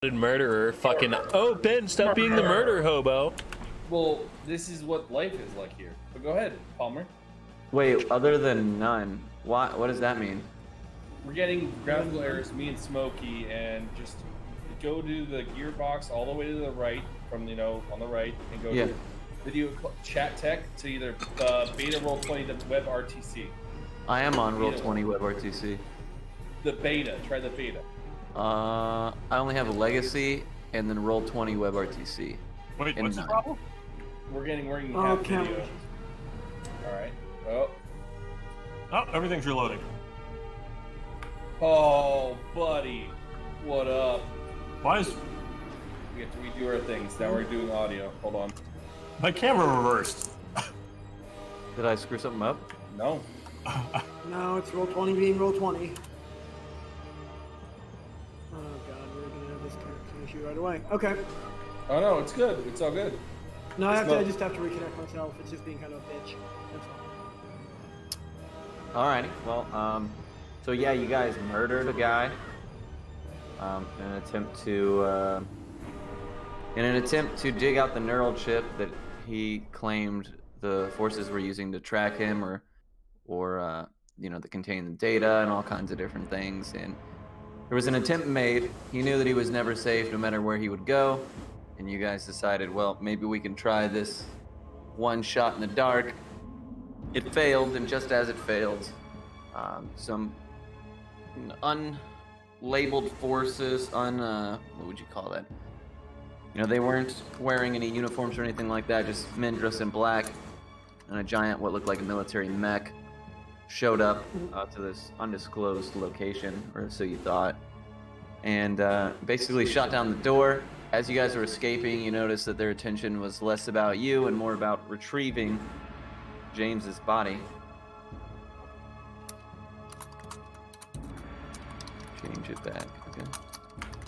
Murderer fucking. Oh, Ben, stop being the murder hobo. Well, this is what life is like here. But go ahead, Palmer. Wait, other than none, what does that mean? We're getting graphical errors, me and Smokey, and just go to the gearbox all the way to the right, from on the right, and go to video chat tech to either beta roll20 to WebRTC. I am on roll20 WebRTC. The beta, try the beta. I only have a legacy and then roll20 WebRTC. Wait, what's the problem? We're getting half video. All right. Oh, everything's reloading. Oh, buddy, what up? Why is We have to redo our things. Now we're doing audio. Hold on. my camera reversed? Did I screw something up? No. No, it's roll20 being roll20. Oh god, we're gonna have this connection issue right away. Okay. Oh no, it's good. It's all good. No, I just have to reconnect myself. It's just being kind of a bitch. That's all. Alrighty, well, so yeah, you guys murdered a guy in an attempt to dig out the neural chip that he claimed the forces were using to track him, or to contain the data and all kinds of different things. And there was an attempt made. He knew that he was never safe no matter where he would go, and you guys decided, well, maybe we can try this one shot in the dark. It failed, and just as it failed, some unlabeled forces, what would you call that? They weren't wearing any uniforms or anything like that, just men dressed in black, and a giant, what looked like a military mech, showed up to this undisclosed location, or so you thought, and basically shot down the door. As you guys were escaping, you noticed that their attention was less about you and more about retrieving James's body. Change it back. Okay.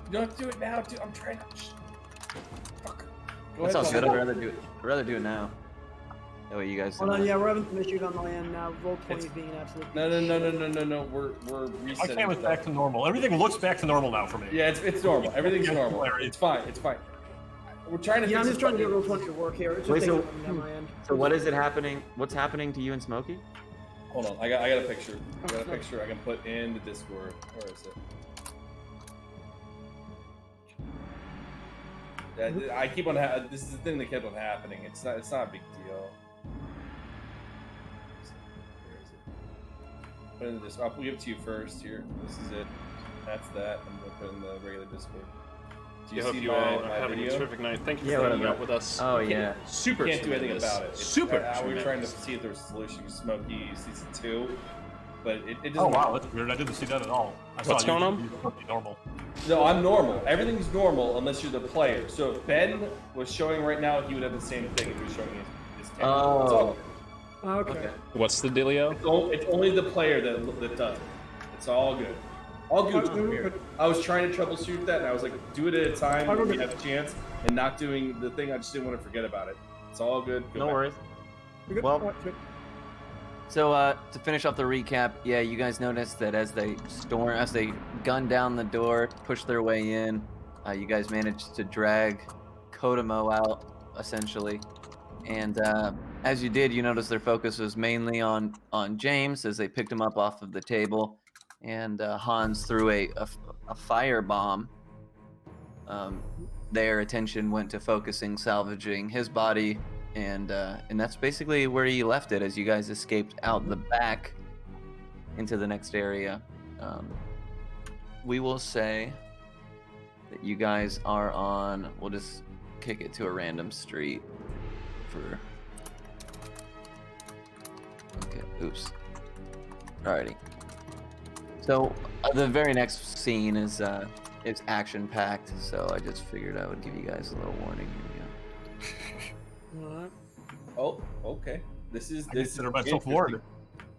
You don't have to do it now, dude. I'm trying to. Fuck. Go That's ahead, all good. Palmer. I'd rather do it now. That way you guys. Hold on, yeah, we're having some issues on my end now. Roll20 is being an absolute. No. We're My resetting. camera's back to normal. Everything looks back to normal now for me. Yeah, it's normal. Everything's normal. It's fine. We're trying to. Yeah, I'm fix just trying to this get roll20 to work here. It's just Wait, taking on my end. So what is it happening? What's happening to you and Smokey? Hold on, I got a picture. I got a picture I can put in the Discord. Where is it? I keep on. This is the thing that kept on happening. It's not a big deal. Where is it? Put in this. I'll give it to you first. Here. This is it. That's that. I'm gonna put in the regular Discord. Do you I hope see you all are my having video? a terrific night. Thank you Yeah, for what hanging about- out with us. Oh yeah. Super. Can't do anything tremendous. about it. Super. We were trying to tremendous. see if there was a solution to Smokey season 2, but it doesn't. Oh wow, that's weird. I didn't see that at all. What's going on? Normal. No, I'm normal. Everything's normal unless you're the player. So if Ben was showing right now, he would have the same thing if he was showing his camera. It's all, Okay. What's the dealio? it's only the player that does it. It's all good. All good from here. I was trying to troubleshoot that, and I was like, do it at a time when you have a chance, and not doing the thing. I just didn't want to forget about it. It's all good. Go No back. worries. You're good? Well- Alright, sweet. So to finish off the recap, yeah, you guys noticed that as they gunned down the door, pushed their way in, you guys managed to drag Kodomo out, essentially. And as you did, you noticed their focus was mainly on James as they picked him up off of the table, and Hans threw a firebomb. Their attention went to salvaging his body. And that's basically where he left it as you guys escaped out the back into the next area. We will say that you guys are on, we'll just kick it to a random street for, okay, oops. Alrighty. So the very next scene is action-packed, so I just figured I would give you guys a little warning. Here we go. Alright. Oh, okay. This is Consider myself ward.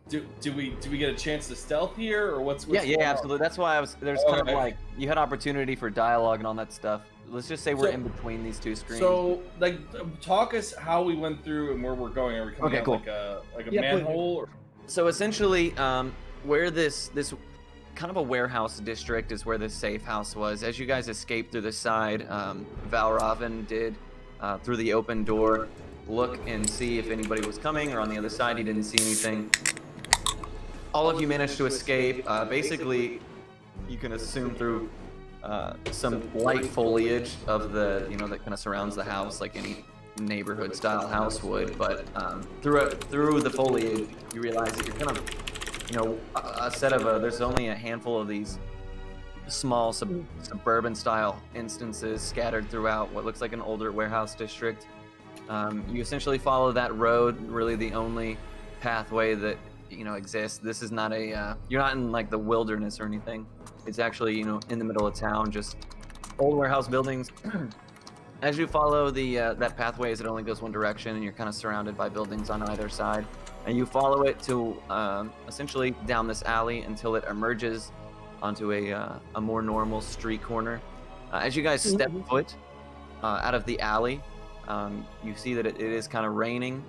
Do we get a chance to stealth here, or what's Yeah, going on? absolutely. That's why there's Oh, kind okay. of like, you had opportunity for dialogue and all that stuff. Let's just say we're So- in between these two screens. So, like, talk us how we went through and where we're going. Are we coming Okay, out cool. like a Yeah, please. manhole? Or... So essentially, where this kind of a warehouse district is where this safe house was. As you guys escaped through the side, Valravan did, through the open door, look and see if anybody was coming, or on the other side he didn't see anything. All of you managed to escape. Basically, you can assume through some light foliage of the, that kind of surrounds the house, like any neighborhood style house would, but through the foliage, you realize that you're kind of, a set of there's only a handful of these small suburban style instances scattered throughout what looks like an older warehouse district. You essentially follow that road, really the only pathway that exists. This is not you're not in like the wilderness or anything. It's actually in the middle of town, just old warehouse buildings. As you follow that pathway, as it only goes one direction, and you're kind of surrounded by buildings on either side, and you follow it to essentially down this alley until it emerges onto a more normal street corner. As you guys step foot out of the alley, you see that it is kind of raining.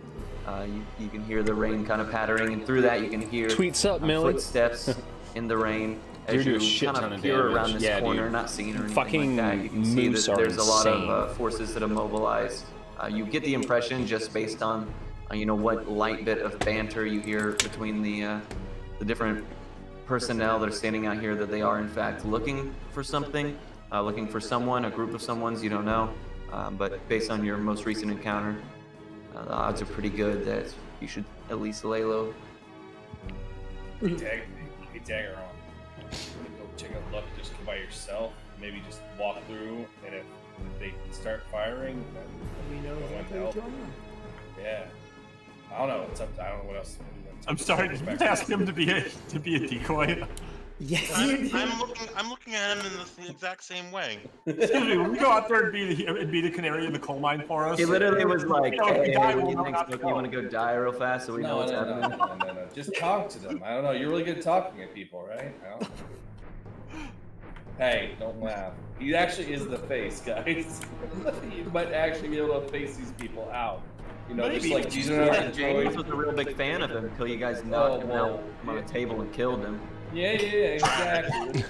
You can hear the rain kind of pattering, and through that you can hear footsteps in the rain. As you kind of peer around this corner, not seeing or anything like that, you can see that there's a lot of forces that have mobilized. You get the impression, just based on what light bit of banter you hear between the different personnel that are standing out here, that they are in fact looking for something, looking for someone, a group of someones, you don't know. But based on your most recent encounter, the odds are pretty good that you should at least lay low. Dagger on. Go take a look just by yourself. Maybe just walk through, and if they start firing, then We know go and exactly help. what's going on. Yeah. I don't know. I don't know what else. I'm sorry, did you ask him to be a decoy? Yes, I'm looking at him in the exact same way. Excuse me, will we go out there and be the canary in the coal mine for us? He literally was like, No, hey, the guy what do will you think, not Smokey? know. You want to go die real fast so we know what's happening? No. Just talk to them. I don't know. You're really good at talking at people, right? Hey, don't laugh. He actually is the face, guys. You might actually be able to face these people out. Just like these are Yeah, not James toys. was a real big fan of him until you guys knocked him out on a table and killed him. Yeah, exactly.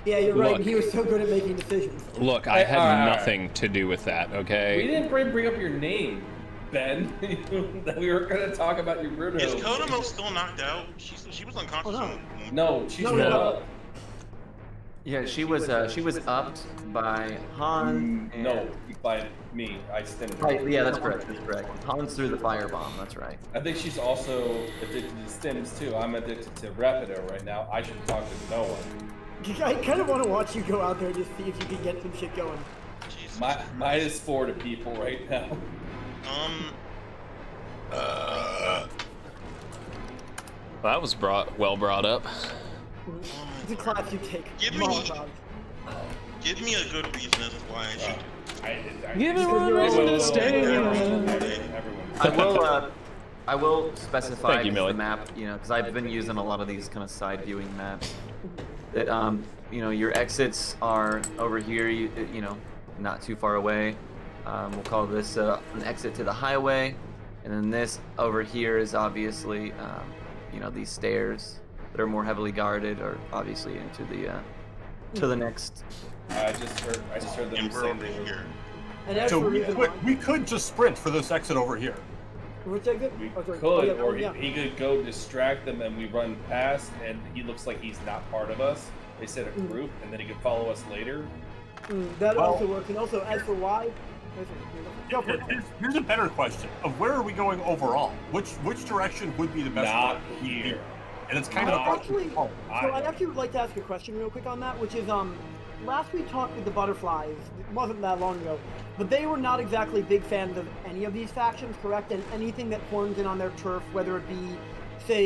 Yeah, you're right. Look. He was so good at making decisions. Look, I had All right. nothing to do with that, We okay? didn't bring up your name, Ben. That we were going to talk about your Bruno. Is Kodomo still knocked out? She was unconscious. Oh, no. when- No, she's No, not no. up. Yeah, she was upped by Han. And... No, by me. I stemmed her. Right, yeah, that's correct. Hans threw the firebomb. That's right. I think she's also addicted to stims too. I'm addicted to Rapido right now. I should talk to no one. I kind of want to watch you go out there and just see if you can get some shit going. Jesus. -4 to people right now. Well, that was well brought up. It's a class you take. Give me- Molotov. Give me a good reason as to why I should. Give it one one reason reason to to stay. Everyone. I will specify Thank you, the Millie. map, because I've been using a lot of these kind of side viewing maps. That your exits are over here. Not too far away. We'll call this an exit to the highway, and then this over here is obviously, these stairs that are more heavily guarded, or obviously into the to the next. I just heard them And we're say over here. And as So for we reason could, why- we could just sprint for this exit over here. Which exit? we Oh, sorry. could, Oh, yeah, or yeah. he could go distract them and we run past, and he looks like he's not part of us. They said a group, and then he could follow us later. That Well- also works. And also, as for why, go for it. Here's a better question: of where are we going overall? Which direction would be the best? Not one? here. And it's kind of Actually, oh, so I'd actually like to ask a question real quick on that, which is, last we talked with the Butterflies, it wasn't that long ago, but they were not exactly big fans of any of these factions, correct? And anything that horns in on their turf, whether it be, say,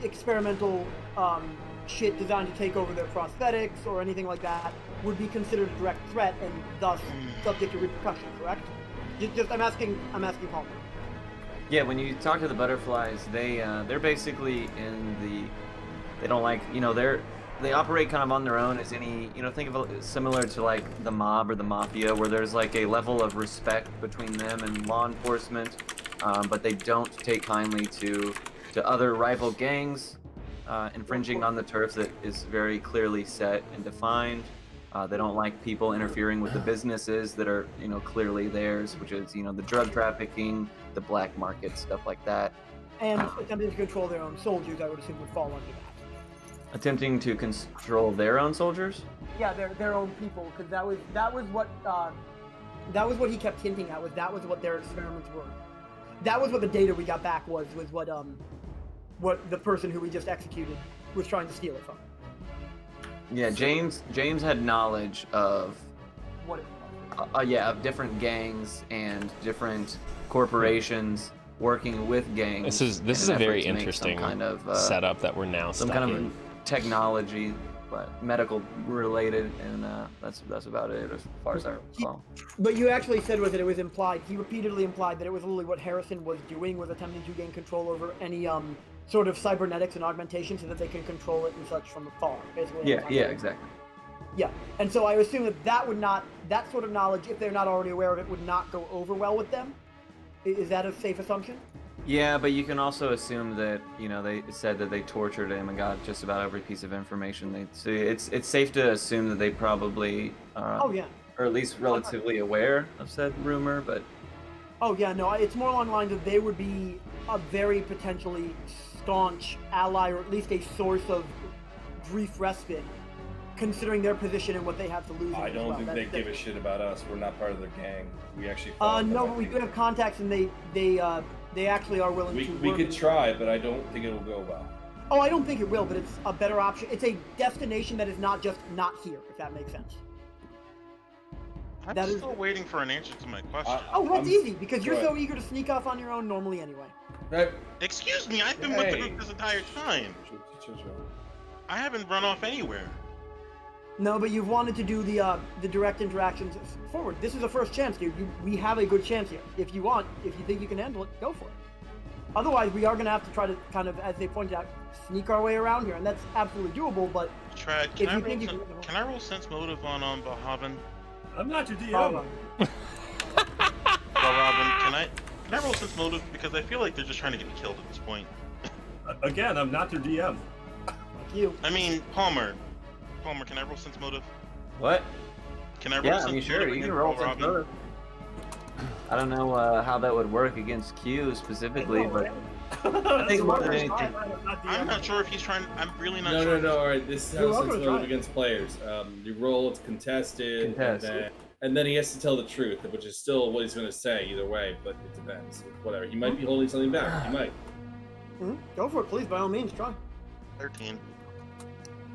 experimental shit designed to take over their prosthetics or anything like that, would be considered a direct threat and thus subject to repercussion, correct? Just I'm asking Palmer. Yeah, when you talk to the Butterflies, they're basically they don't like, they operate kind of on their own as any, think of it similar to like the mob or the mafia, where there's like a level of respect between them and law enforcement, but they don't take kindly to other rival gangs, infringing on the turf that is very clearly set and defined. They don't like people interfering with the businesses that are, clearly theirs, which is, the drug trafficking, the black market, stuff like that. And attempting to control their own soldiers, I would assume, would fall under that. Attempting to control their own soldiers? Yeah, their own people, because that was what he kept hinting at. That was what their experiments were. That was what the data we got back was what the person who we just executed was trying to steal it from. Yeah, James had knowledge of What it was. of different gangs and different corporations working with gangs. This is in a an very effort to make interesting some kind of setup that we're now some stuck kind in. of technology, but medical related, and that's about it as far as I recall. But you actually said was that it was implied. He repeatedly implied that it was literally what Harrison was doing, was attempting to gain control over any sort of cybernetics and augmentation, so that they can control it and such from afar. Basically. Yeah, exactly. Yeah, and so I assume that sort of knowledge, if they're not already aware of it, would not go over well with them. Is that a safe assumption? Yeah, but you can also assume that they said that they tortured him and got just about every piece of information. So it's safe to assume that they probably Oh yeah. or at least relatively aware of said rumor. But Oh yeah, no, it's more along the lines of they would be a very potentially staunch ally, or at least a source of brief respite, considering their position and what they have to lose. I as don't well. think That's they give a shit about us. We're not part of their gang. We actually. No, but we do have contacts, and they actually are willing to. We work could with- try, but I don't think it'll go well. Oh, I don't think it will, but it's a better option. It's a destination that is not just not here, if that makes sense. I'm That is- still waiting for an answer to my question. Oh, that's I'm- easy, because you're go so ahead. eager to sneak off on your own normally anyway. Right. Excuse me, I've been with the Hey. group this entire time. I haven't run off anywhere. No, but you've wanted to do the direct interactions forward. This is a first chance, dude. We have a good chance here. If you think you can handle it, go for it. Otherwise, we are going to have to try to kind of, as they pointed out, sneak our way around here, and that's absolutely doable, but Trad, if you think you can I roll sense motive on Bahavin? I'm not your DM. Problem. Bahavin, can I roll sense motive, because I feel like they're just trying to get me killed at this point. Again, I'm not your DM. Like you. I mean, Palmer, can I roll sense motive? what? Can I roll Yeah, sense I mean, sure, motive you can against roll Paul some Robin? motive. I don't know how that would work against Q specifically, but I think more than anything, I'm not sure if he's trying. I'm really not No, sure. no, no. All right, this is You're how welcome sense to motive try. against players. You roll, it's contested, Contested. and then he has to tell the truth, which is still what he's going to say either way. But it depends. Whatever. He might be holding something back. He might. Go for it, please, by all means, try. 13.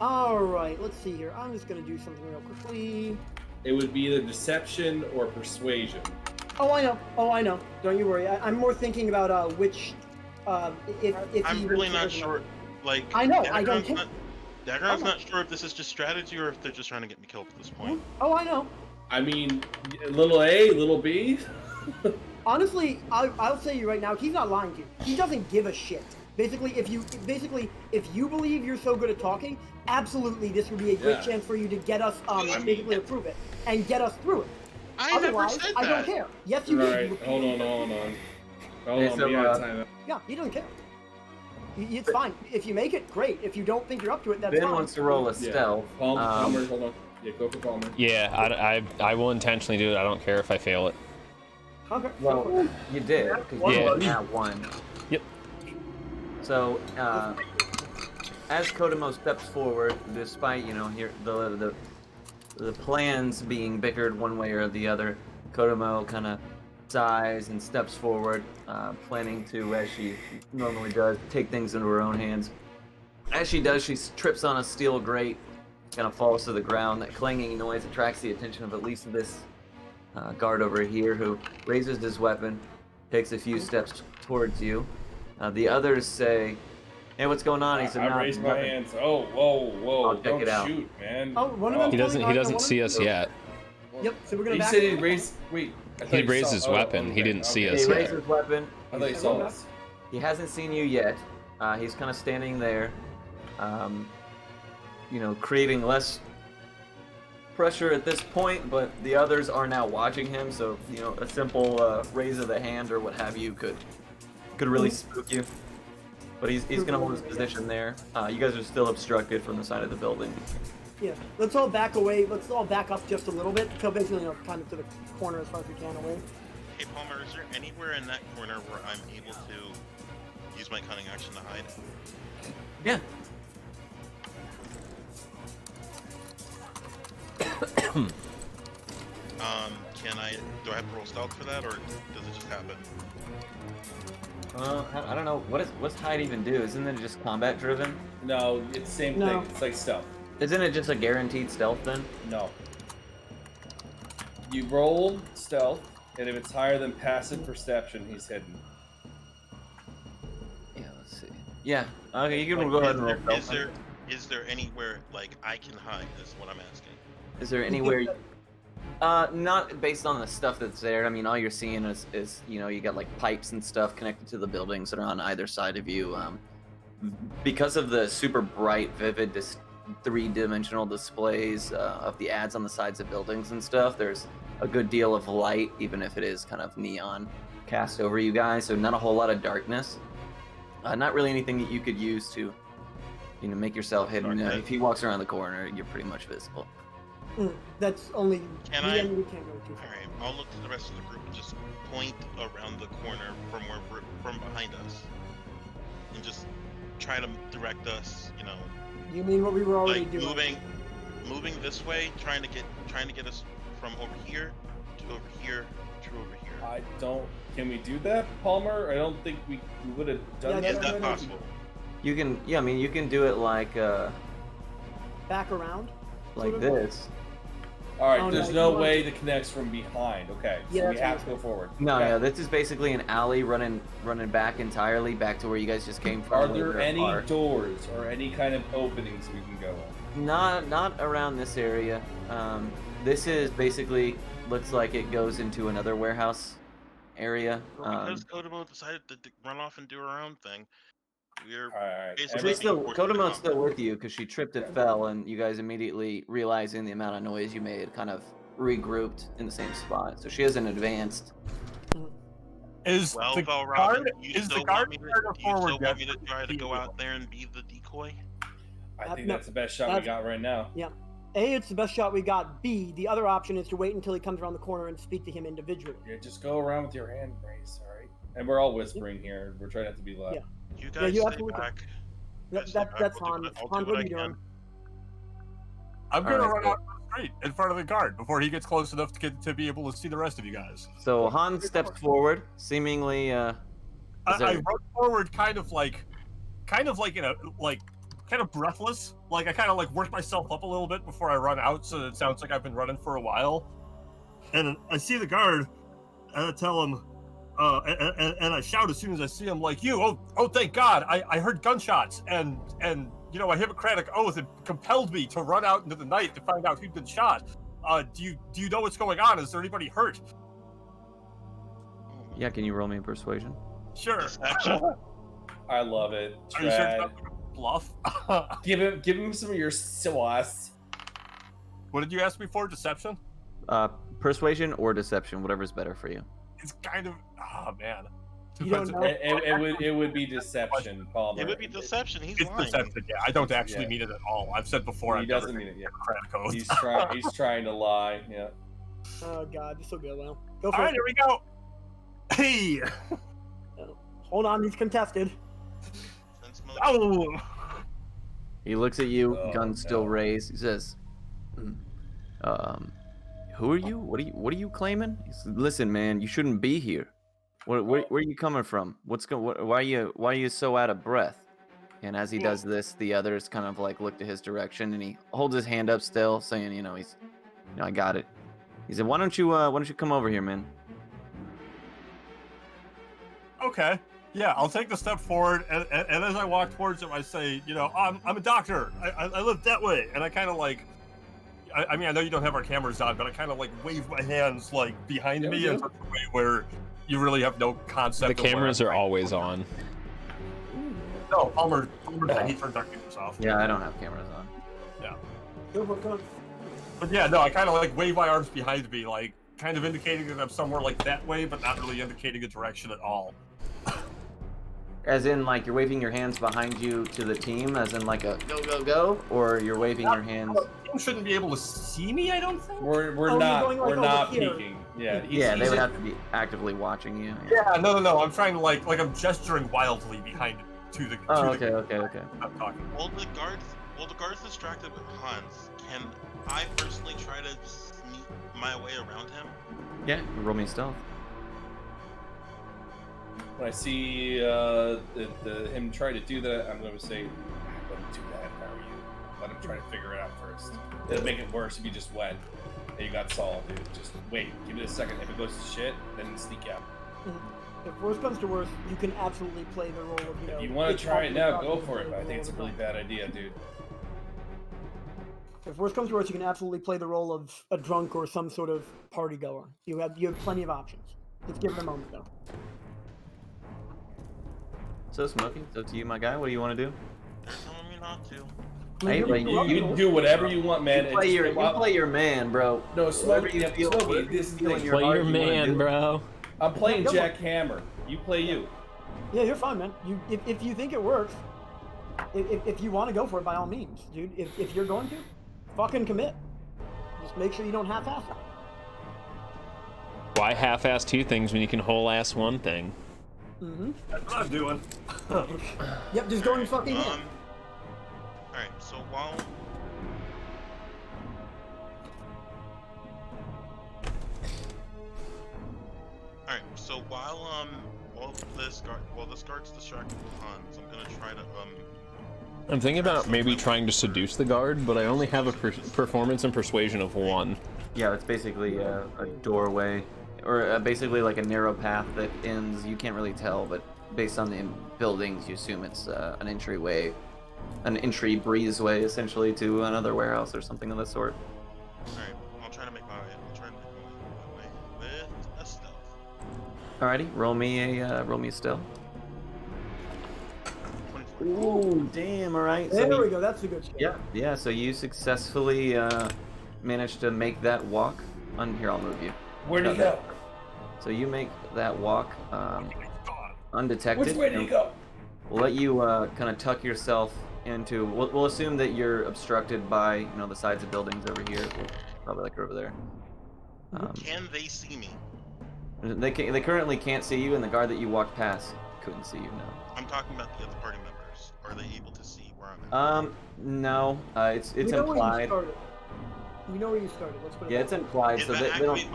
Alright, let's see here. I'm just going to do something real quickly. It would be either deception or persuasion. Oh, I know. Don't you worry. I'm more thinking about which, if I'm he really not doesn't know. sure. Like, I know, I don't think- Dagger's not sure if this is just strategy or if they're just trying to get me killed at this point. Oh, I know. I mean, little A, little B. Honestly, I'll say you right now, he's not lying to you. He doesn't give a shit. Basically, if you believe you're so good at talking, absolutely, this would be a great Yeah. chance for you to get us, basically approve it and get us through it. I never Otherwise, said I that. don't care. Yes, you All did. right, You hold on. Hey, so, We got time. Yeah, he doesn't care. It's fine. If you make it, great. If you don't think you're up to it, that's Ben fine. wants to roll a Yeah. stealth. Palmer, hold on. Yeah, go for Palmer. Yeah, I will intentionally do it. I don't care if I fail it. Okay. Well, you did because you Yeah. won that one. Yep. So, as Kodomo steps forward, despite here the plans being bickered one way or the other, Kodomo kind of sighs and steps forward, planning to, as she normally does, take things into her own hands. As she does, she trips on a steel grate, kind of falls to the ground. That clanging noise attracts the attention of at least this guard over here, who raises his weapon, takes a few steps towards you. The others say, "Hey, what's going on?" He said, I "No, raised my nothing." hands. Oh, whoa. I'll check Don't it out. shoot, man. Oh, one of them. He doesn't one see of us yet. Yep. So we're gonna. He back said up. he raised. Wait. I thought He you raised saw- his oh, weapon. He okay, didn't see okay. us He yet. raised his weapon. I thought you saw us. He hasn't seen you yet. He's kind of standing there, creating less pressure at this point, but the others are now watching him, so, a simple raise of the hand or what have you could really spook you. But he's gonna hold his position there. You guys are still obstructed from the side of the building. Yeah, let's all back away. Let's all back up just a little bit. So basically, kind of to the corner as far as we can away. Hey Palmer, is there anywhere in that corner where I'm able to use my cunning action to hide? Yeah. Do I have to roll stealth for that, or does it just happen? I don't know. What's hide even do? Isn't it just combat driven? No, it's the same thing. It's like stealth. Isn't it just a guaranteed stealth then? No. You roll stealth, and if it's higher than passive perception, he's hidden. Yeah, let's see. Yeah. Okay, you can go ahead and roll stealth. Is there anywhere like I can hide? Is what I'm asking. Is there anywhere? Not based on the stuff that's there. I mean, all you're seeing is you got like pipes and stuff connected to the buildings that are on either side of you. Because of the super bright, vivid, three-dimensional displays of the ads on the sides of buildings and stuff, there's a good deal of light, even if it is kind of neon cast over you guys. So not a whole lot of darkness. Not really anything that you could use to, make yourself hidden. If he walks around the corner, you're pretty much visible. That's only. We can't go too far. All right, I'll look to the rest of the group and just point around the corner from behind us, and just try to direct us. You mean what we were already doing? Moving this way, trying to get us from over here to over here to over here. Can we do that, Palmer? I don't think we would have done that. Is that possible? You can. Yeah, I mean, you can do it like. Back around. Like this. All right, there's no way to connect from behind. Okay, so we have to go forward. No, yeah, this is basically an alley running back entirely, back to where you guys just came from. Are there any doors or any kind of openings we can go on? Not around this area. This is basically looks like it goes into another warehouse area. Because Kodomo decided to run off and do her own thing. We're Kodomo's still with you because she tripped and fell, and you guys immediately realizing the amount of noise you made, kind of regrouped in the same spot. So she hasn't advanced. Is the guard forward? Want me to try to go out there and be the decoy? I think that's the best shot we got right now. Yeah. A, it's the best shot we got. B, the other option is to wait until he comes around the corner and speak to him individually. Yeah, just go around with your hand raised, all right? And we're all whispering here. We're trying not to be loud. Yeah. You guys stay back. That's Hans. Hans, what are you doing? I'm gonna run out the street in front of the guard before he gets close enough to be able to see the rest of you guys. So Hans steps forward, seemingly. I run forward, kind of breathless. Like I kind of work myself up a little bit before I run out, so it sounds like I've been running for a while. And I see the guard, and I tell him. And I shout as soon as I see him, like, you, oh, thank God, I heard gunshots, and a Hippocratic oath had compelled me to run out into the night to find out who'd been shot. Do you know what's going on? Is there anybody hurt? Yeah, can you roll me a persuasion? Sure. I love it. Are you sure it's not a bluff? Give him some of your sauce. What did you ask me for? Deception? Persuasion or deception, whatever's better for you. It's kind of, oh man. You don't know. It would be deception, Palmer. It would be deception. He's lying. It's deception. Yeah, I don't actually mean it at all. I've said before. He doesn't mean it. Yeah. Code. He's trying to lie. Yeah. Oh God, this will go well. Go for all it. right, here we go. Hey. Hold on, he's contested. Oh. He looks at you, gun still raised. He says, "Who are you? What are you claiming?" He says, "Listen, man, you shouldn't be here. Where are you coming from? Why are you so out of breath?" And as he does this, the others kind of look to his direction, and he holds his hand up still, saying, I got it. He said, why don't you come over here, man? Okay. Yeah, I'll take the step forward, and as I walk towards him, I say, I'm a doctor. I live that way, and I kind of I mean, I know you don't have our cameras on, but I kind of wave my hands behind me in such a way where you really have no concept. The cameras are always on. No, Palmer he turned our cameras off. Yeah, I don't have cameras on. Yeah. Go. But yeah, no, I kind of wave my arms behind me, kind of indicating that I'm somewhere that way, but not really indicating a direction at all. as in like you're waving your hands behind you to the team, as in like a go go go, or you're waving your hands. You shouldn't be able to see me, I don't think. We're you're not going, like, we're not over here. peeking. Yeah, Yeah, they would just- have to be actively watching you. Yeah, no. I'm trying to like I'm gesturing wildly behind it to the. Oh, to okay. I'm talking. While the guards distracted with Hans, can I personally try to sneak my way around him? Yeah, roll me stealth. When I see him try to do that, I'm going to say, let him do that. How are you? Let him try to figure it out first. It'll make it worse if you just went and you got Saul, dude. Just wait. Give it a second. If it goes to shit, then sneak out. If worse comes to worse, you can absolutely play the role of, you know... If you want it's to try it now, obviously go possible for to it. play But I the think it's a role really of bad idea, dude. If worse comes to worse, you can absolutely play the role of a drunk or some sort of party goer. You have plenty of options. Just give it a moment, though. So Smokey, it's up to you, my guy. What do you want to do? Telling me not to. Hey, like, You can do whatever you want, man. You play your man, bro. No, Whatever Smokey, you yeah, feel- Smokey, whatever you this is the feel in thing. your Play heart your you wanna man, do. bro. I'm playing Go for Jack Hammer. You play you. Yeah, you're fine, man. If you think it works, if you want to go for it, by all means, dude. If you're going to, fucking commit. Just make sure you don't half-ass it. Why half-ass two things when you can whole-ass one thing? That's what I'm doing. Yep, just going fucking in. Alright, so while while this guard's distracted with Hans, I'm gonna try to I'm thinking about maybe trying to seduce the guard, but I only have a performance and persuasion of 1. Yeah, it's basically a doorway, or basically like a narrow path that ends. You can't really tell, but based on the buildings, you assume it's an entryway, an entry breezeway essentially to another warehouse or something of the sort. Alright, I'll try to make my way with a stealth. Alrighty, roll me a stealth. 24. Ooh, damn! All right. There we go. That's a good shot. Yeah. So you successfully managed to make that walk. Here, I'll move you. Where'd he go? So you make that walk undetected. Which way did he go? We'll let you kind of tuck yourself into. We'll assume that you're obstructed by the sides of buildings over here. Probably like over there. Can they see me? They currently can't see you, and the guard that you walked past couldn't see you. No. I'm talking about the other party members. Are they able to see where I'm at? No. It's We know implied. where you started. We know where you started. Let's put it Yeah, that it's way. implied. If So I they don't.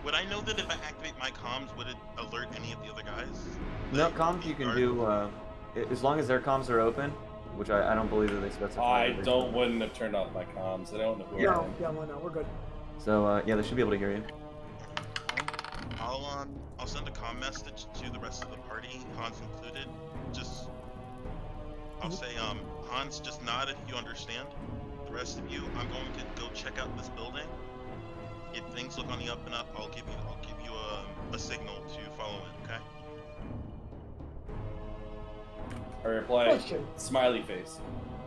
would I know that if I activate my comms, would it alert any of the other guys? No, Like, comms the you can guard? do, as long as their comms are open, which I don't believe that they specify. Wouldn't have turned off my comms. I don't know who I No, am. yeah, why not? We're good. So, yeah, they should be able to hear you. I'll send a comm message to the rest of the party, Hans included. I'll say, Hans, just nod if you understand. The rest of you, I'm going to go check out this building. If things look on the up and up, I'll give you a signal to follow it. Okay? I reply, Question. smiley face.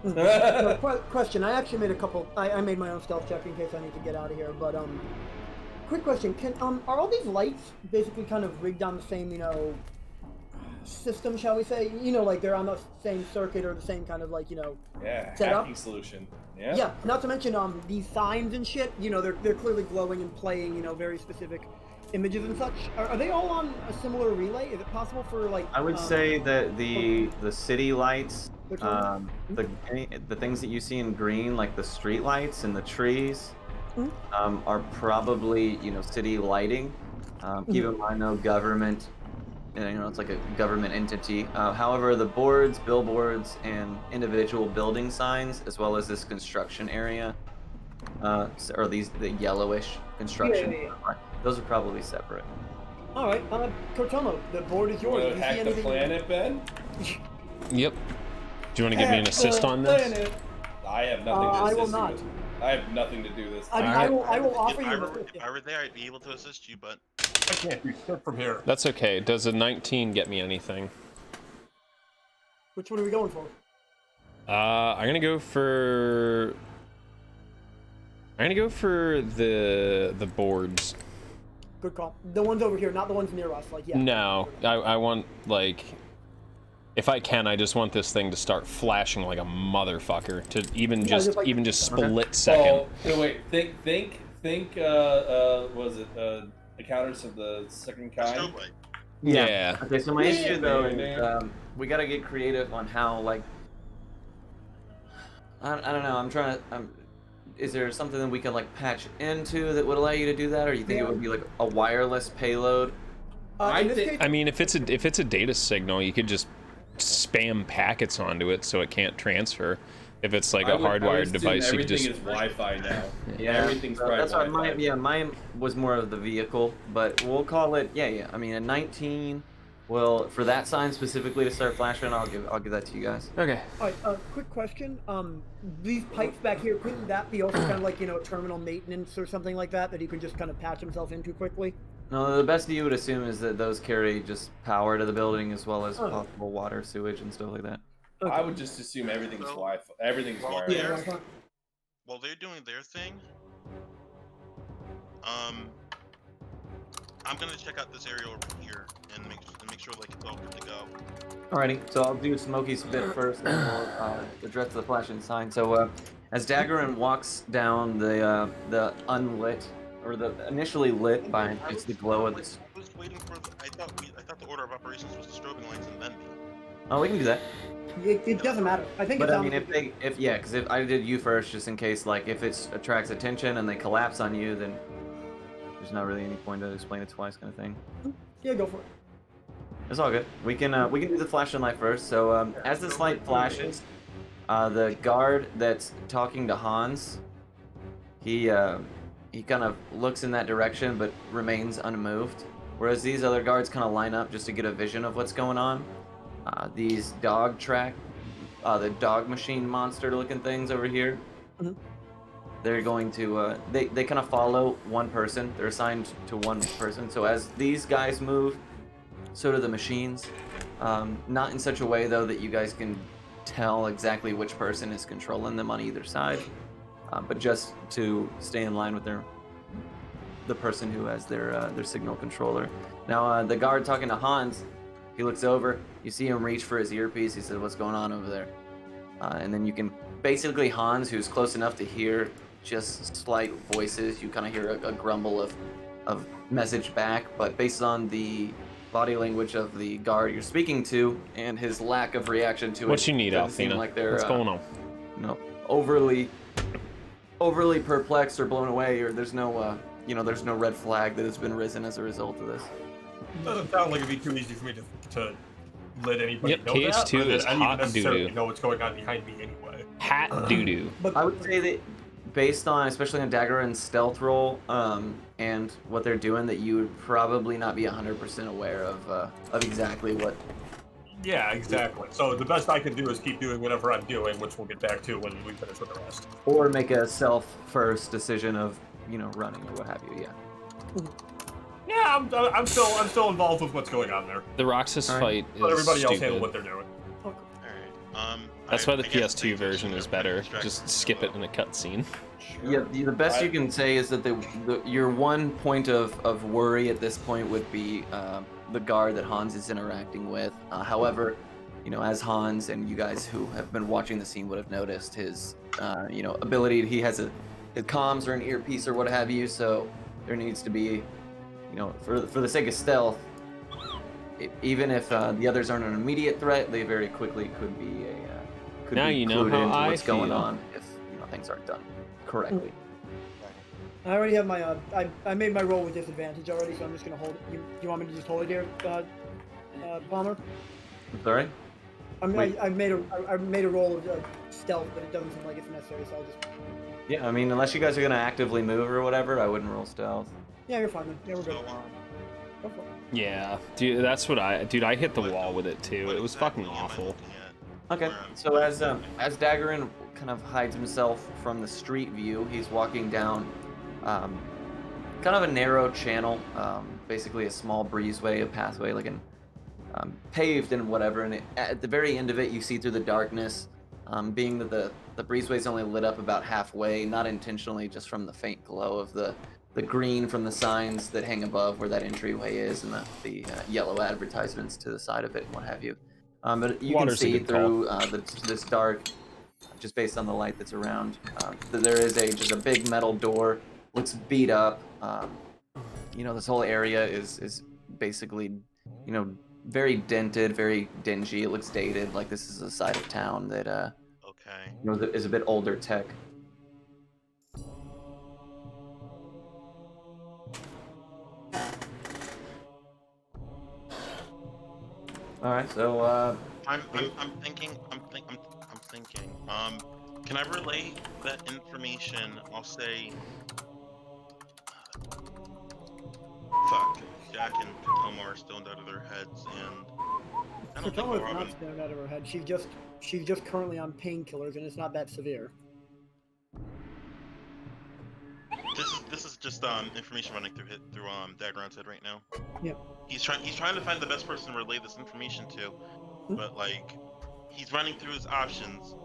No, question. I actually made a couple. I made my own stealth check in case I need to get out of here. But quick question. Are all these lights basically kind of rigged on the same system, shall we say? Like they're on the same circuit or the same kind of Yeah, setup? hacking solution. Yeah. Yeah. Not to mention these signs and shit. They're clearly glowing and playing very specific images and such. Are they all on a similar relay? Is it possible for I would say that the city lights, Which one? the things that you see in green, like the street lights and the trees, Mhm. are probably city lighting. Keep in mind, no government. It's like a government entity. However, the boards, billboards, and individual building signs, as well as this construction area, or the yellowish construction, Yeah. those are probably separate. All right, Cortomo, the board is yours. Want If to you see hack the anything- planet, Ben? Yep. Do you want to give me an assist on this? Planet. I have nothing to I assist will you not. with. I have nothing to do this. I will offer If you. I were there, I'd be able to assist you, but I can't do shit from here. That's okay. Does a 19 get me anything? Which one are we going for? I'm gonna go for the boards. Good call. The ones over here, not the ones near us. Yeah. No, I want If I can, I just want this thing to start flashing like a motherfucker to even just like- split second. Oh, no, wait. Think. Was it the counters of the second kind? Strobe light. Yeah. Okay, so my issue though is Yeah. we gotta get creative on how like I don't know. Is there something that we can like patch into that would allow you to do that, or you think it would be like a wireless payload? In this case, I mean, if it's a data signal, you could just spam packets onto it so it can't transfer. If it's like a hardwired device, you could just. Everything is Wi-Fi now. Yeah, Everything's so probably that's why Wi-Fi. mine was more of the vehicle, but we'll call it I mean a 19. Well, for that sign specifically to start flashing, I'll give that to you guys. Okay. all right, quick question. These pipes back here, couldn't that be also kind of like, terminal maintenance or something like that he could just kind of patch himself into quickly? No, the best you would assume is that those carry just power to the building as well as possible water, sewage, and stuff like that. I would just assume everything's So, Wi-Fi. Everything's well, wireless. yeah. Wi-Fi? While they're doing their thing, I'm gonna check out this area over here and make sure like it's all good to go. Alrighty, so I'll do Smokey's bit first, and we'll address the flashing sign. So as Daggerin walks down the unlit, or the initially lit by just the glow of this. I was waiting for. I thought the order of operations was the strobing lights and then me. Oh, we can do that. It doesn't matter. I think But it's I mean, because if I did you first, just in case, like, if it attracts attention and they collapse on you, then there's not really any point to explain it twice, kind of thing. yeah, go for it. It's all good. We can do the flashing light first. So as this light flashes, the guard that's talking to Hans, he kind of looks in that direction but remains unmoved. Whereas these other guards kind of line up just to get a vision of what's going on. These the dog machine monster looking things over here. Mhm. They're going to they kind of follow one person. They're assigned to one person. So as these guys move, so do the machines. Not in such a way though that you guys can tell exactly which person is controlling them on either side, but just to stay in line with the person who has their signal controller. Now the guard talking to Hans, he looks over. You see him reach for his earpiece. He says, "What's going on over there?" And then you can basically Hans, who's close enough to hear just slight voices. You kind of hear a grumble of message back, but based on the body language of the guard you're speaking to and his lack of reaction to it, What you need, doesn't seem Althena? like they're What's going on? overly perplexed or blown away, or there's no there's no red flag that has been risen as a result of this. Doesn't sound like it'd be too easy for me to let anybody Yep, know that. KS2 or that is I even hot necessarily doo-doo. know what's going on behind me anyway. Hat doo doo. But I would say that based on, especially on Daggerin's stealth roll, and what they're doing, that you would probably not be 100% aware of exactly what. Yeah, exactly. So the best I can do is keep doing whatever I'm doing, which we'll get back to when we finish with the rest. Or make a self-first decision of, running or what have you, yeah. Yeah, I'm still involved with what's going on there. The Roxas All right. fight is Let everybody else stupid. handle what they're doing. All right. That's why the I guess PS2 they version should is have better. distracted Just me skip as it in a cutscene. Yeah, the best you can say is that your one point of worry at this point would be the guard that Hans is interacting with. However, as Hans and you guys who have been watching the scene would have noticed his, ability. He has his comms or an earpiece or what have you. So there needs to be, for the sake of stealth, even if the others aren't an immediate threat, they very quickly could be Now you know clued how into I what's going feel. on if things aren't done correctly. I already have my I made my roll with disadvantage already, so I'm just gonna hold it. You want me to just hold it here, Palmer? Sorry. Wait. I made a roll of stealth, but it doesn't seem like it's necessary, so I'll just. Yeah, I mean, unless you guys are gonna actively move or whatever, I wouldn't roll stealth. Yeah, you're fine then. Yeah, we're So, good. Go for it. Yeah, dude, that's what I hit the wall with it too. what It was exactly fucking am I awful. looking at? Okay, Where I'm- so as Daggerin kind of hides himself from the street view, he's walking down kind of a narrow channel, basically a small breezeway, a pathway, like an paved and whatever. And at the very end of it, you see through the darkness, being that the breezeway is only lit up about halfway, not intentionally, just from the faint glow of the green from the signs that hang above where that entryway is, and the yellow advertisements to the side of it and what have you. But you Water's a can see good call. through this dark, just based on the light that's around. That there is just a big metal door. Looks beat up. You know, this whole area is basically, you know, very dented, very dingy. It looks dated. Like this is a side of town that Okay. you know, that is a bit older tech. All right, so I'm thinking. Can I relay that information? I'll say. Fuck. Jack and Katoma are stoned out of their heads, and I don't think Katoma's Robin. not stoned out of her head. She's just currently on painkillers, and it's not that severe. This is just information running through Dagron's head right now. Yep. He's trying to find the best person to relay this information to, but like he's running through his options.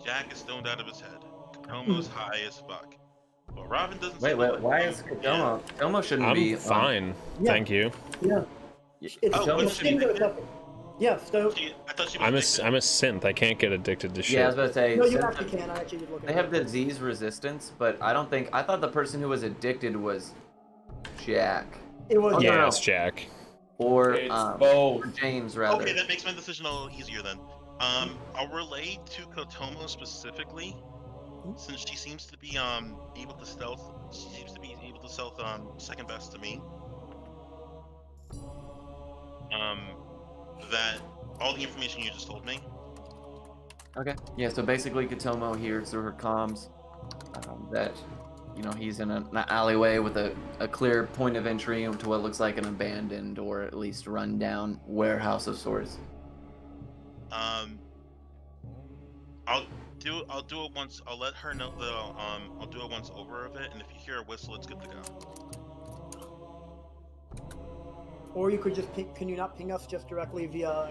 Jack is stoned out of his head. Katoma's high as fuck. But Robin doesn't. wait, seem to why like is him. Katoma? Katoma shouldn't be. I'm fine. Yeah. Thank you. Yeah. It's It's Oh, Katoma what should should be- he do? Yeah, so I thought she was I'm a addicted. synth. I can't get addicted to shit. Yeah, I was about to say. no, you since actually can. I actually did look at They it. have disease resistance, but I don't think. I thought the person who was addicted was Jack It was Oh, yeah, no, no. it's Jack. or It's both. or James rather. Okay, that makes my decision a little easier then. I'll relay to Kotomo specifically, since she seems to be able to stealth. She seems to be able to stealth second best to me. That all the information you just told me. Okay. Yeah. So basically, Katomo hears through her comms that you know he's in an alleyway with a clear point of entry into what looks like an abandoned or at least run-down warehouse of sorts. I'll do it once. I'll let her know that I'll do it once over of it, and if you hear a whistle, it's good to go. Or you could just ping, can you not ping us just directly via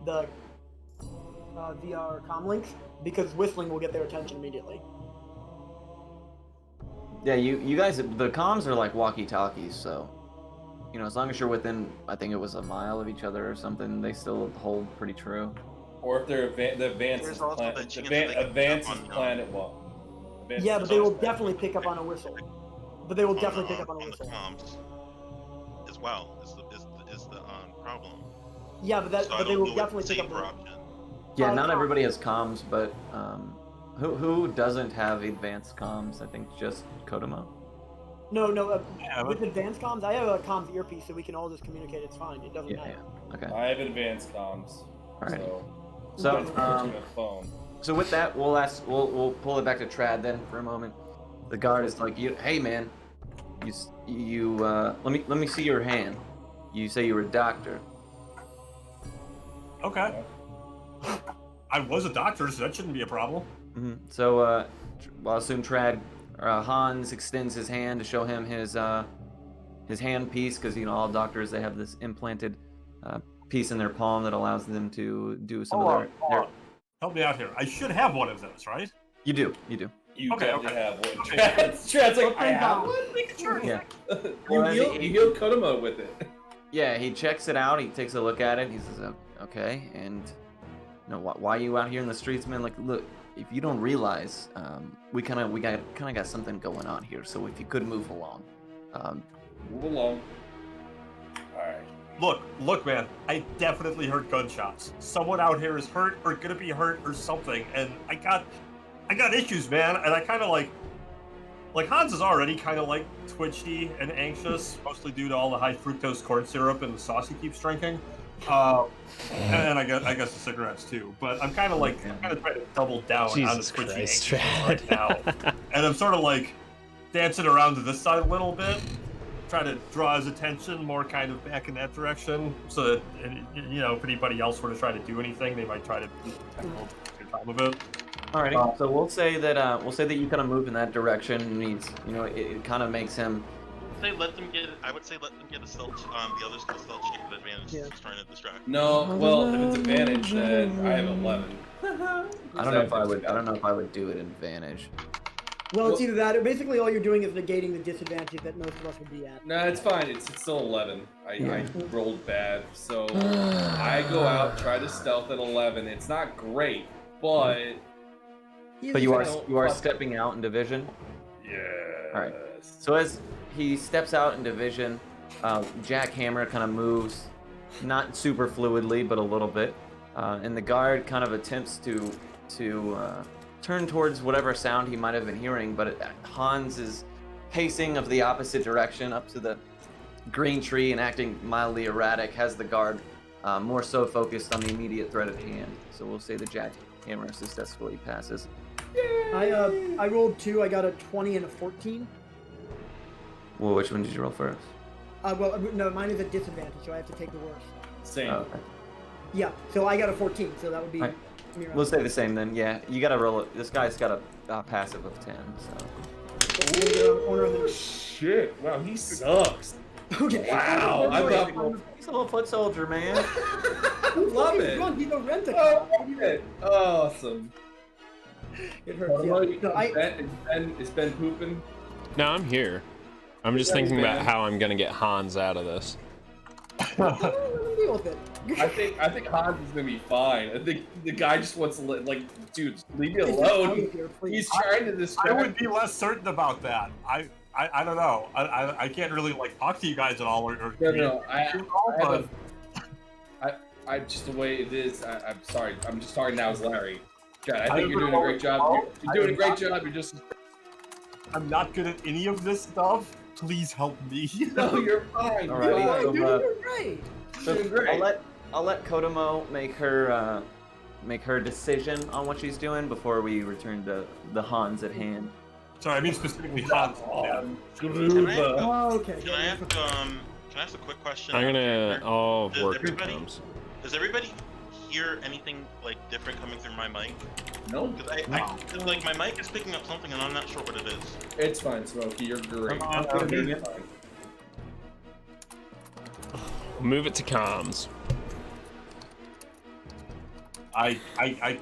the via our comm links? Because whistling will get their attention immediately. Yeah, you guys, the comms are like walkie-talkies, so you know as long as you're within, I think it was a mile of each other or something, they still hold pretty true. Or if they're the advanced There's also planet, that chance that they can advanced pick up on, planet well. Advanced Yeah, but they will planet. definitely pick up on a whistle. But they will definitely pick up on a the whistle. comms as well is the problem. Yeah, but So I but they don't will do it definitely pick up safer on. option. Yeah, Oh, not no. everybody has comms, but who doesn't have advanced comms? I think just Kodomo. No, Yeah, with advanced comms, I have a comms earpiece, so we can all just communicate. It's fine. It doesn't Yeah, matter. yeah. Okay. I have advanced comms. Alright. So, So, I'm a phone. so with that, we'll pull it back to Trad then for a moment. The guard is like, hey man, let me see your hand. You say you were a doctor. Okay. I was a doctor, so that shouldn't be a problem. So, I'll assume Trad, Hans extends his hand to show him his hand piece, because you know all doctors, they have this implanted piece in their palm that allows them to do some of their. Help me out here. I should have one of those, right? You do. You Okay, definitely okay. have one. Trad's like, I have one? Making sure. Yeah. You healed Kodomo with it. Yeah, he checks it out. He takes a look at it. He says, "Okay." And you know, why are you out here in the streets, man? Like, look, if you don't realize, we kind of got something going on here. So if you could move along. Move along. Alright. Look, man. I definitely heard gunshots. Someone out here is hurt or gonna be hurt or something, and I got issues, man. And I kind of like Hans is already kind of like twitchy and anxious, mostly due to all the high fructose corn syrup and the sauce he keeps drinking. And I guess the cigarettes too. But I'm kind of trying to double down on the Jesus twitchy Christ, anxiousness right Trad. now. And I'm sort of like dancing around to this side a little bit, try to draw his attention more kind of back in that direction, so that you know if anybody else were to try to do anything, they might try to take your time a bit. Alrighty. So we'll say that you kind of move in that direction, and he's, you know, it kind of makes him. I would say let them get a stealth. The others get a stealth check at advantage. Yeah. He's trying to distract. No, well, if it's advantage, then I have 11. I don't know if I would do it in advantage. Well, it's either that or basically all you're doing is negating the disadvantage that most of us would be at. No, it's fine. It's still 11. I rolled bad, so I go out, try to stealth at 11. It's not great, but But you are stepping out into vision. yeah. All right. So as he steps out into vision, Jackhammer kind of moves, not super fluidly, but a little bit, and the guard kind of attempts to turn towards whatever sound he might have been hearing, but Hans is pacing of the opposite direction up to the green tree and acting mildly erratic, has the guard more so focused on the immediate threat at hand. So we'll say the Jackhammer successfully passes. I rolled 2. I got a 20 and a 14. Well, which one did you roll first? Well, no, mine is a disadvantage, so I have to take the worst. Same. Oh, okay. Yeah, so I got a 14, so that would be. Right. We'll say the same then. Yeah, you gotta roll it. This guy's got a passive of 10. So. Shit! Wow, he sucks. Okay. Wow, I love. He's a little foot soldier, man. I love it. He's a rent-a-car. Oh, shit. Awesome. It hurts. Yeah. No, Is Ben pooping? No, I'm here. I'm just thinking about how I'm gonna get Hans out of this. deal with it. I think Hans is gonna be fine. I think the guy just wants to dude, leave me alone. He's trying to distract. I would be less certain about that. I don't know. I can't really like talk to you guys at all or No. I just the way it is. I'm sorry. I'm just talking now as Larry. God, I think you're doing a great job. You're doing a great job. You're just. I'm not good at any of this stuff. Please help me. No, you're fine. All right, You're so, doing great. so Doing great. I'll let Kodomo make her decision on what she's doing before we return to the Hans at hand. Sorry, I mean specifically Hans. Yeah. Oh, okay. Can I ask a quick question? I'm gonna all Does work everybody- terms. Does everybody hear anything like different coming through my mic? No, Because cause, like my mic is picking up something and I'm not sure what it is. it's fine, Smokey. You're great. Okay. Move it to comms. I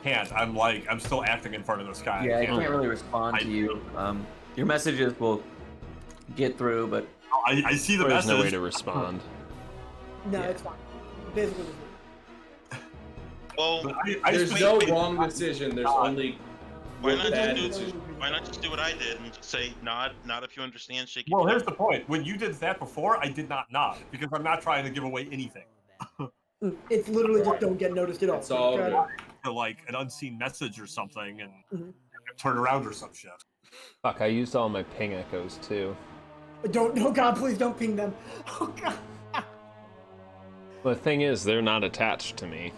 can't. I'm still acting in front of this guy. Yeah, I I can't really respond to you. Your messages will get through, but I see the There's message. no way to respond. No, Yeah. it's fine. Basically, Well, But I There's wait, no wait, wrong decision. There's only why not bad just do decision. why not just do what I did and just say nod if you understand, shake your Well, head. here's the point. When you did that before, I did not nod because I'm not trying to give away anything. it's literally just don't get noticed at all. It's all good. To, like an unseen message or something and Mhm. turn around or some shit. Fuck, I used all my ping echoes too. Don't, oh God, please don't ping them. Oh God. The thing is, they're not attached to me.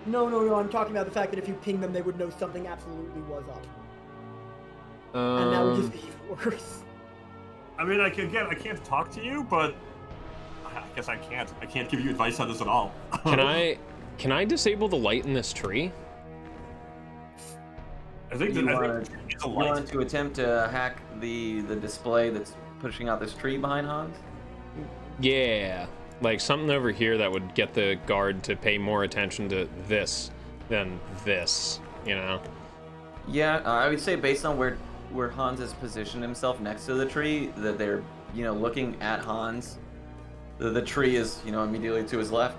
No, I'm talking about the fact that if you ping them, they would know something absolutely was up. And that would just be even worse. I mean, I can't talk to you, but I guess I can't. I can't give you advice on this at all. Can I disable the light in this tree? I think you that it's a light. want to attempt to hack the display that's pushing out this tree behind Hans? Yeah, like something over here that would get the guard to pay more attention to this than this, you know? Yeah, I would say based on where Hans has positioned himself next to the tree, that they're, looking at Hans. The tree is, immediately to his left.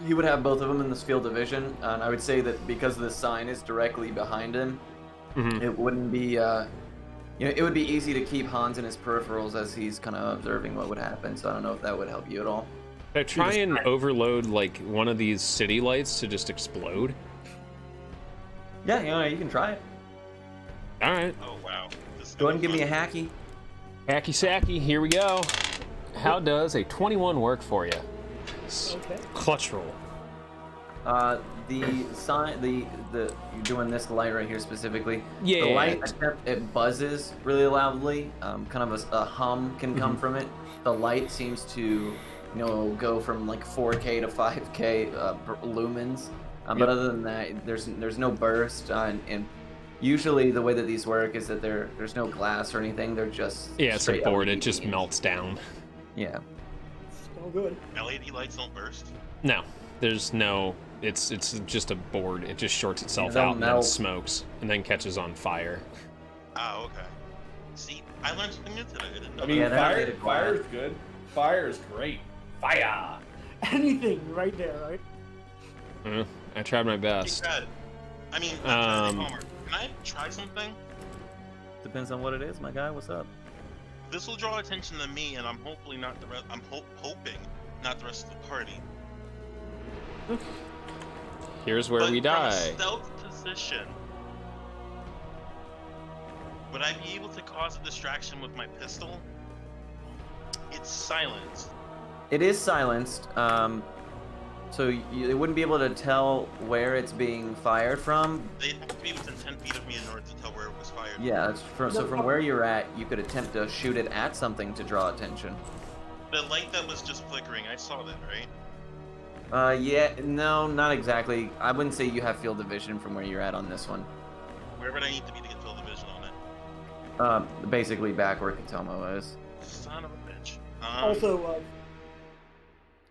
He would have both of them in this field of vision, and I would say that because the sign is directly behind him, it wouldn't be, it would be easy to keep Hans in his peripherals as he's kind of observing what would happen, so I don't know if that would help you at all. Should I try and overload, like, one of these city lights to just explode? Yeah, you can try it. Alright. Oh wow. This is Go ahead and gonna give be me a hacky. Hacky sacky, here we go. How does a 21 work for you? Okay. Clutch roll. The sign, you're doing this light right here specifically. Yeah. The light, except it buzzes really loudly. Kind of a hum can come from it. The light seems to, go from like 4K to 5K lumens. But other than that, there's no burst. And usually the way that these work is that there's no glass or anything. They're just Yeah, it's a straight board. It LED just beams. melts down. Yeah. Still good. LED lights don't burst. No, there's no it's just a board. It just shorts itself they'll out and then melt. smokes and then catches on fire. Oh, okay. See, I learned something new today. I didn't know I mean, Yeah, they're not fire, made of glass. fire's good. Fire's great. Fire. Anything right there, right? I tried my best. I mean, Um, Homer, can I try something? Depends on what it is, my guy. What's up? This will draw attention to me, and I'm hopefully not the rest. I'm hoping not the rest of the party. Here's where But we from a die. stealth position, would I be able to cause a distraction with my pistol? It's silenced. It is silenced, so they wouldn't be able to tell where it's being fired from. They'd have to be within 10 feet of me in order to tell where it was fired. Yeah, so from where you're at, you could attempt to shoot it at something to draw attention. The light that was just flickering, I saw that, right? Yeah, no, not exactly. I wouldn't say you have field of vision from where you're at on this one. Where would I need to be to get field of vision on it? Basically back where Katomo is. Son of a bitch. Also,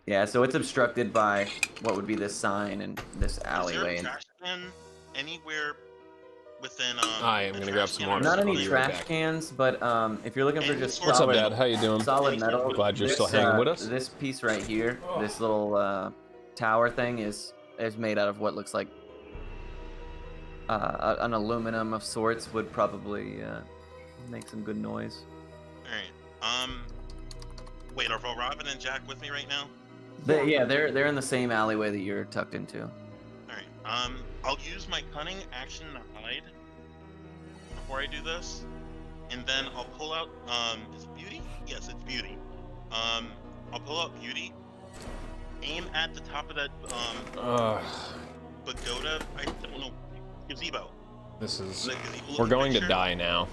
Yeah, so it's obstructed by what would be this sign and this Is there alleyway. a trash can anywhere within? I am a gonna trash grab some can? water. Not I'll any be right trash back. cans, but if you're looking for just What's What's up, solid, Dad? How you doing? solid metal, Glad you're this, still hanging with us. This piece right here, this little tower thing is made out of what looks like an aluminum of sorts. Would probably make some good noise. All right. Wait, are Robin and Jack with me right now? They're in the same alleyway that you're tucked into. All right. I'll use my cunning action to hide before I do this, and then I'll pull out. Is it Beauty? Yes, it's Beauty. I'll pull out Beauty. Aim at the top of that pagoda. I don't know. Gazebo. This is. The gazebo We're going to picture, die now.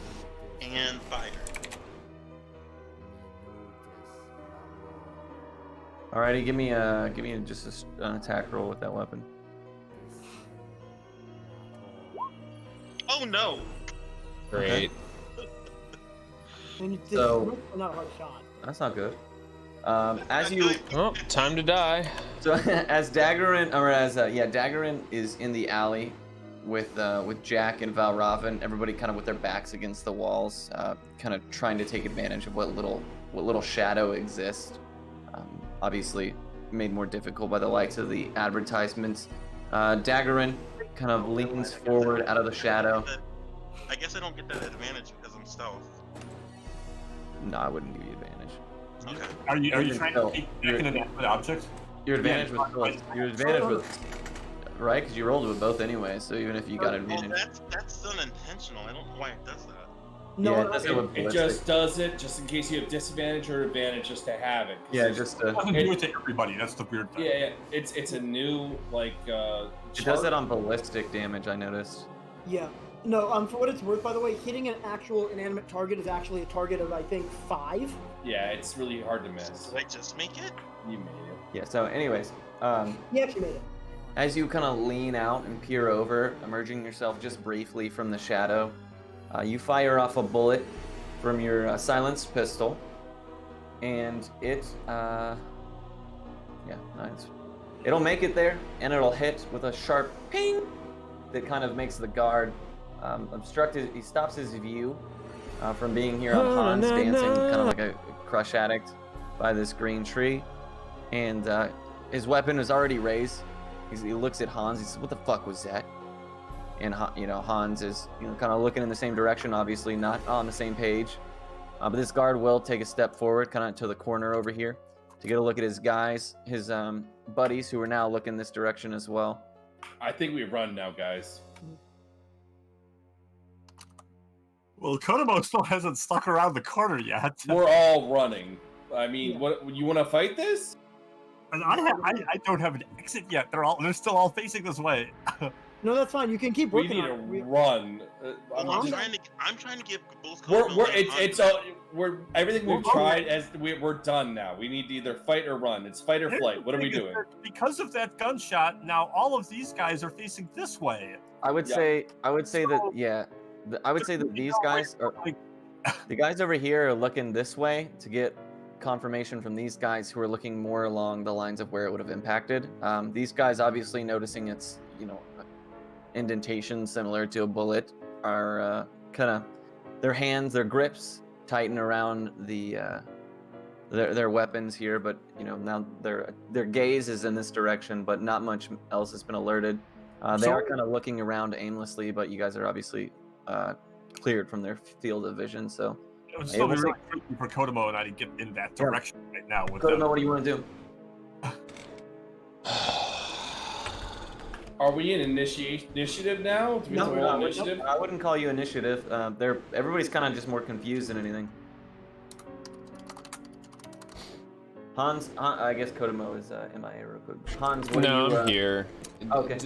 And fire. Alrighty, give me just an attack roll with that weapon. Oh no! Great. and it's So- not a hard shot. That's not good. As you Oh, time to die. So as Daggerin is in the alley with Jack and Valravn, everybody kind of with their backs against the walls, kind of trying to take advantage of what little shadow exists. Obviously made more difficult by the likes of the advertisements. Daggerin kind of leans forward out of the shadow. I guess I don't get that advantage because I'm stealth. No, I wouldn't give you advantage. Okay. Are you You're trying stealth. to take back an inanimate object? Your advantage Yeah, was right, because you rolled with both anyway. So even if you got Well, advantage, that's unintentional. I don't know why it does that. No, Yeah, no, that's no. what- It just does it just in case you have disadvantage or advantage, just to have it. 'Cause yeah, there's- just It doesn't do it to everybody. That's the weird thing. yeah. It's a new like. it does that on ballistic damage. I noticed. Yeah. No, for what it's worth, by the way, hitting an actual inanimate target is actually a target of, I think, 5. Yeah, it's really hard to miss. Did I just make it? You made it. Yeah. So, anyways, He actually made it. as you kind of lean out and peer over, emerging yourself just briefly from the shadow, you fire off a bullet from your silenced pistol, and it'll make it there, and it'll hit with a sharp ping that kind of makes the guard obstructed. He stops his view from being here on Hans dancing, kind of like a crush addict by this green tree, and his weapon is already raised. He looks at Hans. He says, "What the fuck was that?" And Hans is kind of looking in the same direction, obviously not on the same page. But this guard will take a step forward, kind of to the corner over here, to get a look at his guys, his buddies, who are now looking this direction as well. I think we run now, guys. Well, Kodomo still hasn't stuck around the corner yet. We're all running. I mean, Yeah. what you want to fight this? And I don't have an exit yet. They're still all facing this way. No, that's fine. You can keep We working need to on it. run. I'm trying to give both. We're Kodomo and everything we've We're tried as we're done now. We need to either fight or run. It's fight or flight. What are we doing? Because of that gunshot, now all of these guys are facing this way. I would Yeah. say that So- I would say that these guys are Like, the guys over here are looking this way to get confirmation from these guys who are looking more along the lines of where it would have impacted. These guys, obviously noticing its, indentation similar to a bullet, are kind of their hands, their grips tighten around their weapons here. But now their gaze is in this direction, but not much else has been alerted. They are kind of looking around aimlessly, but you guys are obviously cleared from their field of vision. So it would still be really tricky for Kodomo and I to get in that direction right now. With Kodomo, what do you want to do? Are we in initiative now? Do we have to roll initiative? I wouldn't call you initiative. Everybody's kind of just more confused than anything. Hans, I guess Kodomo is MIA real quick. Hans, what No, are you? I'm here. Okay.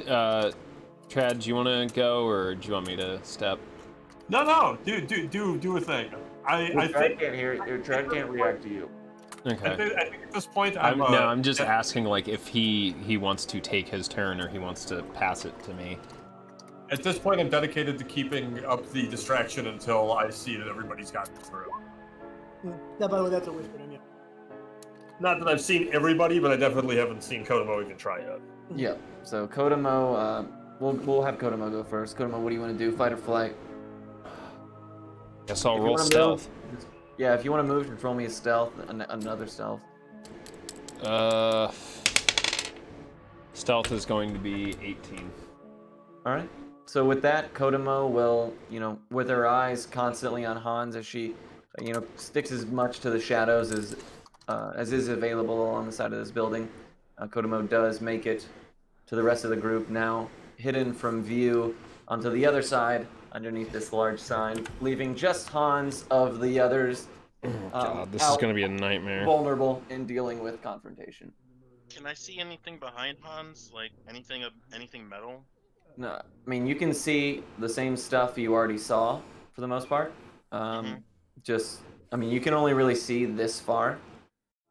Trad, do you want to go or do you want me to step? No, do a thing. I think Trad can't react to you. Okay. I think at this point I'm just asking like if he wants to take his turn or he wants to pass it to me. At this point, I'm dedicated to keeping up the distraction until I see that everybody's gotten through. Yeah, by the way, that's a whisper, yeah. Not that I've seen everybody, but I definitely haven't seen Kodomo even try yet. Yeah. So Kodomo, we'll have Kodomo go first. Kodomo, what do you want to do? Fight or flight? Guess I'll If you roll wanna stealth. Yeah, if you want to move, just roll me a stealth, another stealth. Stealth is going to be 18. All right. So with that, Kodomo will, with her eyes constantly on Hans as she, sticks as much to the shadows as is available on the side of this building. Kodomo does make it to the rest of the group, now hidden from view onto the other side underneath this large sign, leaving just Hans of the others. God, this is going to be a nightmare. Vulnerable in dealing with confrontation. Can I see anything behind Hans? Like anything metal? No, I mean, you can see the same stuff you already saw for the most part. You can only really see this far.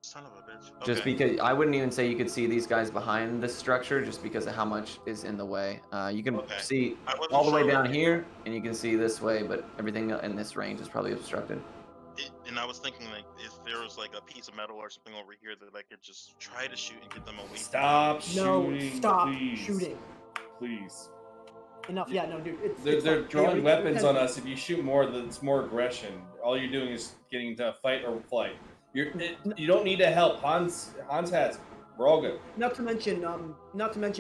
Son of a bitch. Okay. Just because I wouldn't even say you could see these guys behind this structure, just because of how much is in the way. You can see all the way down here, and you can see this way, but everything in this range is probably obstructed. And I was thinking, like, if there was like a piece of metal or something over here that I could just try to shoot and get them away. Stop shooting. No, stop please. shooting. Please. Enough. Yeah, no, dude. They're throwing weapons on us. If you shoot more, it's more aggression. All you're doing is getting into a fight or flight. You don't need to help. Hans has it. We're all good. Not to mention,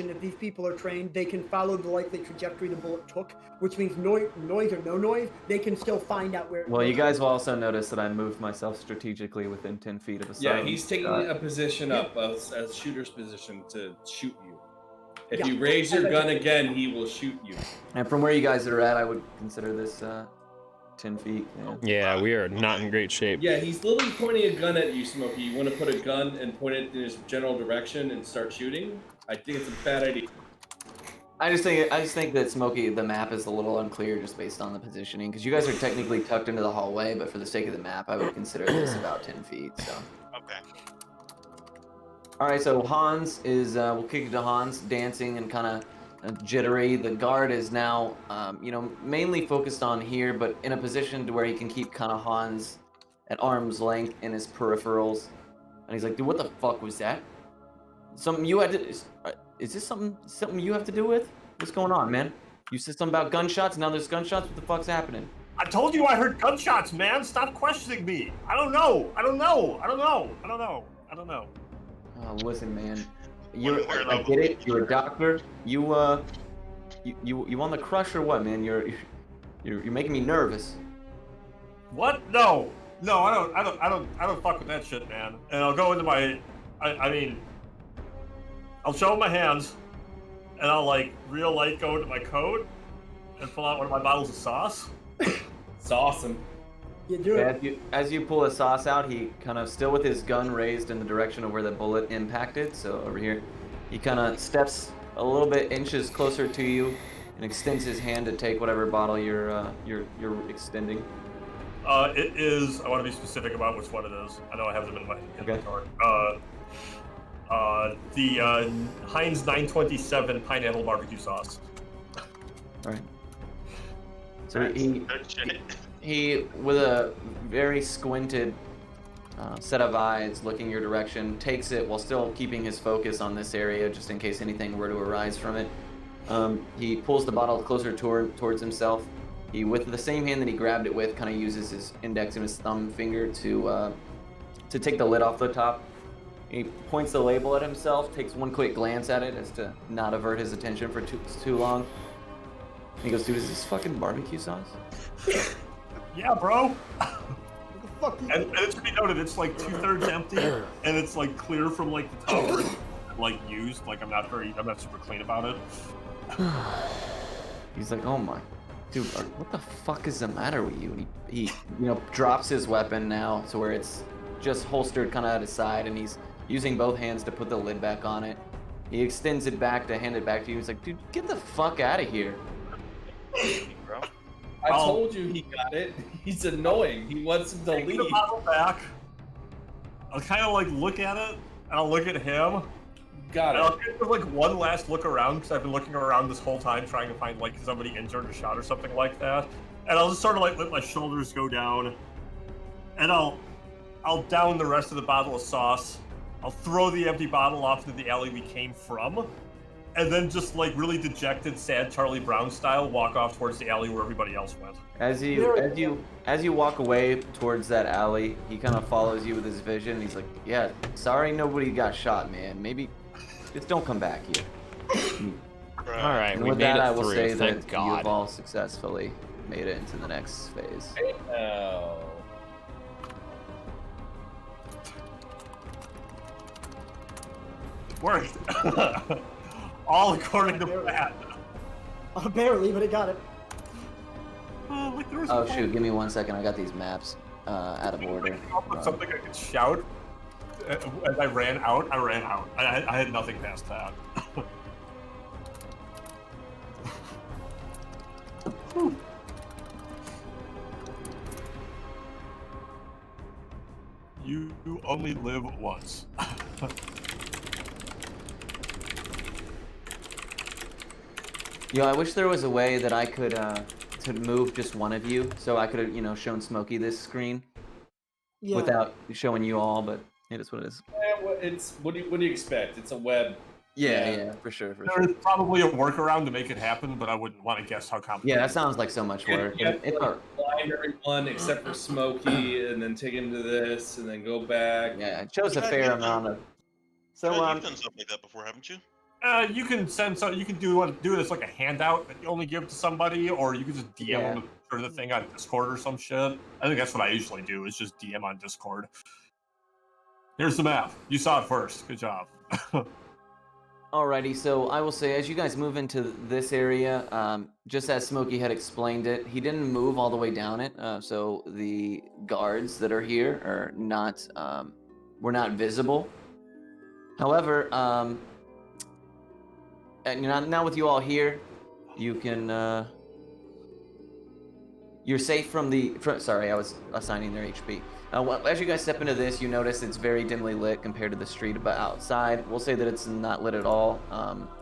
if these people are trained, they can follow the likely trajectory the bullet took, which means noise or no noise, they can still find out where. Well, you guys will also notice that I moved myself strategically within 10 feet of a Yeah, silent he's taking shot. a position up, a shooter's position to shoot you. If you raise your gun again, he will shoot you. And from where you guys are at, I would consider this 10 feet. Yeah, we are not in great shape. Yeah, he's literally pointing a gun at you, Smokey. You want to put a gun and point it in his general direction and start shooting? I think it's a bad idea. I just think that Smokey, the map is a little unclear just based on the positioning, because you guys are technically tucked into the hallway, but for the sake of the map, I would consider this about 10 feet. So. Okay. All right, so Hans is, we'll kick it to Hans, dancing and kind of jittery. The guard is now, mainly focused on here, but in a position to where he can keep kind of Hans at arm's length in his peripherals. And he's like, dude, what the fuck was that? Something you had to, is this something you have to do with? What's going on, man? You said something about gunshots, now there's gunshots, what the fuck's happening? I told you I heard gunshots, man. Stop questioning me. I don't know. Oh, listen, man. I get it. You're a doctor. You on the crush or what, man? You're making me nervous. What? No, I don't fuck with that shit, man. And I'll go into my, I'll show him my hands, and I'll like real light go into my coat and pull out one of my bottles of sauce. It's awesome. You do it. As you pull his sauce out, he kind of, still with his gun raised in the direction of where the bullet impacted, so over here, he kind of steps a little bit, inches closer to you, and extends his hand to take whatever bottle you're extending. It is. I want to be specific about which one it is. I know I have them in my inventory. The Heinz 927 pineapple barbecue sauce. All right. So he with a very squinted set of eyes looking your direction, takes it while still keeping his focus on this area just in case anything were to arise from it. He pulls the bottle closer towards himself. He, with the same hand that he grabbed it with, kind of uses his index and his thumb finger to take the lid off the top. He points the label at himself, takes one quick glance at it as to not avert his attention for too long. He goes, dude, is this fucking barbecue sauce? Yeah, bro. What the fuck? And it should be noted, it's like 2/3 empty, and it's like clear from like the top where it's like used. Like I'm not super clean about it. He's like, oh my, dude, what the fuck is the matter with you? And he drops his weapon now to where it's just holstered kind of at his side, and he's using both hands to put the lid back on it. He extends it back to hand it back to you. He's like, dude, get the fuck out of here. Bro. I told you he got it. He's annoying. He wants him to Take leave. the bottle back. I'll kind of like look at it, and I'll look at him. Got And I'll it. give like one last look around because I've been looking around this whole time trying to find like somebody injured or shot or something like that. And I'll just sort of like let my shoulders go down, and I'll down the rest of the bottle of sauce. I'll throw the empty bottle off into the alley we came from, and then just like really dejected, sad Charlie Brown style, walk off towards the alley where everybody else went. As you walk away towards that alley, he kind of follows you with his vision. He's like, yeah, sorry nobody got shot, man. Maybe just don't come back here. All right, And we with made that, it I will through. say Thank that God. you've all successfully made it into the next phase. Oh. Worked. All according to plan. Barely, but it got it. Like there was Oh shoot, give me 1 second. I got these maps out of order. something I could shout. As I ran out, I had nothing past that. You only live once. I wish there was a way that I could to move just one of you, so I could have shown Smokey this screen Yeah. without showing you all. But it is what it is. What do you expect? It's a web. Yeah, for sure. There's probably a workaround to make it happen, but I wouldn't want to guess how complicated. Yeah, that sounds like so much work. You have It's to blind everyone except for Smokey, and then take him to this, and then go back. yeah, it shows a fair amount of. So You've done stuff like that before, haven't you? You can send so you can do it as like a handout that you only give to somebody, or you can just DM Yeah. them or the thing on Discord or some shit. I think that's what I usually do is just DM on Discord. Here's the map. You saw it first. Good job. Alrighty, so I will say, as you guys move into this area, just as Smokey had explained it, he didn't move all the way down it, so the guards that are here are not, were not visible. However, and now with you all here, you can, you're safe from sorry, I was assigning their HP. As you guys step into this, you notice it's very dimly lit compared to the street but outside. We'll say that it's not lit at all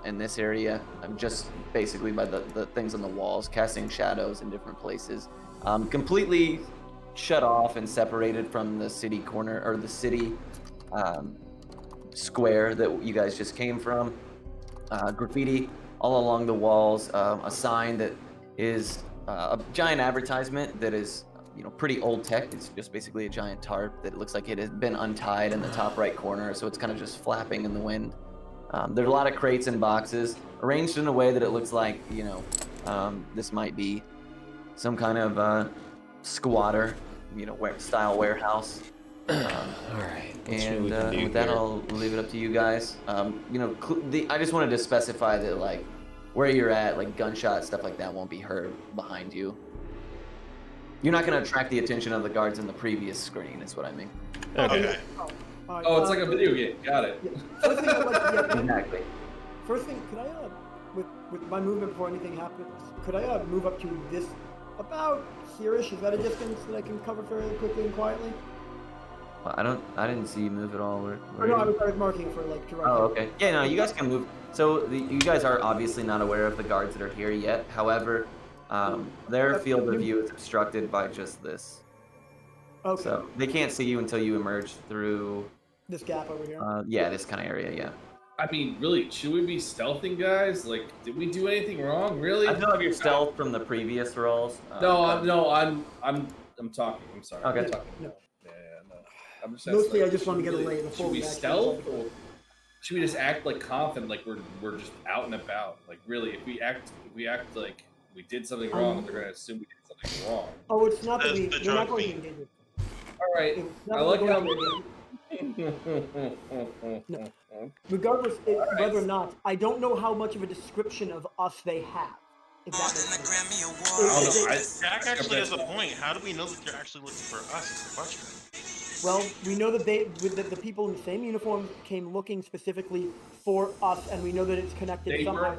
in this area, just basically by the things on the walls, casting shadows in different places. Completely shut off and separated from the city corner, or the city square that you guys just came from. Graffiti all along the walls, a sign that is a giant advertisement that is pretty old tech. It's just basically a giant tarp that looks like it has been untied in the top right corner, so it's kind of just flapping in the wind. There's a lot of crates and boxes arranged in a way that it looks like this might be some kind of squatter style warehouse. All right. And with that, I'll leave it up to you guys. I just wanted to specify that like where you're at, like gunshot stuff like that won't be heard behind you. You're not going to attract the attention of the guards in the previous screen, is what I mean. Okay. Alright, Oh, it's like a video game. Got it. First thing I'd like to, Exactly. First thing, could I, with my movement before anything happens, could I move up to this, about here-ish? Is that a distance that I can cover fairly quickly and quietly? Well, I didn't see you move at all. Or no, I was marking for like direct. Oh, okay. Yeah, no, you guys can move. So you guys are obviously not aware of the guards that are here yet. However, their field of view is obstructed by just this. Okay. So they can't see you until you emerge through, This gap over here. yeah, this kind of area, yeah. I mean, really, should we be stealthing, guys? Like, did we do anything wrong? Really? I still have your stealth from the previous rolls. I'm talking. I'm sorry. Okay. I'm talking. No. Yeah, no. I'm just Mostly, asking, I just want to get a really- lay of the Should we full stealth, or should we just act like confident, like we're just out and about? Like, really, if we act like we did something wrong, they're gonna assume we did something wrong. Oh, it's not that That's we. the We're not drunk going to thing. engage it. All right. It's not I that like we're how. going to engage it. No. Regardless, whether or not, I don't know how much of a description of us they have. If that makes sense. I If don't know. they- Jack actually has a point. How do we know that they're actually looking for us? Is the question. Well, we know that the people in the same uniforms came looking specifically for us, and we know that it's connected They somehow. were-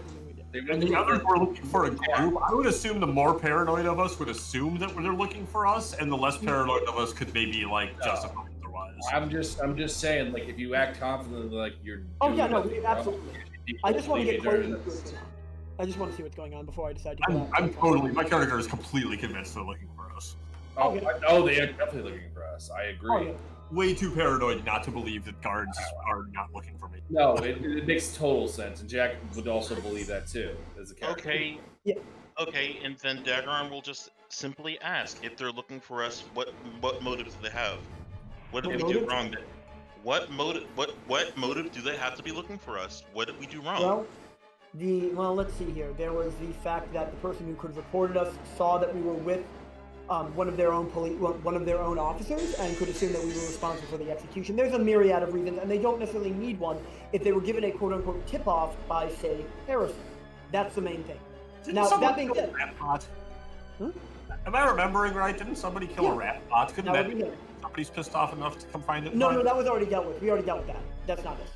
They And really the others were looking for a Yeah. group. I would assume the more paranoid of us would assume that they're looking for us, and the less paranoid of us could maybe like No. justify otherwise. I'm just saying, like, if you act confidently, like you're. Oh doing yeah, no, nothing wrong, absolutely. people I just want to believe get you're close to doing what's this. going on. I just want to see what's going on before I decide to go My character is completely convinced they're looking for us. Oh, Okay. they are definitely looking for us. I agree. Oh, yeah. Way too paranoid not to believe that guards are not looking for me. No, it makes total sense, and Jack would also believe that too, as a character. Okay. Yeah. Okay, and then Daggeron will just simply ask if they're looking for us. What motives do they have? What did What we do motive? wrong? What motive do they have to be looking for us? What did we do wrong? Well, let's see here. There was the fact that the person who could have reported us saw that we were with one of their own officers, and could assume that we were responsible for the execution. There's a myriad of reasons, and they don't necessarily need one if they were given a quote-unquote tip-off by, say, Harrison. That's the main thing. Didn't Now, someone that being kill said, a rat pot? Hmm? Am I remembering right? Didn't somebody kill a Yeah. rat pot? Couldn't That that would be be him. somebody's pissed off enough to come find it? No, that was already dealt with. We already dealt with that. That's not us.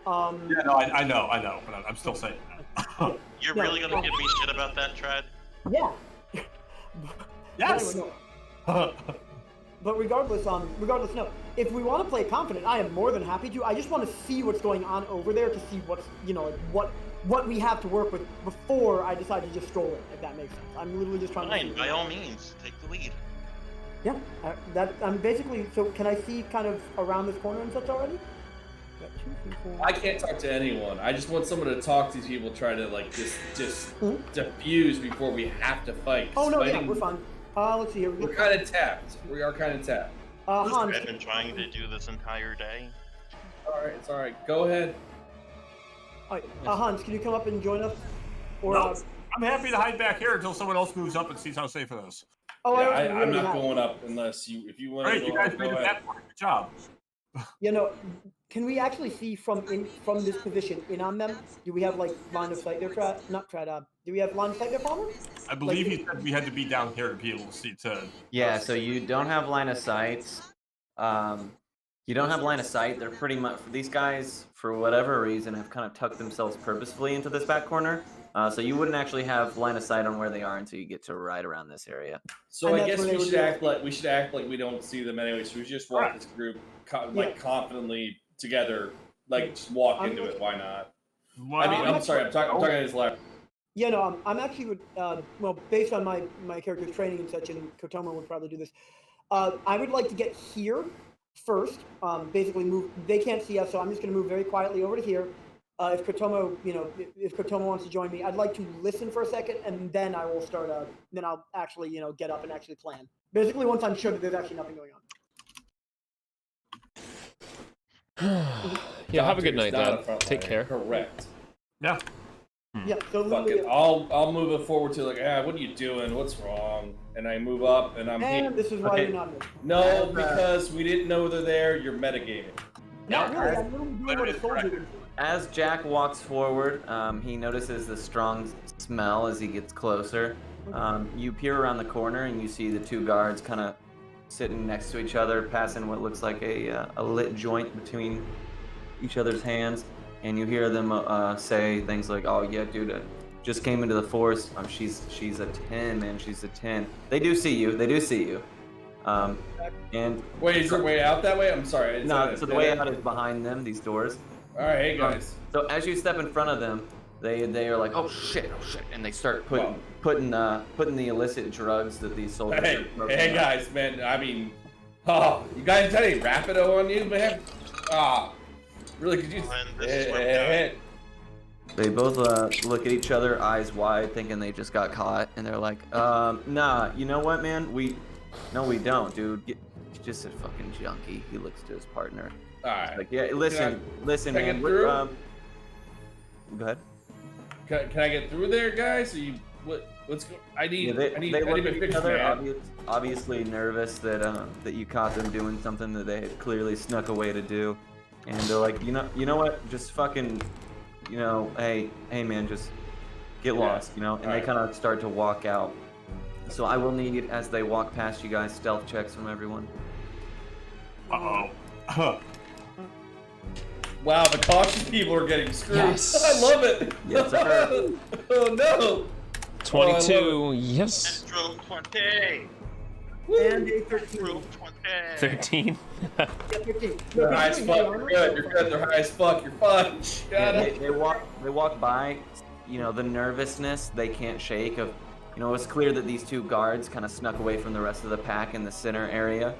Yeah, no, I know, but I'm still saying that. You're No, really gonna give me shit about that, Trad? Yeah. Yes. But, anyway, no. But regardless, no. If we want to play confident, I am more than happy to. I just want to see what's going on over there, to see what's, what we have to work with before I decide to just stroll in, if that makes sense. I'm literally just trying to Fine, see. by all means, take the lead. Yeah, I'm basically. So can I see kind of around this corner and such already? Got 2, 3, 4. I can't talk to anyone. I just want someone to talk to these people, try to like just diffuse before we have to fight. 'Cause Oh no, yeah, fighting- we're fine. Let's see here. We're kind of tapped. We are kind of tapped. Hans. I've been trying to do this entire day. All right, it's all right. Go ahead. All right, Hans, can you come up and join us? Or No, I'm happy to hide back here until someone else moves up and sees how safe it is. oh, Yeah, I I'm already not have. going up unless if you want Great, to you go guys up, made go it ahead. that far. Good job. Can we actually see from this position in on them? Do we have like line of sight there, do we have line of sight there, Palmer? I believe he said we had to be down here to be able to see to. Yeah, so you don't have line of sight. You don't have line of sight. They're pretty much, these guys, for whatever reason, have kind of tucked themselves purposefully into this back corner. So you wouldn't actually have line of sight on where they are until you get to right around this area. So And I that's guess where they we would should do act like we don't see them anyway. So we just walk Right. this group Yeah. confidently together, like just walk I'm into with it. you. Why not? Well, I mean, I'm not sorry. I'm talking at his left. Yeah, no, I'm actually well, based on my character's training and such, and Kotomo would probably do this. I would like to get here first. Basically move. They can't see us, so I'm just going to move very quietly over to here. If Kotomo, if Kotomo wants to join me, I'd like to listen for a second, and then I will start. Then I'll actually, get up and actually plan. Basically, once I'm sure that there's actually nothing going on. Yeah, have a good night, Doctor's not a Dad. front Take liner. care. Correct. yeah. Yeah. So Fuck literally, it. I'll move it forward to like, what are you doing? What's wrong? And I move up, and I'm here. and this is why Okay. you're not here. No, because we didn't know they're there. You're metagaming. Not really. I'm literally doing what a soldier would do. As Jack walks forward, he notices the strong smell as he gets closer. You peer around the corner and you see the two guards kind of sitting next to each other, passing what looks like a lit joint between each other's hands. And you hear them say things like, "Oh yeah, dude, just came into the force. She's a 10, man. She's a 10." They do see you. And Wait, is there a way out that way? I'm sorry. It's no, not so a the way dead out end. is behind them. These doors. All right, hey guys. So as you step in front of them, they are like, "Oh shit," and they start putting putting the illicit drugs that these soldiers. Hey, are smoking hey out. guys, man. I mean, oh, you guys got any Rapido on you, man? Ah, really? Could you? Well, and this is where we die. They both look at each other, eyes wide, thinking they just got caught, and they're like, nah, you know what, man? We don't, dude. He's just a fucking junkie. He looks to his partner. All right. Like, yeah, listen, can I man. get through? Go ahead. Can I get through there, guys? Are you what's go? I need Yeah, I need they I look need at to each fix other, man. obviously nervous that you caught them doing something that they had clearly snuck away to do, and they're like, you know what? Just fucking, hey man, just get lost, and they Alright. kind of start to walk out. So I will need, as they walk past you guys, stealth checks from everyone. Uh-oh. Wow, the cautious people are getting screwed. Yes. I love it. Yes, sir. Oh no. 22, yes. Astro 20. And a 13. Astro 20. 13. Yeah, 15. They're high as fuck. You're good. You're good. They're high as fuck. You're fine. Yeah, Got it. they walk by, the nervousness they can't shake of, it's clear that these two guards kind of snuck away from the rest of the pack in the center area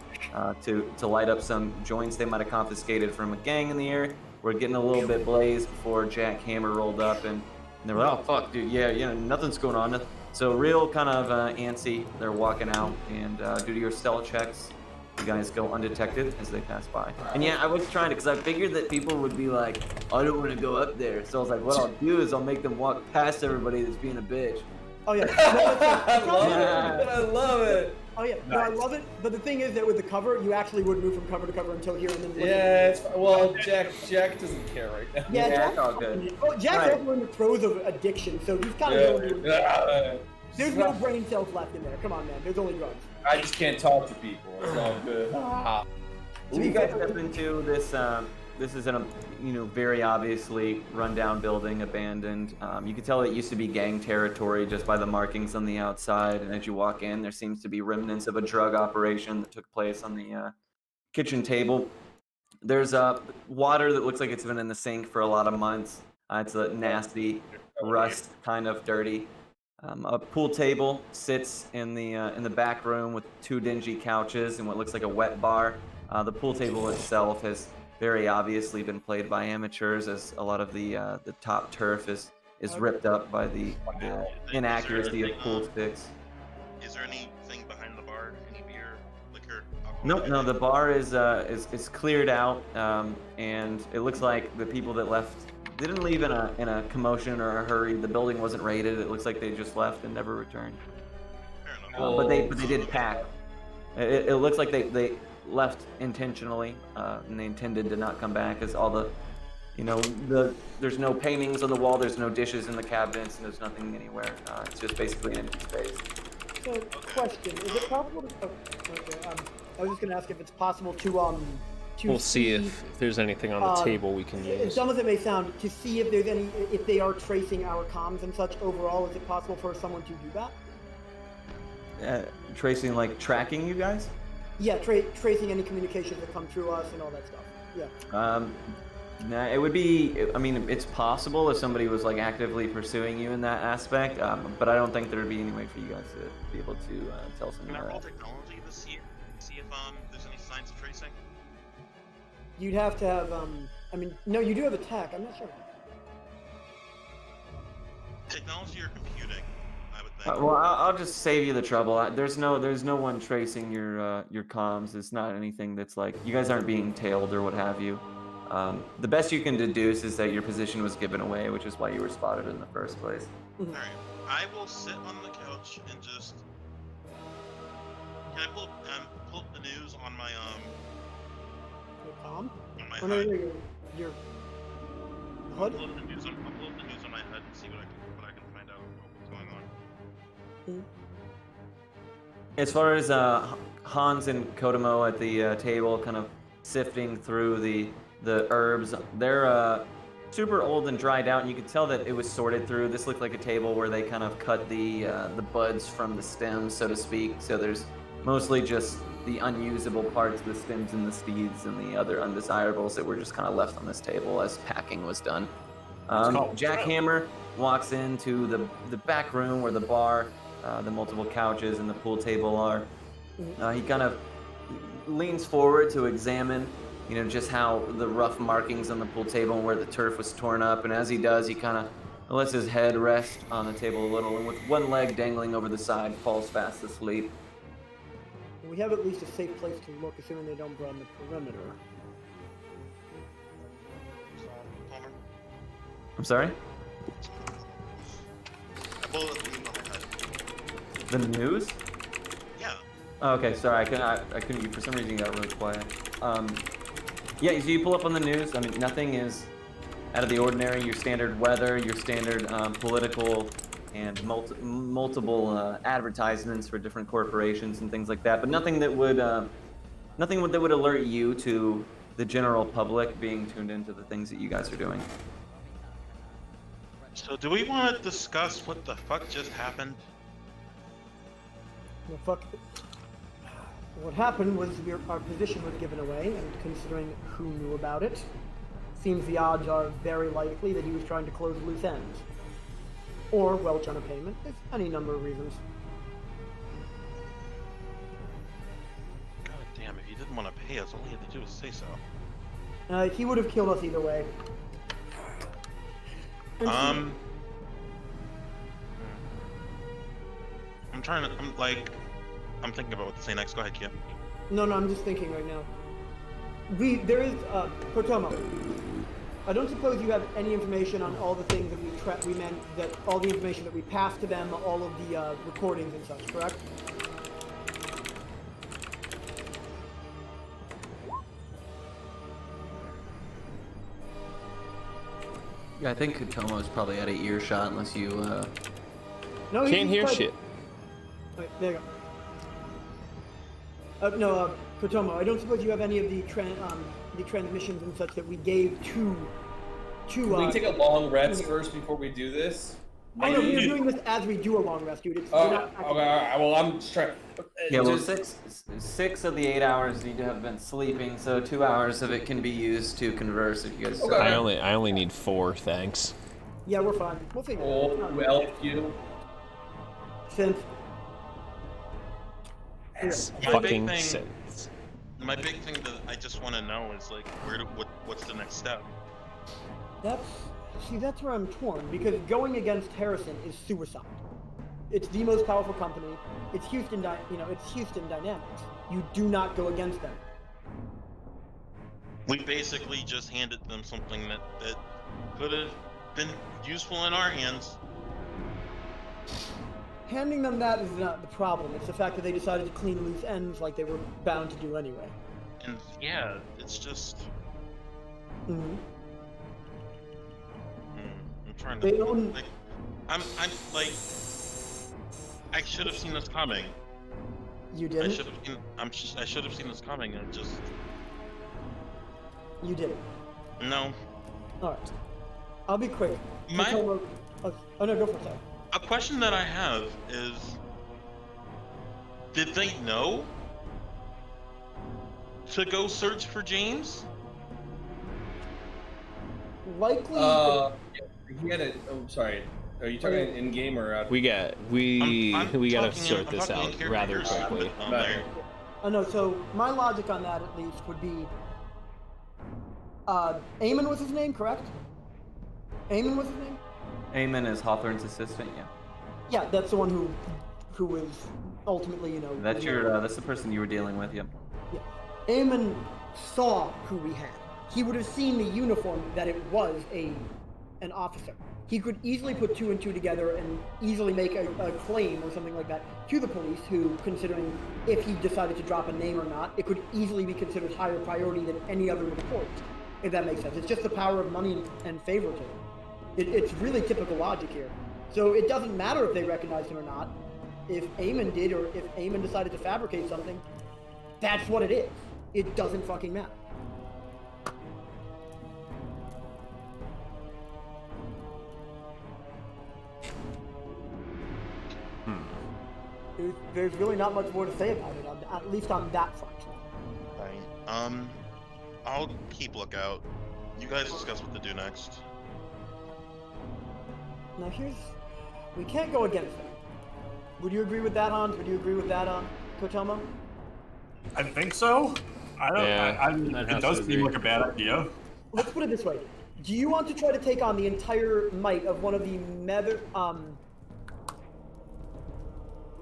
to light up some joints they might have confiscated from a gang in the area. We're getting a little bit blazed before Jack Hammer rolled up, and they were like, oh fuck, dude, yeah, nothing's going on. So real kind of antsy, they're walking out, and due to your stealth checks, you guys go undetected as they pass by. And yeah, I was trying to, because I figured that people would be like, I don't want to go up there. So I was like, what I'll do is I'll make them walk past everybody that's being a bitch. Oh yeah. I love Yeah. it. I love it. Oh yeah. No, I love it. But the thing is that with the cover, you actually would move from cover to cover until here and then. Yeah, it's well, Jack doesn't care right now. Yeah, Yeah, Jack's it's all good. Oh, Jack's Right. also in the throes of addiction, so he's kind of. Yeah. There's no brain cells left in there. Come on, man. There's only drugs. I just can't talk to people. It's all good. Ah. So you guys step into this. This is in a very obviously rundown building, abandoned. You can tell it used to be gang territory just by the markings on the outside. And as you walk in, there seems to be remnants of a drug operation that took place on the kitchen table. There's water that looks like it's been in the sink for a lot of months. It's a nasty rust, kind of dirty. A pool table sits in the back room with two dingy couches and what looks like a wet bar. The pool table itself has very obviously been played by amateurs, as a lot of the top turf is ripped up by the inaccuracy of pool sticks. Is there anything behind the bar? Any beer, liquor, alcohol? Nope, no, the bar is cleared out, and it looks like the people that left didn't leave in a commotion or a hurry. The building wasn't raided. It looks like they just left and never returned. Fair enough. But they did pack. It looks like they left intentionally, and they intended to not come back, as all there's no paintings on the wall, there's no dishes in the cabinets, and there's nothing anywhere. It's just basically an empty space. So, question: is it possible to? Oh, okay. I was just gonna ask if it's possible to We'll see if there's anything on the table we can As use. dumb as it may sound, to see if there's if they are tracing our comms and such overall, is it possible for someone to do that? Tracing, like tracking you guys? Yeah, tracing any communications that come through us and all that stuff. Yeah. Nah, it would be. I mean, it's possible if somebody was like actively pursuing you in that aspect, but I don't think there would be any way for you guys to be able to tell Can someone I roll that. technology to see if there's any signs of tracing? You'd have to have. I mean, no, you do have attack. I'm not sure. Technology or computing, I would think. Well, I'll just save you the trouble. There's no one tracing your comms. It's not anything that's like you guys aren't being tailed or what have you. The best you can deduce is that your position was given away, which is why you were spotted in the first place. Alright, I will sit on the couch and just... Can I pull up the news on my, Your comm? on my Oh, no, HUD? your I'll HUD? pull up the news on my HUD and see what I can find out what's going on. As far as Hans and Kodomo at the table, kind of sifting through the herbs, they're super old and dried out, and you could tell that it was sorted through. This looked like a table where they kind of cut the buds from the stems, so to speak. So there's mostly just the unusable parts, the stems and the seeds, and the other undesirables that were just kind of left on this table as packing was done. called Jackhammer walks into the back room where the bar, the multiple couches, and the pool table are. He kind of leans forward to examine, just how the rough markings on the pool table and where the turf was torn up. And as he does, he kind of lets his head rest on the table a little, and with one leg dangling over the side, falls fast asleep. We have at least a safe place to look, assuming they don't run the perimeter. Palmer, I'm sorry? a bullet wound on my head. The news? Yeah. Oh, okay, sorry, I couldn't. For some reason, you got really quiet. Yeah, so you pull up on the news. I mean, nothing is out of the ordinary. Your standard weather, your standard political, and multiple advertisements for different corporations and things like that. But nothing that would alert you to the general public being tuned into the things that you guys are doing. So do we want to discuss what the fuck just happened? The fuck. What happened was our position was given away, and considering who knew about it, seems the odds are very likely that he was trying to close loose ends. Or welch on a payment, if any number of reasons. God damn, if he didn't want to pay us, all he had to do was say so. He would have killed us either way. I'm thinking about what to say next. Go ahead, Kia. No, I'm just thinking right now. There is, Kotomo. I don't suppose you have any information on all the things that all the information that we passed to them, all of the recordings and such, correct? Yeah, I think Kotomo's probably at an earshot unless you. No, Can't hear shit. Wait, there you go. Kotomo, I don't suppose you have any of the transmissions and such that we gave to. Can we take a long rest first before we do this? I know we're doing this as we do a long rest, dude. It's Okay. Well, I'm just trying. Yeah, well, six of the 8 hours need to have been sleeping, so 2 hours of it can be used to converse. If you guys. Okay. I only need 4, thanks. Yeah, we're fine. We'll figure it Oh, out. well, you. Since. Fucking thing- sense. My big thing that I just want to know is like, what's the next step? That's where I'm torn, because going against Harrison is suicide. It's the most powerful company. It's Houston Dynamics. You do not go against them. We basically just handed them something that could have been useful in our hands. Handing them that is not the problem. It's the fact that they decided to clean loose ends like they were bound to do anyway. And yeah, it's just. Mm-hmm. I'm trying They to. own- Like, I'm like. I should have seen this coming. You I didn't? should have. I should have seen this coming and just. You didn't. No. Alright. I'll be quick. My- Oh no, go for it, sorry. A question that I have is, did they know to go search for James? Likely. He had a. Oh, sorry. Are you talking in game or out? We gotta I'm sort talking this in out character rather here, quickly. but, there. Oh no, so my logic on that at least would be Eamon was his name, correct? Eamon was his name? Eamon is Hawthorne's assistant. Yeah. Yeah, that's the one who was ultimately, That's that's the person you were dealing with. Yep. Yeah. Eamon saw who we had. He would have seen the uniform that it was an officer. He could easily put 2 and 2 together and easily make a claim or something like that to the police, who, considering if he decided to drop a name or not, it could easily be considered higher priority than any other report, if that makes sense. It's just the power of money and favoritism. It's really typical logic here. So it doesn't matter if they recognized him or not. If Eamon did, or if Eamon decided to fabricate something, that's what it is. It doesn't fucking matter. There's really not much more to say about it, at least on that front. Right. I'll keep lookout. You guys discuss what to do next. Now we can't go against that. Would you agree with that, Hans? Would you agree with that, Kotomo? I think so. I don't. Yeah, I mean, I'd it have does to seem agree. like a bad idea. Let's put it this way. Do you want to try to take on the entire might of one of the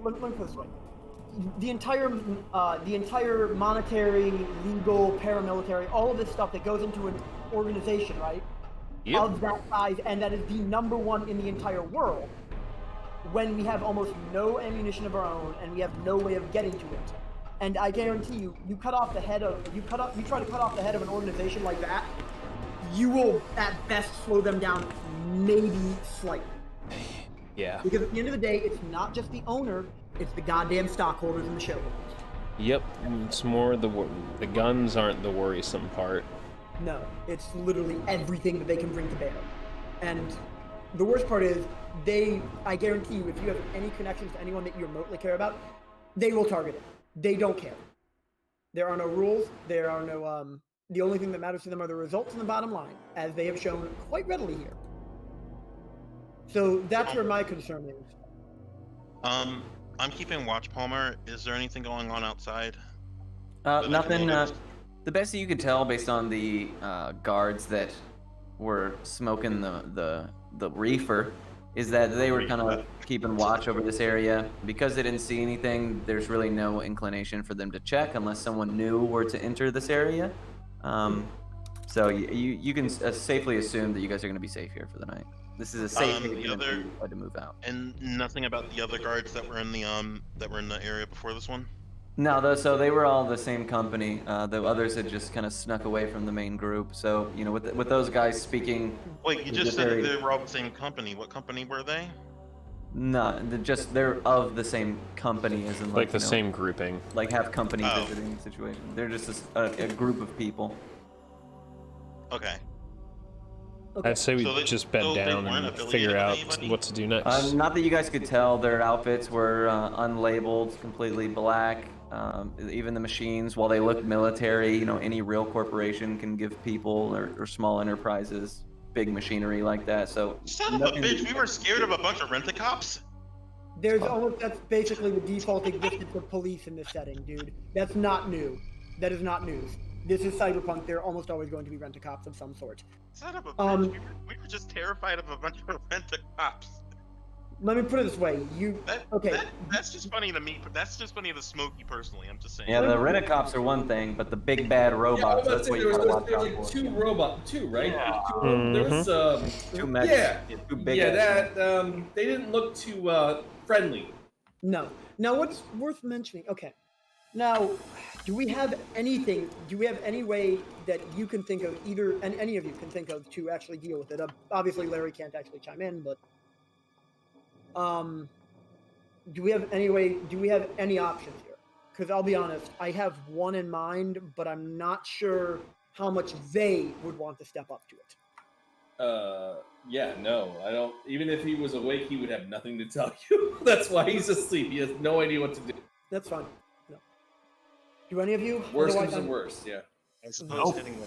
let me put it this way. The entire monetary, legal, paramilitary, all of this stuff that goes into an organization, right? Yep. Of that size, and that is the #1 in the entire world, when we have almost no ammunition of our own and we have no way of getting to it. And I guarantee you, you try to cut off the head of an organization like that, you will at best slow them down maybe slightly. Yeah. Because at the end of the day, it's not just the owner, it's the goddamn stockholders and the shareholders. Yep. It's more the guns aren't the worrisome part. No, it's literally everything that they can bring to bear. And the worst part is, I guarantee you, if you have any connections to anyone that you remotely care about, they will target it. They don't care. There are no rules. There are no, the only thing that matters to them are the results and the bottom line, as they have shown quite readily here. So that's where my concern is. I'm keeping watch, Palmer. Is there anything going on outside? Nothing. The best that you could tell, based on the guards that were smoking the reefer, is that they were kind of keeping watch over this area. Because they didn't see anything, there's really no inclination for them to check unless someone new were to enter this area. So you can safely assume that you guys are going to be safe here for the night. This is a safe haven if you decide to move out. And nothing about the other guards that were in the area before this one? No, so they were all the same company. The others had just kind of snuck away from the main group. So, you know, with those guys speaking... Wait, you just said they were all the same company. What company were they? No, they're of the same company, as in Like the same grouping. Like have company visiting situation. They're just a group of people. Okay. I'd say we just bed down and figure out what to do next. Not that you guys could tell. Their outfits were unlabeled, completely black. Even the machines, while they look military, you know, any real corporation can give people or small enterprises big machinery like that. So son of a bitch, we were scared of a bunch of rent-a-cops? That's basically the default existence of police in this setting, dude. That's not new. That is not news. This is cyberpunk. They're almost always going to be rent-a-cops of some sort. Son of a bitch, we were just terrified of a bunch of rent-a-cops. Let me put it this way. That's just funny to me. That's just funny to Smokey personally. I'm just saying. Yeah, the rent-a-cops are one thing, but the big bad robots, that's what you gotta watch out for. Two, right? Yeah. There was Two mechs. Yeah. Two big They didn't look too friendly. No. Now, what's worth mentioning? Okay. Now, do we have any way that you can think of, and any of you can think of, to actually deal with it? Obviously, Larry can't actually chime in, but do we have any options here? Because I'll be honest, I have one in mind, but I'm not sure how much they would want to step up to it. Yeah, no, I don't. Even if he was awake, he would have nothing to tell you. That's why he's asleep. He has no idea what to do. That's fine. No. Do any of you? Worse comes to worse, yeah. I suppose hitting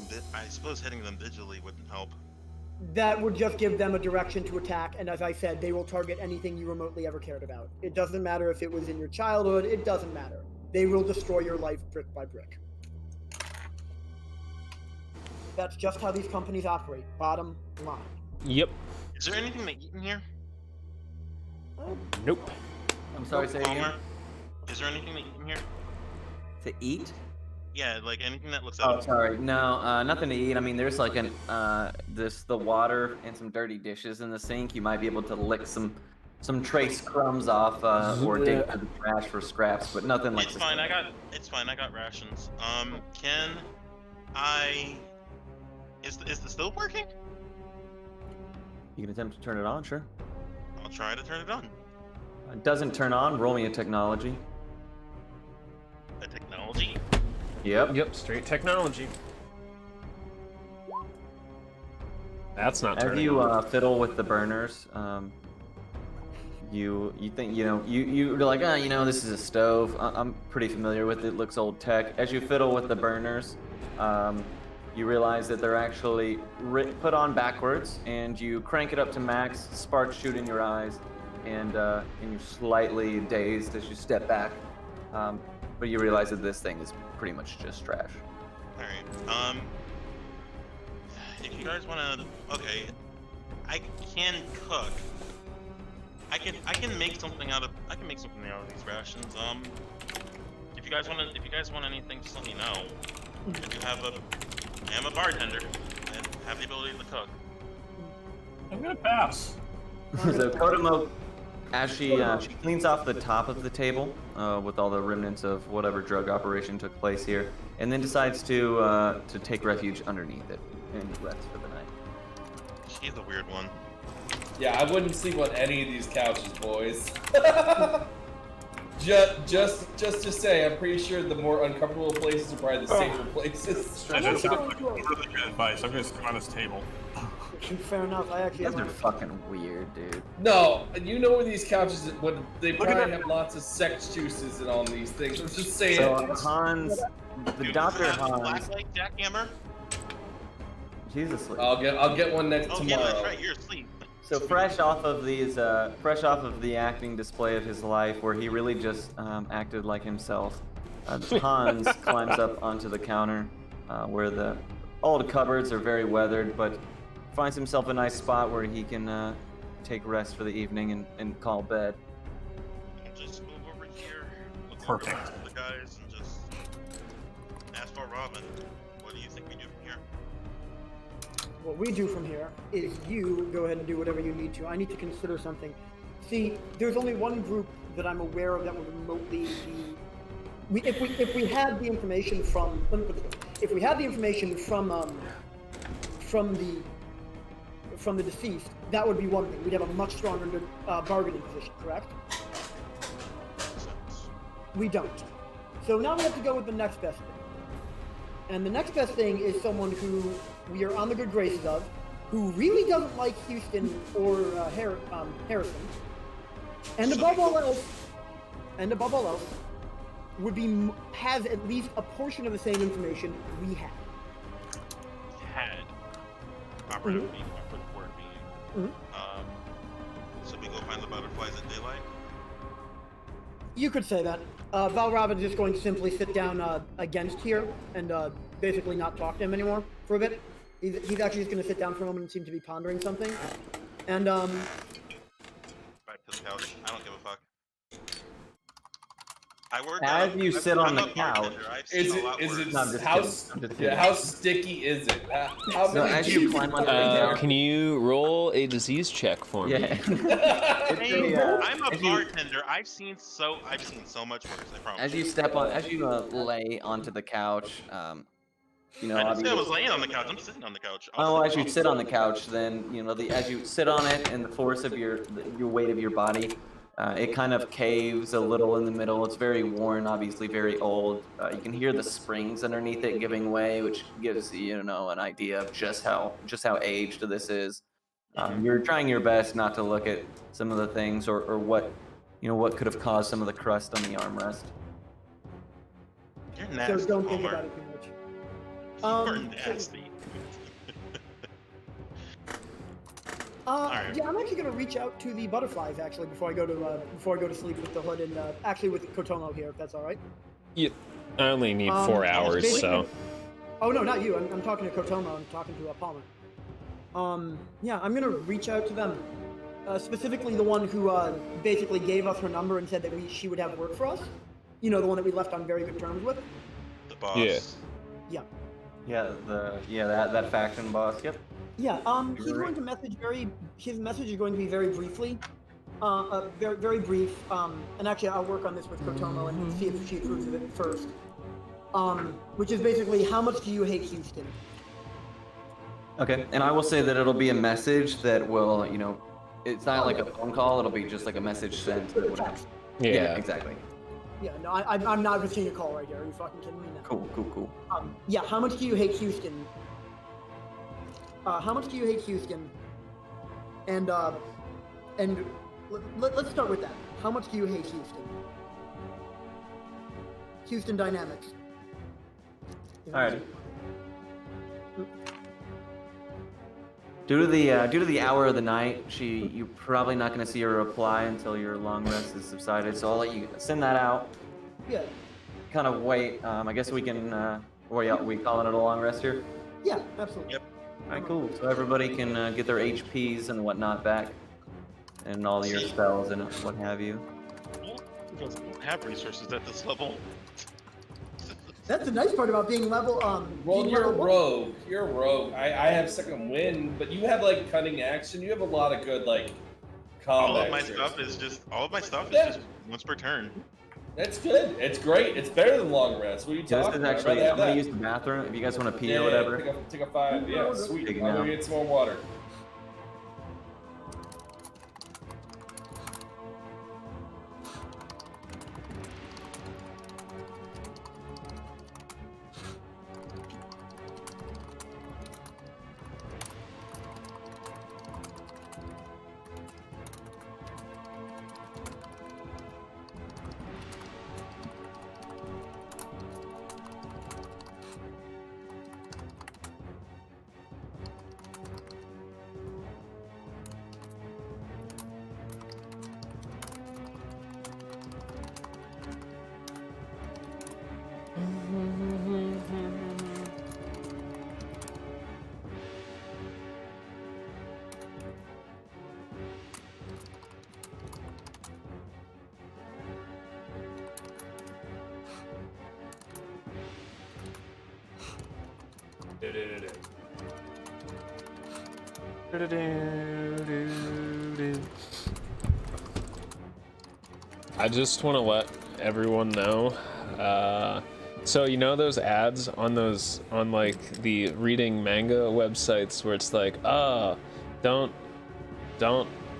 them digitally wouldn't help. That would just give them a direction to attack, and as I said, they will target anything you remotely ever cared about. It doesn't matter if it was in your childhood, it doesn't matter. They will destroy your life brick by brick. That's just how these companies operate, bottom line. Yep. Is there anything to eat in here? Nope. I'm sorry, say again. Is there anything to eat in here? To eat? Yeah, like anything that looks Oh, sorry. No, nothing to eat. I mean, there's like the water and some dirty dishes in the sink. You might be able to lick some trace crumbs off, or dig through the trash for scraps, but nothing like. It's fine. I got rations. Can I? Is the stove working? You can attempt to turn it on, sure. I'll try to turn it on. It doesn't turn on. Roll me a technology. A technology? Yep. Straight technology. That's not As turning you on. fiddle with the burners, you think you're like, this is a stove. I'm pretty familiar with it. Looks old tech. As you fiddle with the burners, you realize that they're actually put on backwards, and you crank it up to max. Sparks shoot in your eyes, and you're slightly dazed as you step back. But you realize that this thing is pretty much just trash. All right. If you guys wanna, okay, I can cook. I can make something out of these rations. If you guys want anything, just let me know. I am a bartender and have the ability to cook. I'm gonna pass. So Kodomo, as she cleans off the top of the table with all the remnants of whatever drug operation took place here, and then decides to take refuge underneath it and rest for the night. She's a weird one. Yeah, I wouldn't sleep on any of these couches, boys. just to say, I'm pretty sure the more uncomfortable places are probably the safer places. That sounds like really good advice. I'm gonna sit on this table. Fair enough. I actually. You guys are fucking weird, dude. No, you know where these couches, they probably have lots of sex juices and all these things. I'm just saying. So Hans, the Dr. Hans, Blacklight jackhammer? she's asleep. I'll get one next Oh tomorrow. yeah, that's right. You're asleep. So fresh off of the acting display of his life, where he really just acted like himself, Hans climbs up onto the counter, where the old cupboards are very weathered, but finds himself a nice spot where he can take rest for the evening and call bed. I'll just move over here. Look Perfect. over to the guys and just ask for Robin. What do you think we do from here? What we do from here is you go ahead and do whatever you need to. I need to consider something. See, there's only one group that I'm aware of that would remotely be. If we had the information from, let me put it this way. If we had the information from the deceased, that would be one thing. We'd have a much stronger bargaining position, correct? Makes sense. We don't. So now we have to go with the next best thing. And the next best thing is someone who we are on the good graces of, who really doesn't like Houston or Harrison, and above all else, has at least a portion of the same information we have. Had. Proper being, proper word being. So we go find the butterflies at daylight. You could say that. Val Robin's just going to simply sit down against here and basically not talk to him anymore for a bit. He's actually just going to sit down for a moment and seem to be pondering something. And, Back to the couch. I don't give a fuck. I work As you sit on the couch, How sticky is it? How so many as you climb under the couch, Can you roll a disease check for me? yeah. Hey, I'm a as you- bartender. I've seen so much worse. I promise. As you lay onto the couch, you know, I didn't say I obviously- was laying on the couch. I'm sitting on the couch. Oh, as you sit on the couch, then you know as you sit on it, and the force of your weight of your body, it kind of caves a little in the middle. It's very worn, obviously very old. You can hear the springs underneath it giving way, which gives you know an idea of just how aged this is. You're trying your best not to look at some of the things or what could have caused some of the crust on the armrest. You're so nasty, don't think Homer. about it too much. You're nasty. Alright. Yeah, I'm actually gonna reach out to the butterflies actually before I go to sleep with the hood and actually with Kotomo here, if that's all right. Yeah, I only need 4 hours, so. Oh no, not you. I'm talking to Kotomo. I'm talking to Palmer. Yeah, I'm gonna reach out to them, specifically the one who basically gave us her number and said that she would have work for us. You know, the one that we left on very good terms with. The boss. Yeah. Yeah, that faction boss. Yep. Yeah, he's going to message his message is going to be very briefly, very, very brief, and actually I'll work on this with Kotomo and see if she approves of it first, which is basically, how much do you hate Houston? Okay, and I will say that it'll be a message that will, you know, it's not like a phone call, it'll be just like a message sent. That would have, Yeah. exactly. Yeah, no, I'm not receiving a call right here. Are you fucking kidding me? No. Cool. Yeah, how much do you hate Houston? How much do you hate Houston? And let's start with that. How much do you hate Houston? Houston Dynamics. All right. Due to the hour of the night, you're probably not going to see her reply until your long rest is subsided. So I'll let you send that out. Yeah. Kind of wait. I guess we can. We calling it a long rest here? Yeah, absolutely. Yep. All right, cool. So everybody can get their HPs and whatnot back, and all your spells and what have you. We don't have resources at this level. That's the nice part about being level. Well, being you're a level one. rogue. You're a rogue. I have second wind, but you have like cutting action. You have a lot of good like combat. All of my tricks. stuff is just once per turn. That's good. It's great. It's better than long rest. What are you Yeah, talking this is about? actually. I'd I'm rather gonna have use that. the bathroom. If you guys want to pee Yeah, or whatever. take a 5. Yeah, sweet. Take it I'm now. gonna get some more water. I just want to let everyone know. So you know those ads on like the reading manga websites where it's like, don't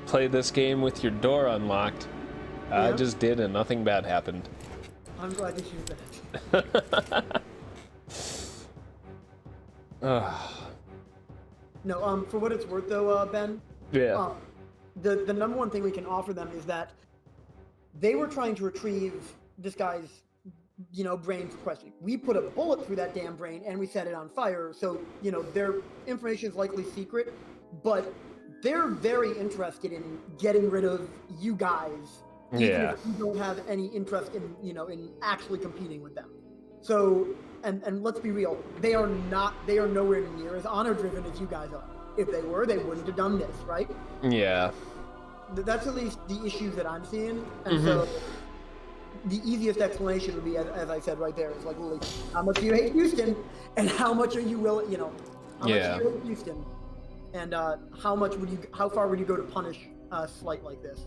play this game with your door unlocked. I Yeah. just did and nothing bad happened. I'm glad to hear that. No, for what it's worth though, Ben. Yeah. The number one thing we can offer them is that they were trying to retrieve this guy's, brain for questioning. We put a bullet through that damn brain and we set it on fire. So, their information is likely secret, but they're very interested in getting rid of you guys. Even Yeah. if you don't have any interest in, in actually competing with them. So, and let's be real, they are nowhere near as honor driven as you guys are. If they were, they wouldn't have done this, right? Yeah. That's at least the issues that I'm seeing. And so the easiest explanation would be, as I said right there, is like, Lily, how much do you hate Houston? And how much are you willing, how much Yeah. do you hate Houston? And how far would you go to punish a slight like this?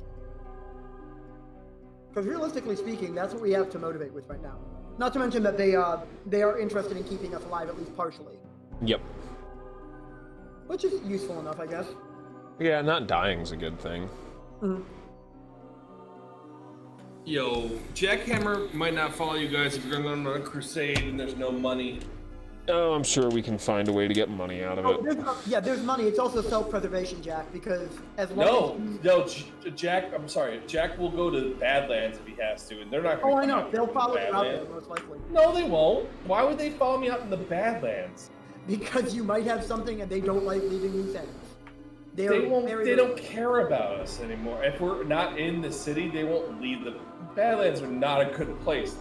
Because realistically speaking, that's what we have to motivate with right now. Not to mention that they are interested in keeping us alive, at least partially. Yep. Which is useful enough, I guess. Yeah, not dying's a good thing. Yo, Jackhammer might not follow you guys if you're going on a crusade and there's no money. Oh, I'm sure we can find a way to get money out of it. There's money. It's also self-preservation, Jack, because as long as Jack, I'm sorry. Jack will go to Badlands if he has to, and they're not Oh, going I to know. They'll follow you out there, Badlands. most likely. No, they won't. Why would they follow me out in the Badlands? Because you might have something and they don't like leaving loose ends. They don't care about us anymore. If we're not in the city, they won't leave. The Badlands are not a good place.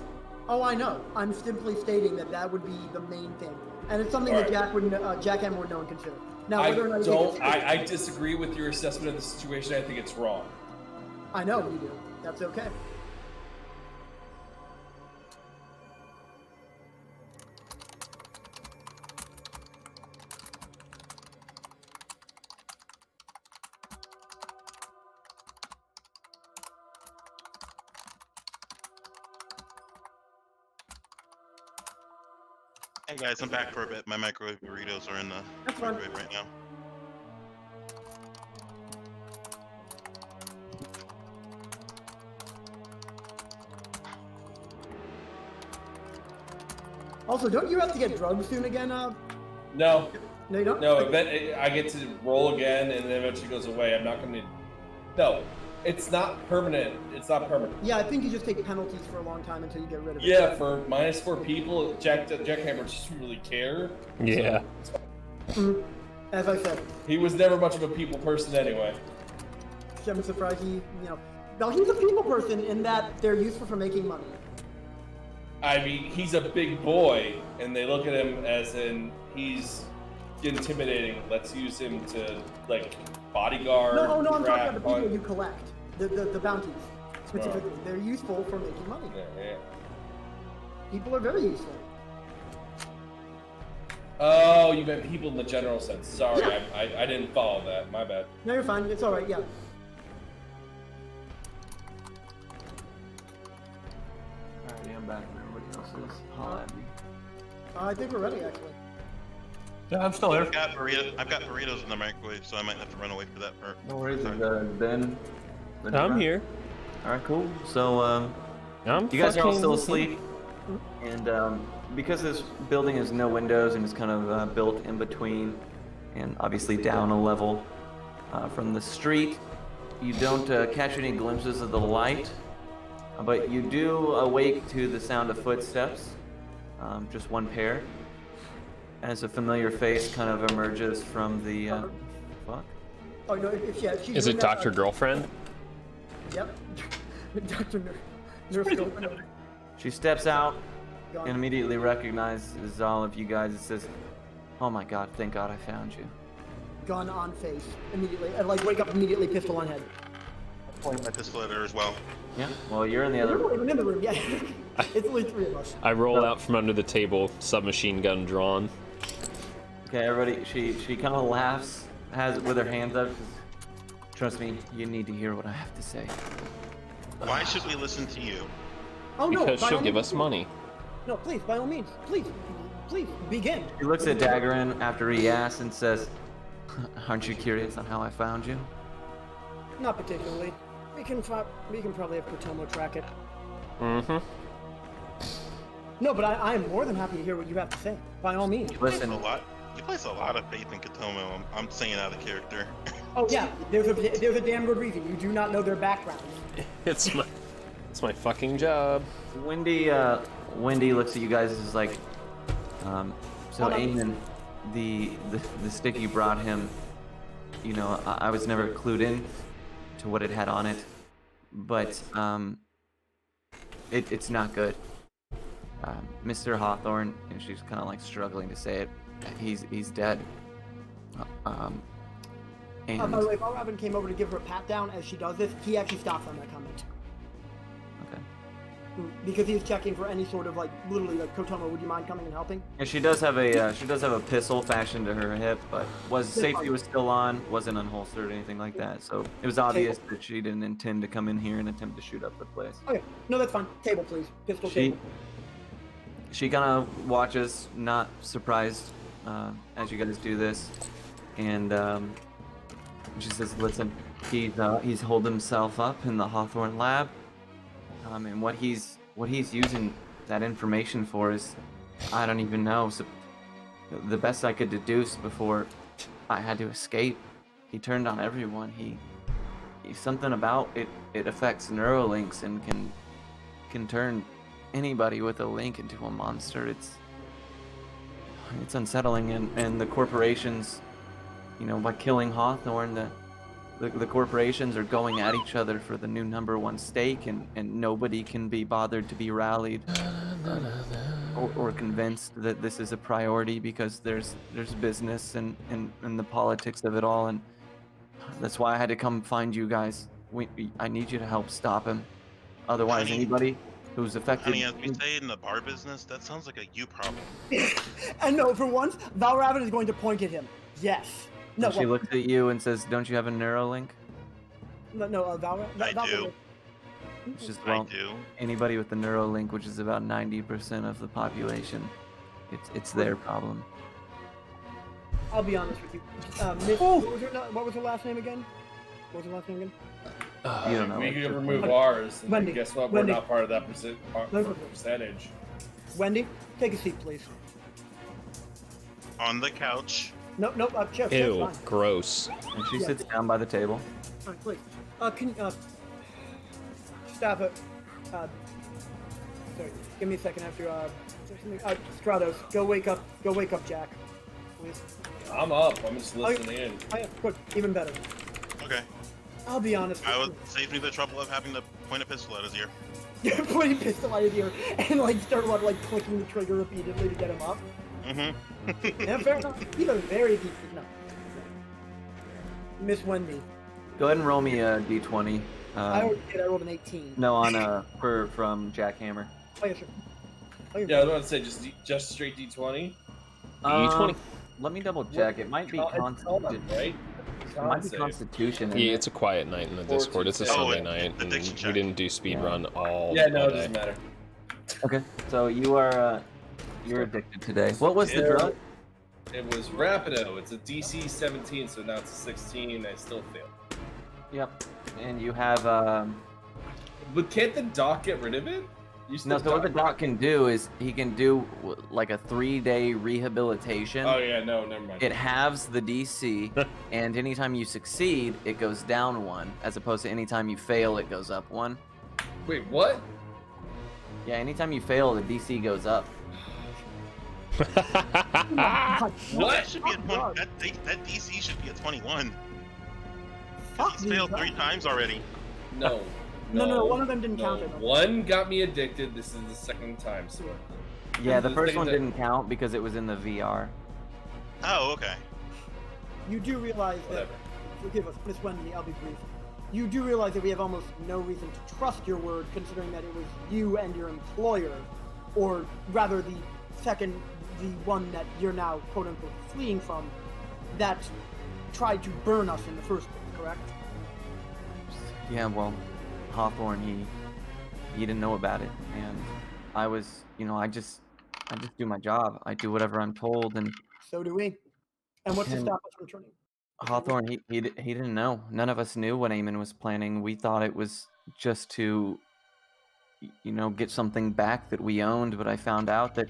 Oh, I know. I'm simply stating that would be the main thing. And it's something that Jackhammer would know and consider. Now, whether or not I disagree with your assessment of the situation. I think it's wrong. I know you do. That's okay. Hey guys, I'm back for a bit. My microwave burritos are in the That's fine. microwave right now. Also, don't you have to get drugs soon again? No, No, you don't? no. I get to roll again, and then eventually goes away. I'm not going to. No, it's not permanent. It's not permanent. Yeah, I think you just take penalties for a long time until you get rid of it. Yeah, for -4 people, Jackhammer doesn't really care. Yeah. So it's fine. As I said, He was never much of a people person anyway. I'm surprised he, no, he's a people person in that they're useful for making money. I mean, he's a big boy, and they look at him as in he's intimidating. Let's use him to, like, bodyguard. No, I'm talking trap, about the people you collect, the bounties specifically. Oh. They're useful for making money. Yeah. People are very useful. Oh, you meant people in the general sense. Sorry, Yeah. I didn't follow that. My bad. No, you're fine. It's all right. Yeah. Alrighty, I'm back. Everybody else is. Holla at me. I think we're ready, actually. Yeah, I'm still here. I've got burritos in the microwave, so I might have to run away for that part. No worries. Sorry. Ben. I'm here. All right, cool. So, I'm you guys are all fucking- still asleep, and because this building has no windows and is kind of built in between, and obviously down a level from the street, you don't catch any glimpses of the light, but you do awake to the sound of footsteps, just one pair, as a familiar face kind of emerges from the. Fuck. Oh no, she's Is doing it that, Dr. Girlfriend? Yep. Dr. Nurse Girlfriend. She steps out Gone. and immediately recognizes all of you guys and says, "Oh my God, thank God I found you." Gun on face immediately. I like wake up immediately, pistol on head. Point my pistol at her as well. Yeah. Well, you're in the We're other. not even in the room. Yeah. It's only three of us. I roll out from under the table, submachine gun drawn. Okay, everybody. She kind of laughs, has with her hands up. Trust me, you need to hear what I have to say. Why should we listen to you? Oh no! Because by she'll all give means, us money. No, please, by all means, please, begin. She looks at Daggerin after he asks and says, "Aren't you curious on how I found you?" Not particularly. We can probably have Kotomo track it. Mm-hmm. No, but I am more than happy to hear what you have to say. By all means. Listen, You place a lot of faith in Kotomo. I'm saying out of character. Oh yeah, there's a damn good reason. You do not know their background. It's my fucking job. Wendy looks at you guys and is like, so Hold on. Eamon, the stick you brought him, I was never clued in to what it had on it, but it's not good. Mr. Hawthorne, and she's kind of like struggling to say it. He's dead. And By the way, if Robin came over to give her a pat down as she does this, he actually stops on that comment. okay. Because he's checking for any sort of literally Kotomo, would you mind coming and helping? And she does have a pistol fashioned to her hip, but safety was still on, wasn't unholstered or anything like that. So it was obvious that she didn't intend to come in here and attempt to shoot up the place. Okay, no, that's fine. Table, please. Pistol table. She kind of watches, not surprised as you guys do this, and she says, "Listen, he's holed himself up in the Hawthorne lab, and what he's using that information for is, I don't even know. So the best I could deduce before I had to escape, he turned on everyone. He something about it. It affects neurolinks and can turn anybody with a link into a monster. It's unsettling, and the corporations, by killing Hawthorne, the corporations are going at each other for the new #1 stake, and nobody can be bothered to be rallied or convinced that this is a priority because there's business and the politics of it all, and that's why I had to come find you guys. I need you to help stop him. Otherwise, Honey. anybody who's affected. Honey, as we say in the bar business, that sounds like a you problem. And no, for once, Val Rabbit is going to point at him. Yes. No, She looks at you and says, "Don't you have a Neuralink?" no, Val Rabbit. I do. It's just, I do. anybody with the Neuralink, which is about 90% of the population, it's their problem. I'll be honest with you. Miss, what was her last name again? You don't know. We what could you're remove talking ours. And Wendy, guess what? Wendy. We're not part of that Wendy. percentage. Wendy, take a seat, please. On the couch. Nope, chair, Ew, fine. gross. about. And she sits down by the table. All right, please. Can stop it. Sorry, give me a second after. Stratos, go wake up Jack. please. I'm up. I'm just listening in. Oh yeah, good. Even better. Okay. I'll be honest I with would save me the trouble of having to point a pistol at his ear. you. Putting pistol out of here and like start like clicking the trigger repeatedly to get him up. Mm-hmm. Yeah, fair enough. He's a very deep. No. Miss Wendy. Go ahead and roll me a d20. I already did. I rolled an 18. No, on from Jackhammer. Oh yeah, sure. Oh, Yeah, I was about to say just straight D20. D20. Let me double check. It might be It's Constitution. right? It might be Con save. Constitution. isn't Yeah, it? it's a quiet night in the Discord. It's a Oh, Sunday and night, and addiction we check. didn't do speed run all Yeah, no, all it day. doesn't matter. Okay, so you are you're addicted today. What was the Yeah. drug? It was Rapido. It's a DC 17, so now it's a 16. I still fail. Yep. And you have But can't the doc get rid of it? no. So what the doc can do is he can do like a 3-day rehabilitation. Oh yeah, no, never mind. It halves the DC, and anytime you succeed, it goes down 1, as opposed to anytime you fail, it goes up 1. Wait, what? Yeah, anytime you fail, the DC goes up. What? Should be at Oh, 1. That DC should be at 21. Fuck He's these failed guys. 3 times already. No. No, one of them didn't no. count it. One got me addicted. This is the second time, so. Yeah, the The first thing one that- didn't count because it was in the VR. Oh, okay. You do realize that. Whatever. Forgive us, Miss Wendy. I'll be brief. You do realize that we have almost no reason to trust your word, considering that it was you and your employer, or rather the one that you're now quote unquote fleeing from, that tried to burn us in the first place. Correct? Yeah, well, Hawthorne, he didn't know about it, and I was, I just do my job. I do whatever I'm told, and So do we. And what's to And- stop us from turning? Hawthorne, he didn't know. None of us knew what Eamon was planning. We thought it was just to, get something back that we owned, but I found out that,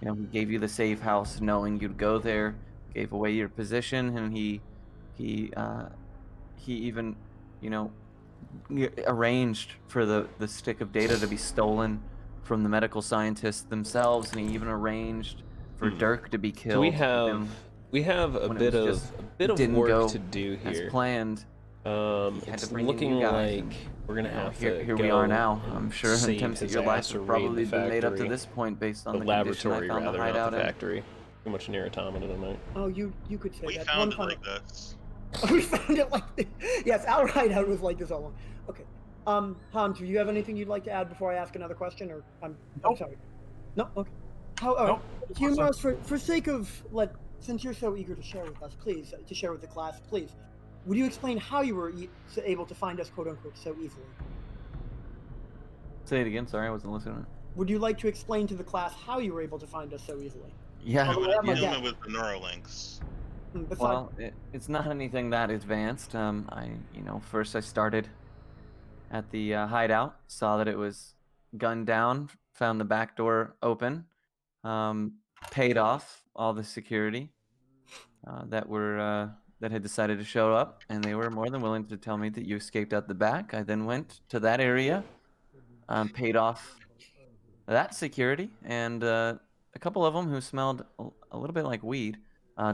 he gave you the safe house knowing you'd go there, gave away your position, and he even, arranged for the stick of data to be stolen from the medical scientists themselves, and he even arranged for Dirk to be killed. So we when have a when it bit was of just didn't work go to do as here. planned. had to It's bring in looking you guys, like and, we're gonna have to here we go are now. and I'm sure save attempts at his your life ass or have raid probably the been made up to factory. this point based on The the condition I laboratory, found the rather, not hideout the in. factory. Too much near automata tonight. Oh, you could say We that. found One it final- like this. We found it like this. Yes, our hideout was like this all along. Okay. Hans, do you have anything you'd like to add before I ask another question, or I'm Nope. sorry. No. Okay. Nope. Humorous, for sake of since you're so eager to share with us, please, to share with the class, please, would you explain how you were able to find us, quote unquote, so easily? Say it again. Sorry, I wasn't listening. Would you like to explain to the class how you were able to find us so easily? Yeah. I would yeah, have my dealing dad. with the neurolinks. Besides, Well, it's not anything that advanced. First I started at the hideout, saw that it was gunned down, found the back door open, paid off all the security that had decided to show up, and they were more than willing to tell me that you escaped out the back. I then went to that area, paid off that security, and a couple of them who smelled a little bit like weed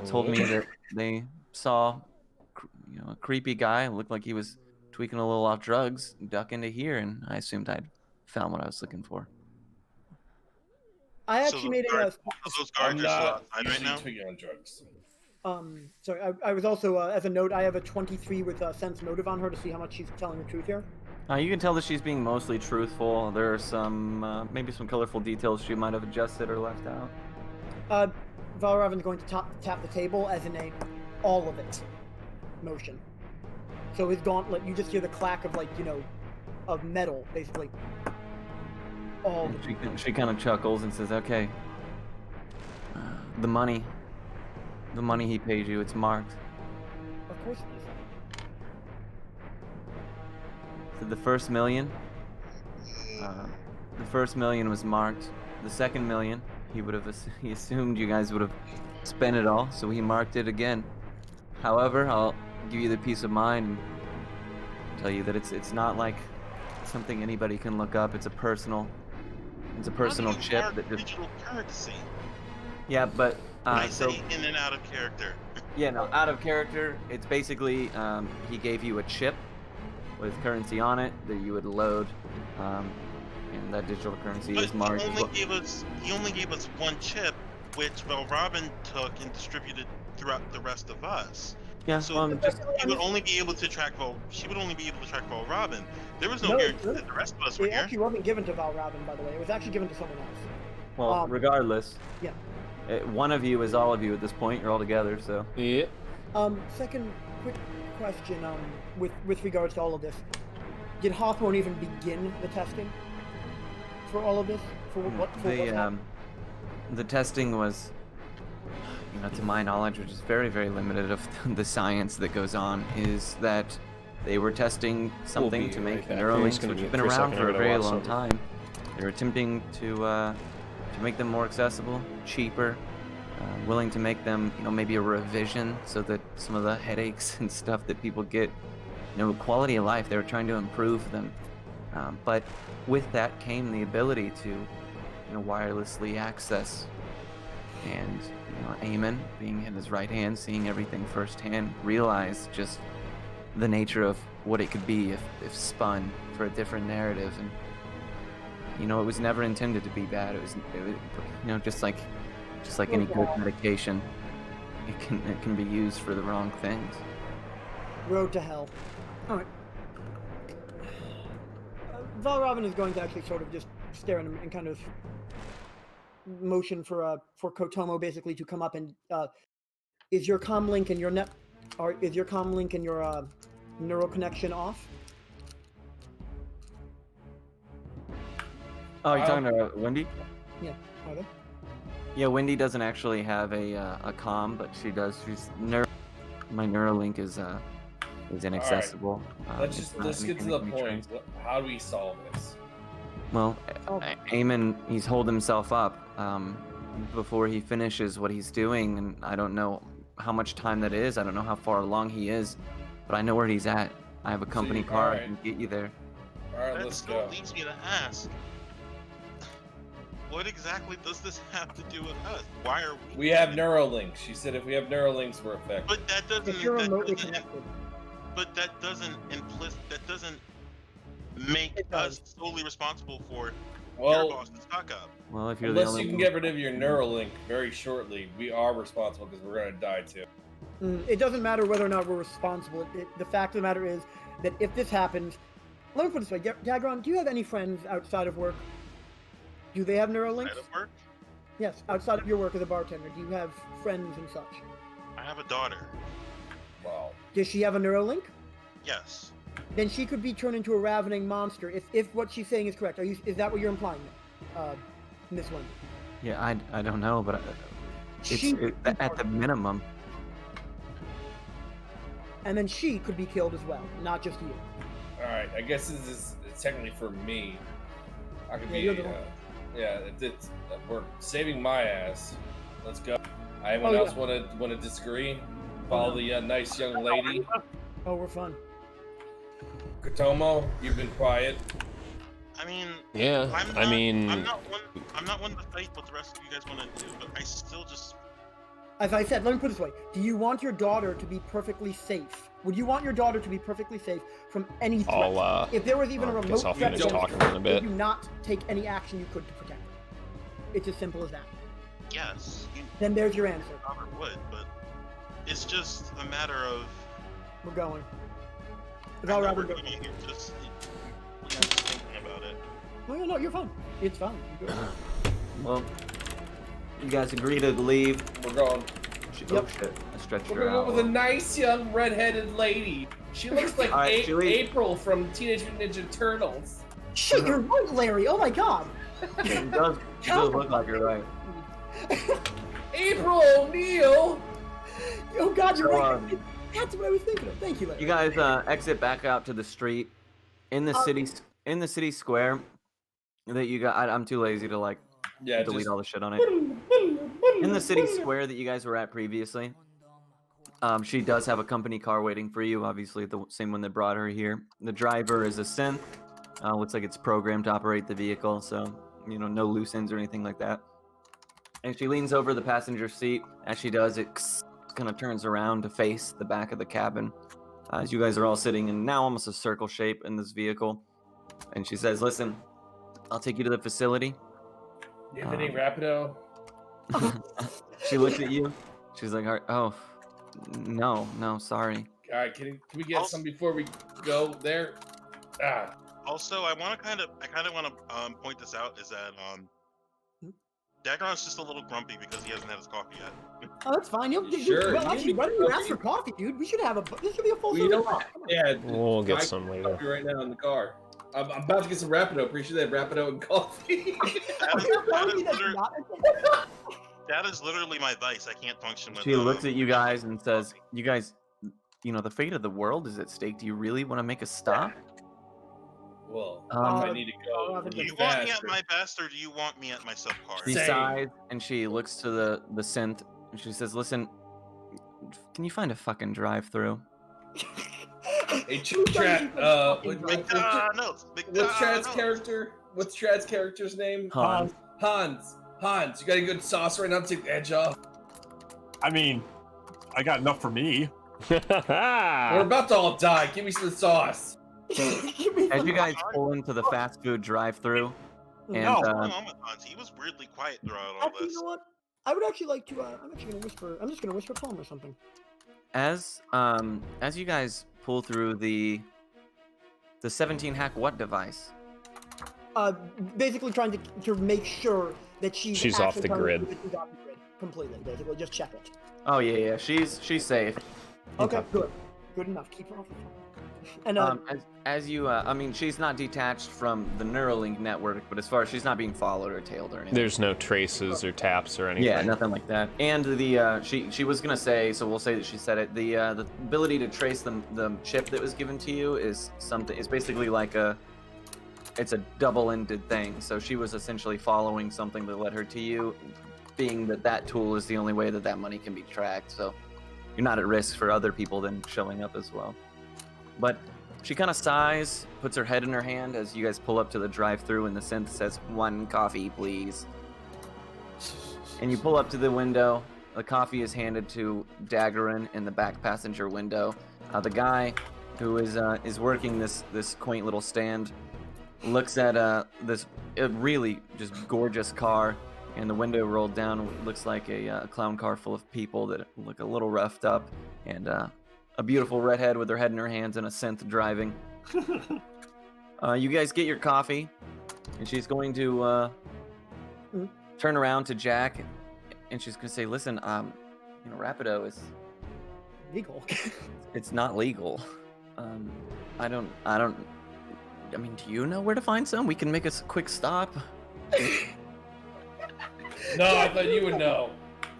told me that they saw a creepy guy, looked like he was tweaking a little off drugs, duck into here, and I assumed I'd found what I was looking for. I So actually made those a. guards I'm are still not outside right usually now? tweaking on drugs. Sorry, I was also, as a note, I have a 23 with sense motive on her to see how much she's telling the truth here. You can tell that she's being mostly truthful. There are some, maybe some colorful details she might have adjusted or left out. Valravan's going to tap the table as in a all of it motion. So his gauntlet, you just hear the clack of of metal, basically. All of it. She kind of chuckles and says, "Okay, the money he paid you, it's marked. Of course it is. So the first million was marked. The second million, he assumed you guys would have spent it all, so he marked it again. However, I'll give you the peace of mind and tell you that it's not like something anybody can look up. It's a personal How do you chip mark that just digital currency? yeah, but When I So say in and out of character. yeah, no, out of character. It's basically he gave you a chip with currency on it that you would load, and that digital currency But is marked. he only gave us one chip, which Robin took and distributed throughout the rest of us. Yeah, So just he would only be able to track she would only be able to track Robin. There was no No, guarantee no. that the rest of us were It here. actually wasn't given to Val Robin, by the way. It was actually given to someone else. well, regardless. Yeah. One of you is all of you at this point. You're all together, so. Yeah. Second quick question, with regards to all of this. Did Hawthorne even begin the testing for all of this? For what's happening? The testing was, to my knowledge, which is very, very limited of the science that goes on, is that they were testing something be to make right back. Neuralinks, gonna which have mute been for a around second. for I a gotta very watch long something. time. They were attempting to make them more accessible, cheaper, willing to make them, maybe a revision so that some of the headaches and stuff that people get, quality of life, they were trying to improve them. But with that came the ability to, wirelessly access. And, Eamon, being at his right hand, seeing everything firsthand, realized just the nature of what it could be if spun for a different narrative. And, it was never intended to be bad. It was just like any good medication, it can be used for the wrong things. Road to hell. All right. Val Robin is going to actually sort of just stare at him and kind of motion for Kotomo basically to come up and is your comm link and your neural connection off? Oh, you're talking about Wendy? Yeah. Are they? Yeah, Wendy doesn't actually have a comm, but she does. My Neuralink is inaccessible. Let's get to the point. How do we solve this? Well, Eamon, he's holed himself up before he finishes what he's doing, and I don't know how much time that is. I don't know how far along he is, but I know where he's at. I have a company car. I can get you there. All right, That let's still go. leads me to ask, what exactly does this have to do with us? Why are we? We have Neuralinks. She said if we have Neuralinks, we're effective. But that doesn't. If you're that remotely doesn't- connected. But that doesn't make It does. us solely responsible for your Well, boss's fuck up. Well, if you're the unless only you can one- get rid of your Neuralink very shortly, we are responsible because we're gonna die too. It doesn't matter whether or not we're responsible. The fact of the matter is that if this happens, let me put it this way, Dagron, do you have any friends outside of work? Do they have Neuralinks? Outside of work, Yes, outside of your work as a bartender. Do you have friends and such? I have a daughter. Wow. Does she have a Neuralink? Yes. Then she could be turned into a ravening monster if what she's saying is correct. Is that what you're implying, Miss Wendy? Yeah, I don't know, but She- at the minimum. And then she could be killed as well, not just you. All right. I guess this is technically for me. I could Yeah, be. you're the one. We're saving my ass. Let's go. Anyone Oh, else want to disagree? Follow the nice young lady. Oh, we're fun. Kotomo, you've been quiet. I mean, Yeah. I'm not one to fight what the rest of you guys want to do, but I still just. As I said, let me put it this way. Do you want your daughter to be perfectly safe? Would you want your daughter to be perfectly safe from any threat? If there was even a I remote guess I'll threat, finish don't- talking in a bit. would you not take any action you could to protect her? It's as simple as that. Yes, you Then there's your answer. probably would, but it's just a matter of. We're going. I Val know Robin, we're go. going, you're just thinking about it. No, you're fine. It's fine. You're good. Well, you guys agree to leave. We're going. Oh Yep. shit! I stretched We're her going out. with a nice young redheaded lady. She looks like All right, Julie. April from Teenage Mutant Ninja Turtles. Shit, you're right, Larry. Oh my god. It does look like you're right. April O'Neil. Oh god, you're So, right. That's what I was thinking of. Thank you, Larry. You guys exit back out to the street in the city square. That you got. I'm too lazy to like Yeah, delete just all the shit on it. In the city square that you guys were at previously, she does have a company car waiting for you. Obviously, the same one that brought her here. The driver is a synth. Looks like it's programmed to operate the vehicle, so no loose ends or anything like that. And she leans over the passenger seat. As she does, it kind of turns around to face the back of the cabin. As you guys are all sitting in now almost a circle shape in this vehicle. And she says, listen, I'll take you to the facility. You have any Rapido? She looks at you. She's like, oh, no, sorry. All right, can we get some before we go there? Also, I kind of want to point this out is that Dagron's just a little grumpy because he hasn't had his coffee yet. Oh, that's fine. Sure. Well, actually, why don't you ask for coffee, dude? We should have this should be a full Well, you service know car. what? Yeah, We'll get I some can later. coffee right now in the car. I'm about to get some Rapido. Pretty sure they have Rapido and coffee. That is literally my vice. I can't function with. She looks at you guys and says, "You guys, the fate of the world is at stake. Do you really want to make a stop?" Well, I need to go. Do you want me at my best, or do you want me at my subpar? She sighs and she looks to the synth and she says, "Listen, can you find a fucking drive-through?" Hey, Trad, what's Trad's character? What's Trad's character's name? Hans. Hans, you got any good sauce right now to take the edge off? I mean, I got enough for me. We're about to all die. Give me some sauce. As you guys pull into the fast food drive-through, and What's going on with Hans? He was weirdly quiet throughout all Actually, this. you know what? I would actually like to. I'm actually gonna whisper. I'm just gonna whisper poem or something. as you guys pull through the 17 hack what device? Basically trying to make sure that she's off the actually grid. she's off the grid completely. Basically, just check it. Oh yeah, she's safe. Okay, good enough. Keep her off the phone. And as you, I mean, she's not detached from the Neuralink network, but as far as she's not being followed or tailed or anything. There's no traces or taps or anything. Yeah, nothing like that. And the she was gonna say, so we'll say that she said it. The ability to trace the chip that was given to you is something. It's basically like it's a double-ended thing. So she was essentially following something that led her to you, being that tool is the only way that money can be tracked. So you're not at risk for other people then showing up as well. But she kind of sighs, puts her head in her hand as you guys pull up to the drive-thru, and the synth says, "1 coffee, please." And you pull up to the window. The coffee is handed to Daggerin in the back passenger window. The guy who is working this quaint little stand looks at this really just gorgeous car, and the window rolled down. Looks like a clown car full of people that look a little roughed up, and a beautiful redhead with her head in her hands and a synth driving. You guys get your coffee, and she's going to turn around to Jack, and she's going to say, "Listen, Rapido is legal. It's not legal. I mean, do you know where to find some? We can make a quick stop." No, I thought you would know.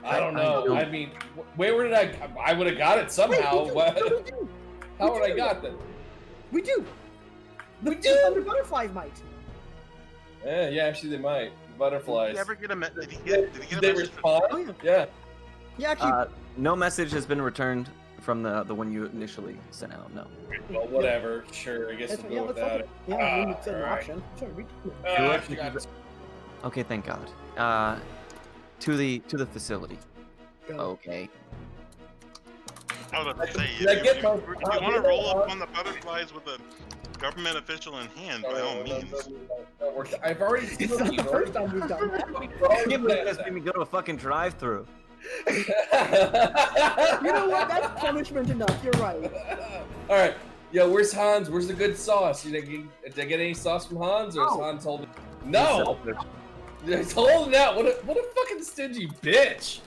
I don't know. I mean, where did I would have got it somehow. Wait, we do. How would I got that? We do. We The do. other butterflies might. Yeah, actually they might. Butterflies. Did he ever get a did he get a They message? respond? Oh, yeah. Yeah. Yeah, actually. No message has been returned from the one you initially sent out. No. Well, whatever. Sure, I guess That's, we'll yeah, go with let's that. look at, yeah, I mean, it's an alright. option. Sure, we do. Actually got it. Okay, thank God. To the facility. Go. Okay. I was about to say, Did I if get you my- want to roll up on the butterflies with a government official in hand, by all means. I've already seen It's not the you. first time we've done that. I can't believe you guys made me go to a fucking drive-through. You know what? That's punishment enough. You're right. All right. Yo, where's Hans? Where's the good sauce? Did I get any sauce from Hans, or is No. Hans holding? No. He's holding out. What a fucking stingy bitch.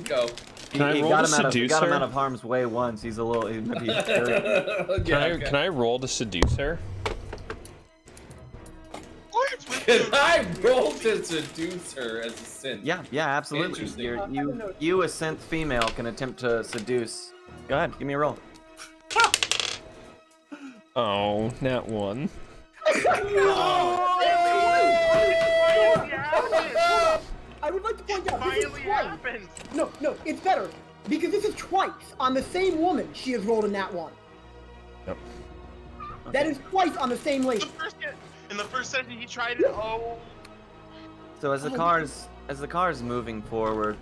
Go. Can I roll to seduce got him her? out of harm's way once. He's a little. Maybe he's scared. Can I roll to seduce her? What? Can I roll to seduce her as a synth? Yeah, absolutely. Interesting. You, a synth female, can attempt to seduce. Go ahead, give me a roll. Oh, nat 1. I would like to point out this is Finally twice. happened. No, it's better because this is twice on the same woman. She has rolled a nat 1. Yep. That is twice on the same lady. In the first session, he tried it. Oh. So as the as the car is moving forward,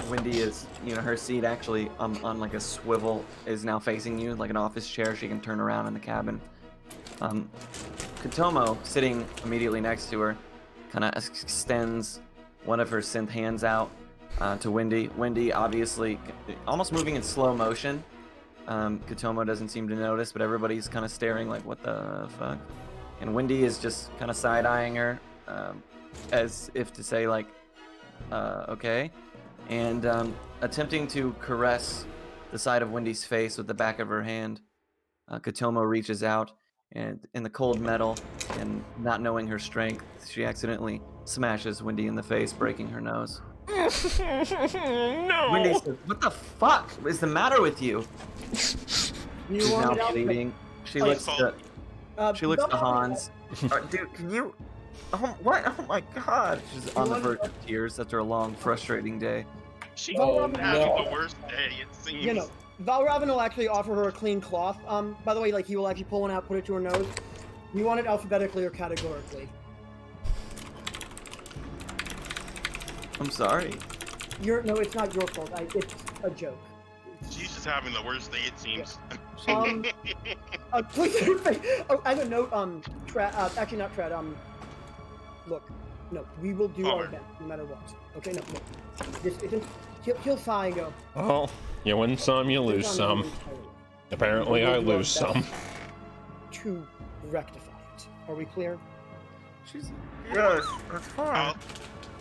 Wendy is, her seat actually on like a swivel is now facing you, like an office chair. She can turn around in the cabin. Kotomo, sitting immediately next to her, kind of extends one of her synth hands out to Wendy. Wendy, obviously, almost moving in slow motion. Kotomo doesn't seem to notice, but everybody's kind of staring like, what the fuck? And Wendy is just kind of side-eyeing her, as if to say, like, okay. And attempting to caress the side of Wendy's face with the back of her hand, Kotomo reaches out, and in the cold metal, and not knowing her strength, she accidentally smashes Wendy in the face, breaking her nose. No. Wendy says, "What the fuck is the matter with you?" You She's want now it out? bleeding. She Oh, looks to Don't- Hans. Dude, can you? Oh, what? Oh my god! She's on the want- verge of tears after a long, frustrating day. She's Oh, having no. the worst day, it seems. You know, Valravn will actually offer her a clean cloth. By the way, like he will actually pull one out, put it to her nose. You want it alphabetically or categorically? I'm sorry. No, it's not your fault. It's a joke. She's just having the worst day, it seems. Please, oh, as a note, actually not Tread, look, no, we will do our Forward. best, no matter what. Okay, no. This isn't, he'll sigh and go, Well, you win some, you lose "It's some. not entirely Apparently, I lose some. to rectify it. Are we clear? She's yes, that's fine.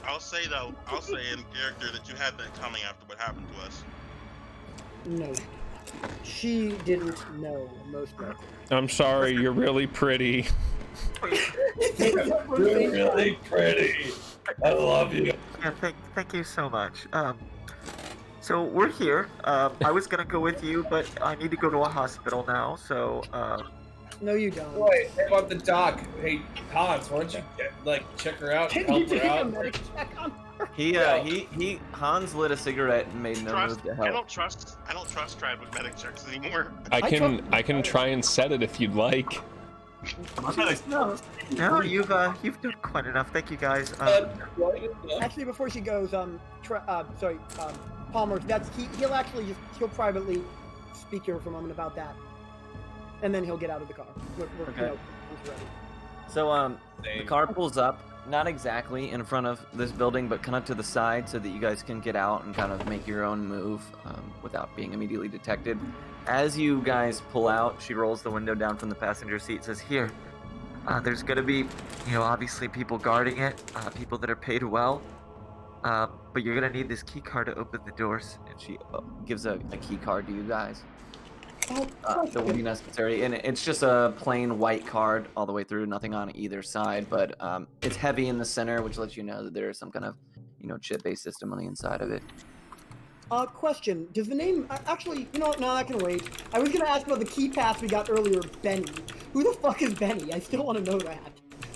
I'll say though, I'll say in character that you had that coming after what happened to us. No. She didn't know, most likely. I'm sorry, you're really pretty. Really pretty. I love you. Yeah, thank you so much. So we're here. I was gonna go with you, but I need to go to a hospital now. So, No, you don't. Wait, how about the doc? Hey, Hans, why don't you check her out, Can you help take her a out? medic check on her? Hans lit a cigarette and made no move to I help. don't trust Trad with medic checks anymore. I can try and set it if you'd like. no, you've done quite enough. Thank you guys. Actually, before she goes, Palmer, he'll privately speak to her for a moment about that, and then he'll get out of the car. Okay. He's ready. So the car pulls up, not exactly in front of this building, but kind of to the side so that you guys can get out and kind of make your own move without being immediately detected. As you guys pull out, she rolls the window down from the passenger seat, says, "Here, there's gonna be, obviously people guarding it, people that are paid well, but you're gonna need this key card to open the doors." And she gives a key card to you guys. That will be necessary, and it's just a plain white card all the way through, nothing on either side, but it's heavy in the center, which lets you know that there is some kind of chip-based system on the inside of it. Question: does the name actually? No, that can wait. I was gonna ask about the key pass we got earlier, Benny. Who the fuck is Benny? I still want to know that,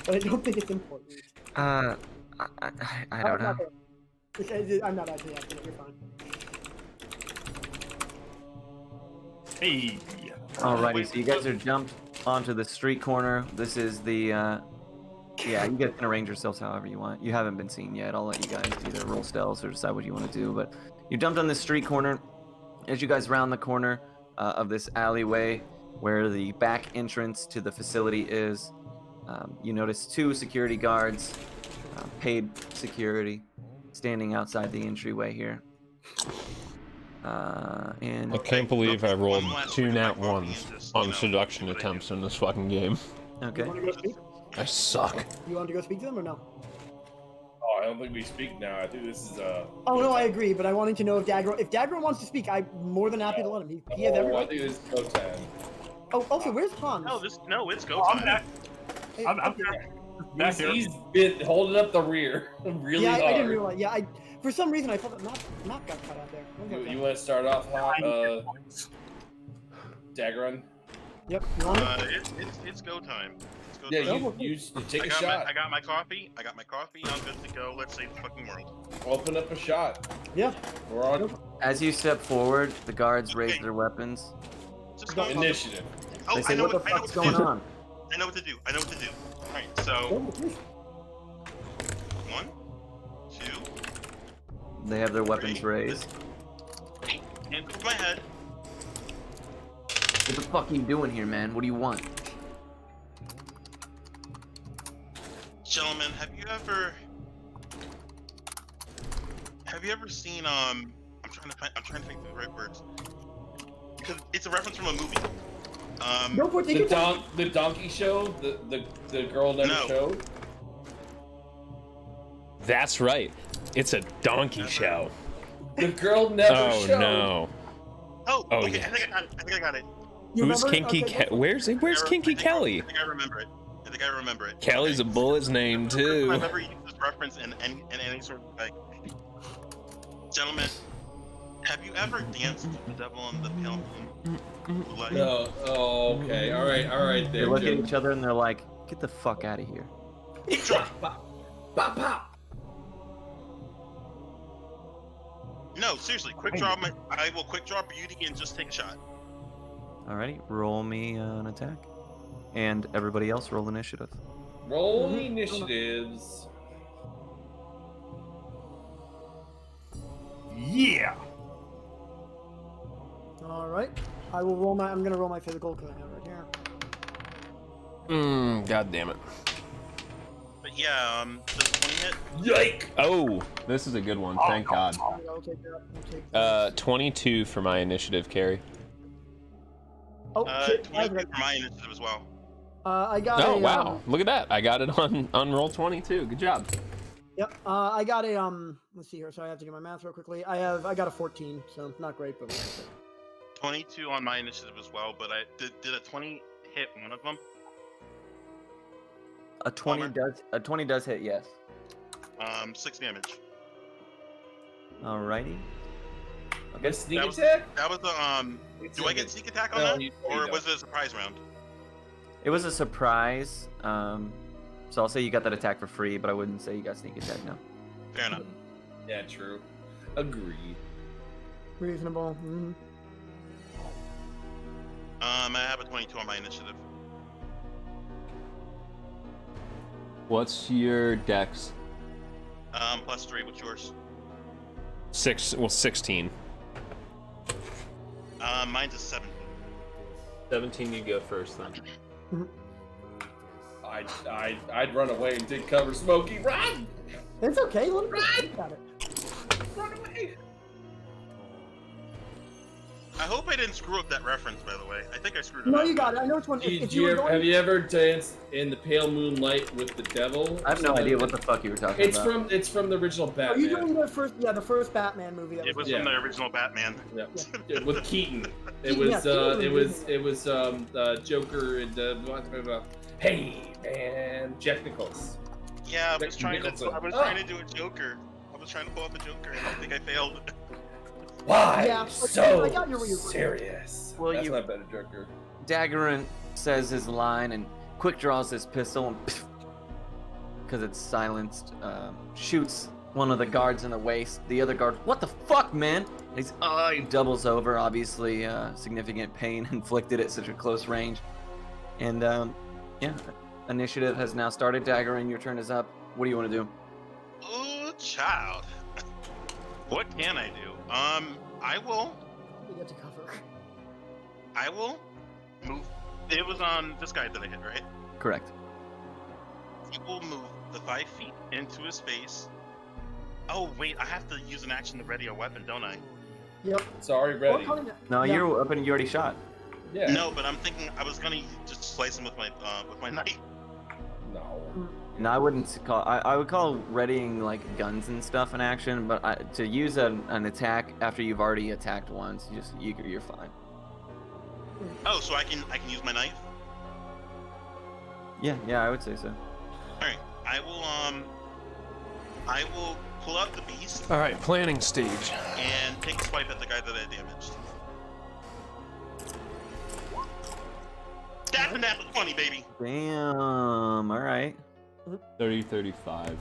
but I don't think it's important. I don't know. I'm not actually asking it. You're fine. Hey. Alrighty, so you guys are jumped onto the street corner. This is the, yeah, you guys can arrange yourselves however you want. You haven't been seen yet. I'll let you guys either roll stealth or decide what you want to do, but you jumped on this street corner. As you guys round the corner of this alleyway where the back entrance to the facility is, you notice 2 security guards, paid security, standing outside the entryway here. And I can't believe I rolled One last 2 look at nat my coffee ones and just, on seduction see what I do. attempts in this fucking game. okay. You want to go speak? I suck. You want to go speak to them or no? Oh, I don't think we speak now. I think this is Oh no, I agree, but I wanted to know if Dagro wants to speak. I'm more than happy to let him. He has every I right. think this is go time. Oh, also, where's Hans? No, it's go I'm time. back. Hey, I'm okay. back here. He's been holding up the rear really Yeah, hard. I didn't realize. Yeah, for some reason I thought that Matt got cut out there. I was okay. You want to start off, Dagron? Yep. You want It's go time. It's go Yeah, time. you take I a got shot. I got my coffee. I'm good to go. Let's save the fucking world. Open up a shot. Yeah. We're on As you step forward, the guards raise their weapons. Just go. initiative. Oh, They say, I know "What the I know fuck's what to going do. on?" I know what to do. Alright, so Go, please. 1, 2, They have their weapons Great. raised. And with my head. What the fuck are you doing here, man? What do you want? Gentlemen, have you ever seen I'm trying to think of the right words. Because it's a reference from a movie. Go for it, take your time. The donkey show? The girl never No. showed? That's right. It's a donkey show. The girl never Oh showed. no. Oh, Oh, okay, yeah. I think I got it. You Who's remember? Kinky? Okay, Where's Kinky Kelly? I think I remember it. Kelly's a Okay. bullet's name I too. remember you used this reference in any sort of like. Gentlemen, have you ever danced with the devil on the pale moon? Like, No. Oh, okay. All right. They There, look at Jim. each other and they're like, "Get the fuck out of here." Pop, pop, pop. no, seriously, quick draw I will quick draw beauty and just take a shot. Alrighty, roll me an attack, and everybody else roll initiative. Roll initiatives. Yeah. All right. I'm gonna roll my physical because I have it right here. God damn it. But yeah, does 20 hit? Yike! Oh, this is a good one. Thank God. I'll take that. I'll take that. 22 for my initiative, Carrie. Oh shit! 22 for my initiative as well. I got Oh a. wow, look at that! I got it on roll 22. Good job. Yep. I got a. Let's see here. So I have to get my math real quickly. I got a 14, so not great, but. 22 on my initiative as well, but I did a 20 hit one of them. A 20 does hit, yes. 6 damage. Alrighty. Okay, sneak That was- attack? That was the Do I get sneak attack on No, that, you or don't. was it a surprise round? It was a surprise. So I'll say you got that attack for free, but I wouldn't say you got sneak attack now. Fair enough. Yeah, true. Agreed. Reasonable. Mm-hmm. I have a 22 on my initiative. What's your dex? +3. What's yours? 16. Mine's a 17. 17. You go first then. I'd run away and take cover. Smokey, run! It's okay. Let me think about it. Run away! I hope I didn't screw up that reference, by the way. I think I screwed it No, up. you got it. I know which one. Have you ever danced in the pale moonlight with the devil? I have no idea what the fuck you were talking about. It's from the original Are Batman. you doing the first? Yeah, the first Batman movie. That It was Yeah. from the original Batman. Yeah, with Keaton. It Yeah, was Keaton was Joker and hey man, Jack Nichols. Yeah, I was trying to Nicholson. do a Joker. I was trying to pull off a Joker, and I think I failed. Why Yeah, so I got your reason. serious? Well, That's you- not better, Joker. Daggerin says his line and quick draws his pistol and because it's silenced, shoots one of the guards in the waist. The other guard, what the fuck, man? And he doubles over. Obviously, significant pain inflicted at such a close range. And yeah, initiative has now started. Daggerin, your turn is up. What do you want to do? Oh, child. What can I do? I will You get to cover. move. It was on this guy that I hit, right? Correct. I will move the 5 feet into his face. Oh, wait, I have to use an action to ready a weapon, don't I? Yep. Sorry, ready. No, Yeah. you're up and you already shot. Yeah. No, but I'm thinking I was gonna just slice him with my knife. No. No, I wouldn't call. I would call readying like guns and stuff in action, but to use an attack after you've already attacked once, you're fine. Oh, so I can use my knife. Yeah, I would say so. All right, I will pull out the beast All right, planning stage. and take a swipe at the guy that I damaged. That's a natural 20, baby. Damn. All right. 30, 35.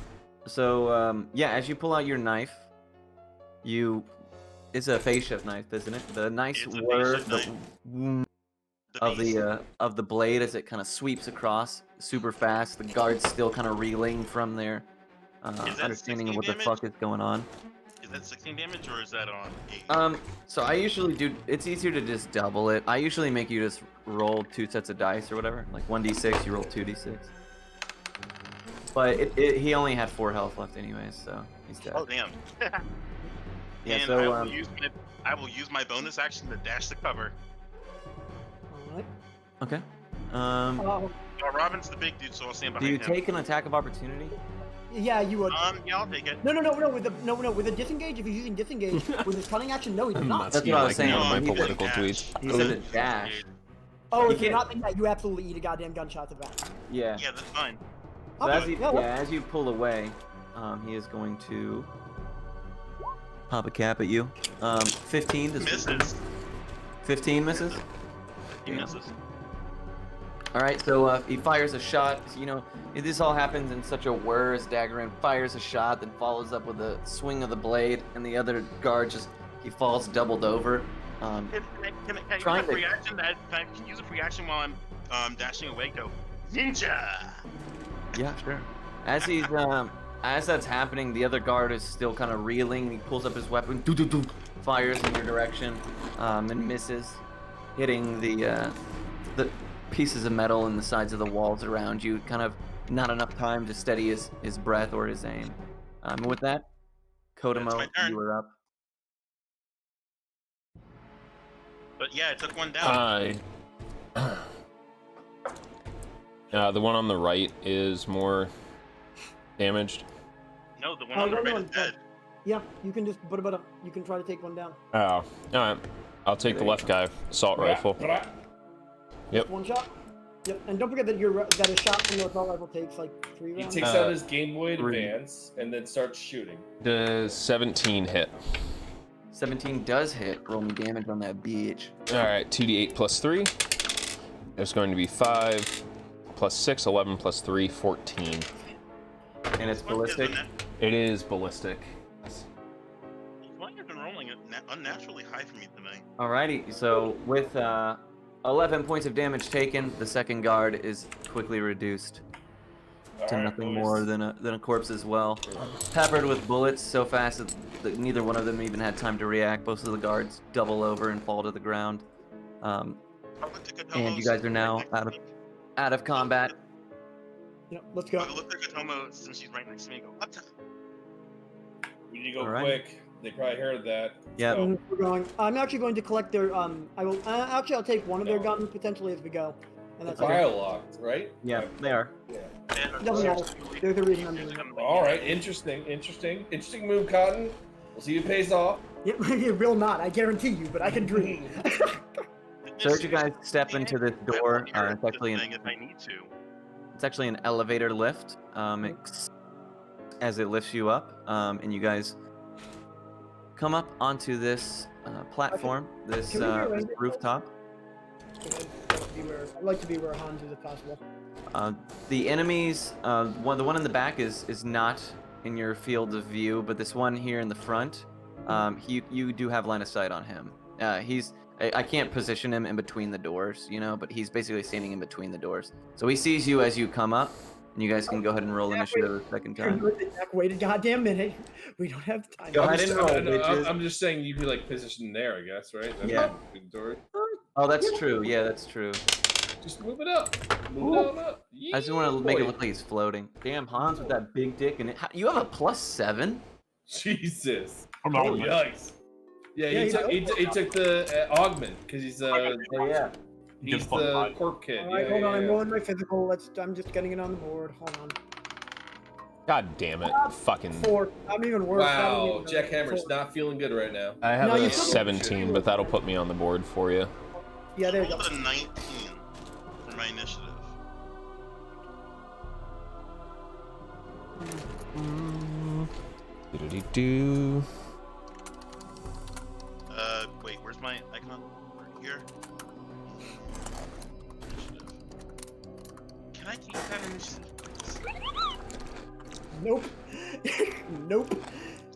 So yeah, as you pull out your knife, it's a fascia knife, isn't it? The nice It's a whir fascia knife. The of the blade as it kind of sweeps across super fast. The guard's still kind of reeling from their that understanding of 16 what the damage? fuck is going on. Is that 16 damage or is that on 8? So I usually do. It's easier to just double it. I usually make you just roll 2 sets of dice or whatever. Like 1d6, you roll 2d6. But he only had 4 health left anyways, so he's dead. Oh damn. Yeah. And So I will use my bonus action to dash to cover. Alright. okay. Robin's the big dude, so I'll stand Do behind you him. take an attack of opportunity? Yeah, you would. Yeah, I'll take it. No, with a disengage, if he's using disengage, with his cunning action, no, he does I'm not. not That's seeing what I was like saying. one of my He did political dash. tweets. He said a dash. Oh, You if you're can't- not, yeah, you absolutely eat a goddamn gunshot to the back. Yeah. Yeah, that's fine. So Okay, as you, yeah, yeah, as you pull away, he is going to pop a cap at you. 15 does Misses. 15 misses. He misses. All right, so he fires a shot. You know, this all happens in such a whir as Daggerin fires a shot, then follows up with a swing of the blade, and the other guard he falls doubled over. Can I use a free action? Can I use a free action while I'm dashing away? Go, ninja! Yeah, sure. As he's as that's happening, the other guard is still kind of reeling. He pulls up his weapon, fires in your direction, and misses, hitting the pieces of metal in the sides of the walls around you. Kind of not enough time to steady his breath or his aim. And with that, Kodomo, That's my turn. you are up. But yeah, I took one down. The one on the right is more damaged. No, the one on the right is dead. Yeah, you can just you can try to take one down. Oh, all right. I'll take the left guy. Assault rifle. Yep. One shot. Yep, and don't forget that that a shot from the assault rifle takes like 3 He rounds. takes out his Game Boy 3. Advance and then starts shooting. Does 17 hit? 17 does hit. Roll me damage on that bitch. All right, 2d8 plus 3. There's going to be 5 plus 6, 11 plus 3, 14. And it's ballistic. It is ballistic. Why have you been rolling it unnaturally high for me tonight? Alrighty, so with 11 points of damage taken, the second guard is quickly reduced to Alright, nothing boys. more than a corpse as well. Peppered with bullets so fast that neither one of them even had time to react. Both of the guards double over and fall to the ground. And you guys are now out of combat. Yep, let's go. I look at Kotomo since she's right next to me and go, what the? We need to go Alright. quick. They probably heard that. Yep. So, We're going. I'm actually going to collect their. I'll take one of their guns potentially as we go, and that's okay. bio-locked, right? Yeah, they are. Doesn't matter. There's a reason I'm doing it. All right, interesting move, Cotton. We'll see if it pays off. It will not, I guarantee you, but I can dream. So as you guys step into this door, it's actually if I need to. it's actually an elevator lift. As it lifts you up, and you guys come up onto this platform, this Can we rearrange it? rooftop. I'd like to be where Hans is if possible. The enemies, the one in the back is not in your field of view, but this one here in the front, you do have line of sight on him. I can't position him in between the doors, but he's basically standing in between the doors. So he sees you as you come up, and you guys can go ahead and roll initiative a second time. Wait a goddamn minute. We don't have time. Go ahead and roll, bitches. I'm just saying you'd be like positioned there, I guess, right? That's Yeah. a good story. Oh, that's true. Yeah, that's true. Just move it up. Move it on up. I just want to make it Boy. look like he's floating. Damn, Hans with that big dick and you have a +7? Jesus. I'm not Oh, yikes. Yeah, he took the augment because he's Oh yeah. he's Good the fun. corp kid. All right, Yeah, hold on. yeah, I'm yeah. rolling my physical. I'm just getting it on the board. Hold on. God damn it. Fucking. 4. I'm even worse. Wow, Jack Hammer's not feeling good right now. I have No, you a took it. 17, but that'll put me on the board for you. Yeah, there you go. Rolled a 19 for my initiative. Do. Wait, where's my icon? Right here. Initiative. Can I keep that initiative? Nope. Nope.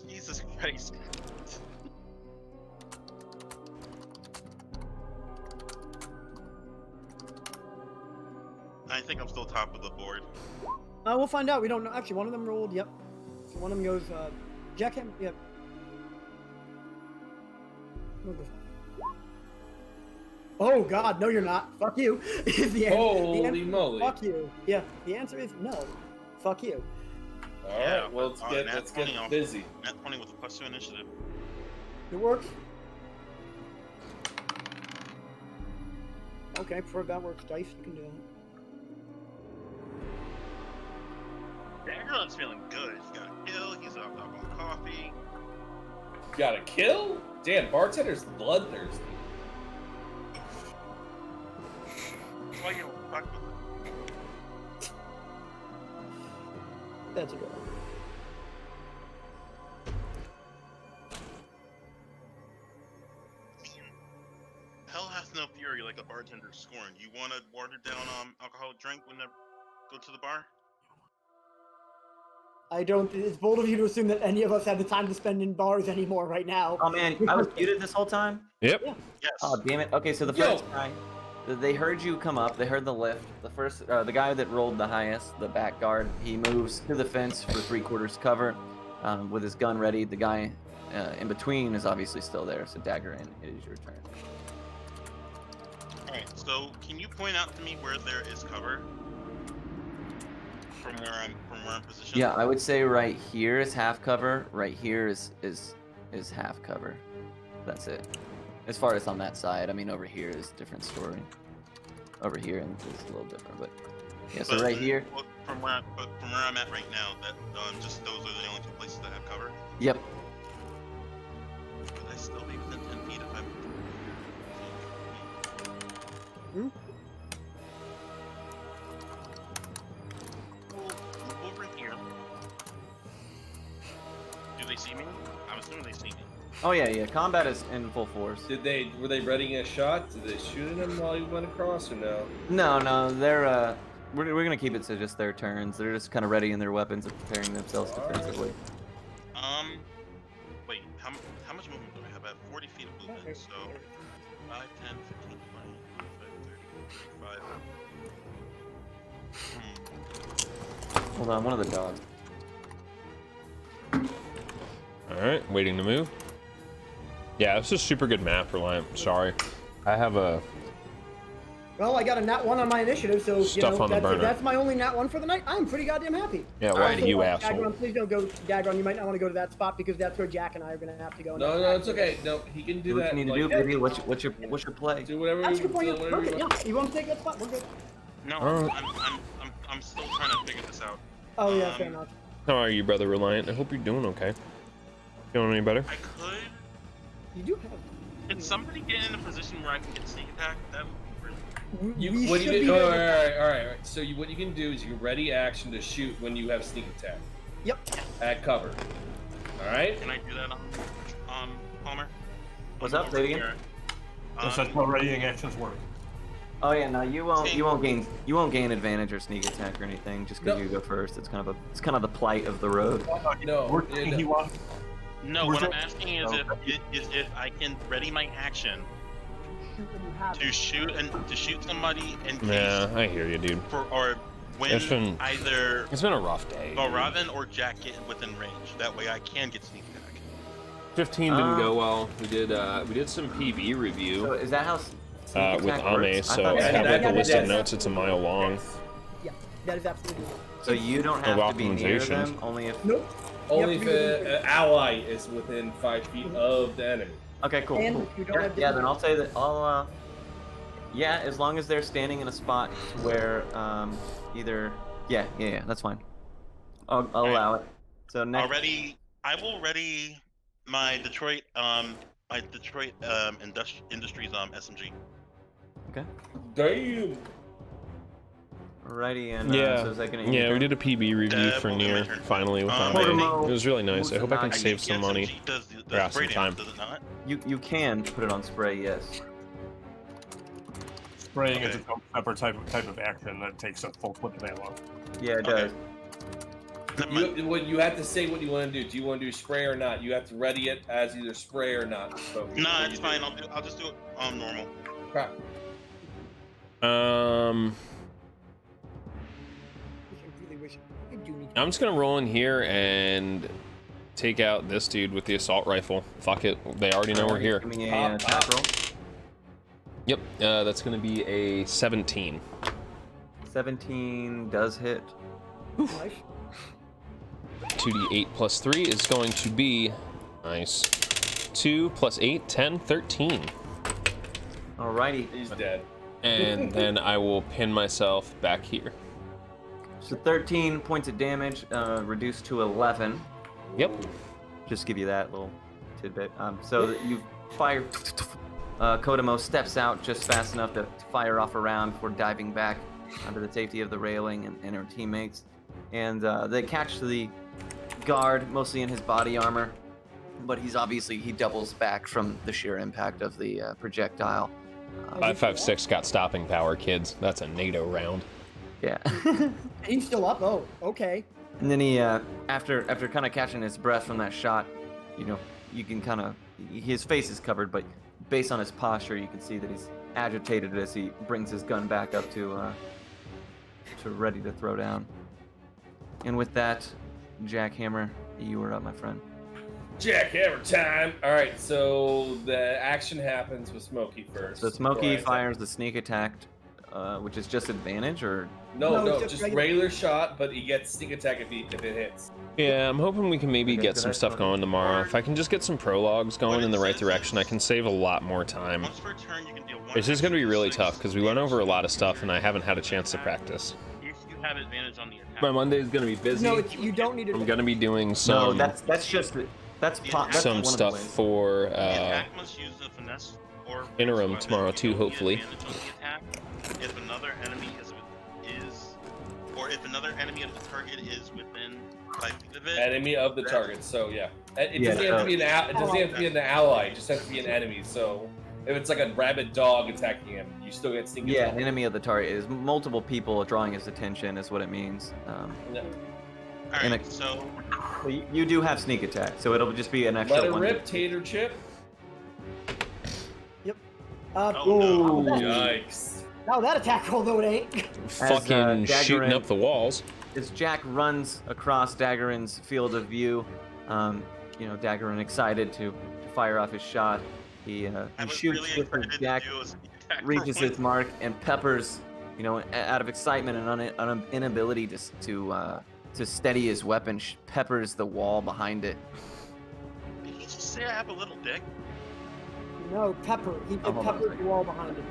Jesus Christ. I think I'm still top of the board. We'll find out. We don't know. Actually, one of them rolled. Yep. So one of them goes. Jack Ham. Yep. Oh God, no, you're not. Fuck you. Is the answer. Holy moly. Fuck you. Yeah, the answer is no. Fuck you. All Yeah, right, well, but, let's Nat 20 get off. busy. Nat 20 with a +2 initiative. It works. Okay, prove that works. Dice, you can do it. Dagger's feeling good. He's got a kill. He's up on coffee. Got a kill? Damn, bartender's bloodthirsty. That's why you don't fuck with him. That's a good one. Hell hath no fury like a bartender scorned. You want a watered down alcoholic drink when they go to the bar? I don't. It's bold of you to assume that any of us have the time to spend in bars anymore right now. Oh man, I was muted this whole time? Yep. Yes. Oh damn it. Okay, so the Yo. first guy, they heard you come up, they heard the lift. The guy that rolled the highest, the back guard, he moves to the fence for 3/4 cover with his gun ready. The guy in between is obviously still there, so dagger in, it is your turn. Alright, so can you point out to me where there is cover? From where I'm positioned? Yeah, I would say right here is half cover, right here is half cover. That's it. As far as on that side, I mean over here is a different story. Over here is a little different, but yeah, so right here. Well, from where I'm at right now, that just those are the only two places that have cover. Yep. Could I still be within 10 feet if I'm Hmm? move over here? Do they see me? I'm assuming they see me. Oh yeah, combat is in full force. Were they readying a shot? Did they shoot at him while he went across or no? No, they're we're gonna keep it to just their turns. They're just kind of readying their weapons and preparing themselves defensively. Wait, how much movement do I have? I have 40 feet of movement, so 5, 10, 15, 20, 25, 35. Hold on, one of the dogs. All right, waiting to move. Yeah, this is a super good map, Reliant. Sorry, I have a Well, I got a nat 1 on my initiative, so Stuff on the burner. if that's my only nat 1 for the night, I'm pretty goddamn happy. yeah. Why Also, you Dagron, asshole? please don't go, Dagron. You might not want to go to that spot because that's where Jack and I are gonna have to go. No, it's okay. No, he can do Do what that. you need to do, baby. What's your play? Do whatever That's you your point. whatever you Perfect. want. Yeah, you won't take that spot. We're good. No, Alright. I'm still trying to figure this out. Oh yeah, fair enough. How are you, brother Reliant? I hope you're doing okay. Feeling any better? I could. You do have. Can somebody get in a position where I can get sneak attack? That would be really. We What you should can, be all able- right. So what you can do is you can ready action to shoot when you have sneak attack Yep. at cover. All right. Can I do that on Palmer? What's up? Say it again. That's how readying actions work. Oh yeah, no, you won't gain advantage or sneak attack or anything just because No. you go first. It's kind of the plight of the road. No, We're yeah, thinking no. he wants. No, We're what I'm just- asking is if I can ready my action to shoot somebody in case Yeah, I hear you, dude. or when It's been- either It's been a rough day. Robin or Jack get within range. That way I can get sneak attack. 15 didn't go well. We did some PB So review is that how sneak with attack Ame, works? so thought I have like a that- list of yes. notes. It's a mile long. Yeah, that is absolutely. So you don't No have to be near optimizations. them, only if. Nope. Only You if have to be an ally is within 5 feet of the enemy. Okay, cool. And cool. you don't have Yeah, then I'll say that I'll. Yeah, as long as they're standing in a spot where either. Yeah, that's fine. I'll allow it. So next. I will ready my Detroit Industries SMG. Okay. Damn. Alrighty, and Yeah, so is that gonna? yeah. We did a PB review for will be my near turn. finally with Ame. Portamo- It was really nice. I hope I can I save think some the money. SMG does Or the have spray some damage, time. does it not? You can put it on spray, yes. Spraying is Okay. its own separate type of action that takes a full clip of ammo. Yeah, it Okay. does. Never mind. You have to say what you want to do. Do you want to do spray or not? You have to ready it as either spray or not. So No, what it's you do. fine. I'll just do it normal. Crap. I really wish I do need. I'm just gonna roll in here and take out this dude with the assault rifle. Fuck it. They already know we're here. Give me a attack roll. Yep. That's gonna be a 17. 17 does hit. Nice. 2d8 plus 3 is going to be nice. 2 plus 8, 10, 13. Alrighty. He's dead. And then I will pin myself back here. So 13 points of damage, reduced to 11. Yep. Just give you that little tidbit. So that you fire. Kodomo steps out just fast enough to fire off a round before diving back under the safety of the railing and her teammates. And they catch the guard, mostly in his body armor, but he doubles back from the sheer impact of the projectile. 5.56 got stopping power, kids. That's a NATO round. Yeah. He's still up. Oh, okay. And then he, after kind of catching his breath from that shot, you can kind of, his face is covered, but based on his posture, you can see that he's agitated as he brings his gun back up to ready to throw down. And with that, Jackhammer, you are up, my friend. Jackhammer time! Alright, so the action happens with Smokey first. So Smokey Right. fires the sneak attack, which is just advantage, or No, just just regular- regular shot, but he gets sneak attack if it hits. Yeah, I'm hoping we can maybe Okay, get go some ahead, stuff Tony. going tomorrow. If I can just get some prologues going in the right direction, I can save a lot more time. Once per turn, you can deal 1 It's just gonna be really extra tough because we went over a lot of stuff and I haven't had a chance to practice. If you have advantage on the attack. My Monday is gonna be busy. No, you don't need to. I'm gonna be doing no, some that's that's one some of the stuff ways. for The attack must use the finesse or interim weapon. tomorrow You too, don't need hopefully. advantage on the attack. If another enemy or if another enemy of the target is within 5 feet of it. Enemy of the target, so yeah. It Yeah, doesn't have to be it doesn't have to be an ally, it just has to be an enemy. So if it's like a rabid dog attacking him, you still get sneak Yeah, attack. an enemy of the target is multiple people drawing his attention is what it means. No. and Alright, so Well, you do have sneak attack, so it'll just be an extra Let it one. rip, tater chip. Uh, Oh, no. Yikes. Now that attack roll though it ain't. fucking shooting Daggerin- up the walls. As Jack runs across Daggerin's field of view, Daggerin excited to fire off his shot. He I was shoots really just excited as to Jack do a sneak attack for reaches his once. mark and peppers, out of excitement and inability to steady his weapon, peppers the wall behind it. Did he just say I have a little dick? No, pepper. He Oh, hold on a peppered the second. wall behind it.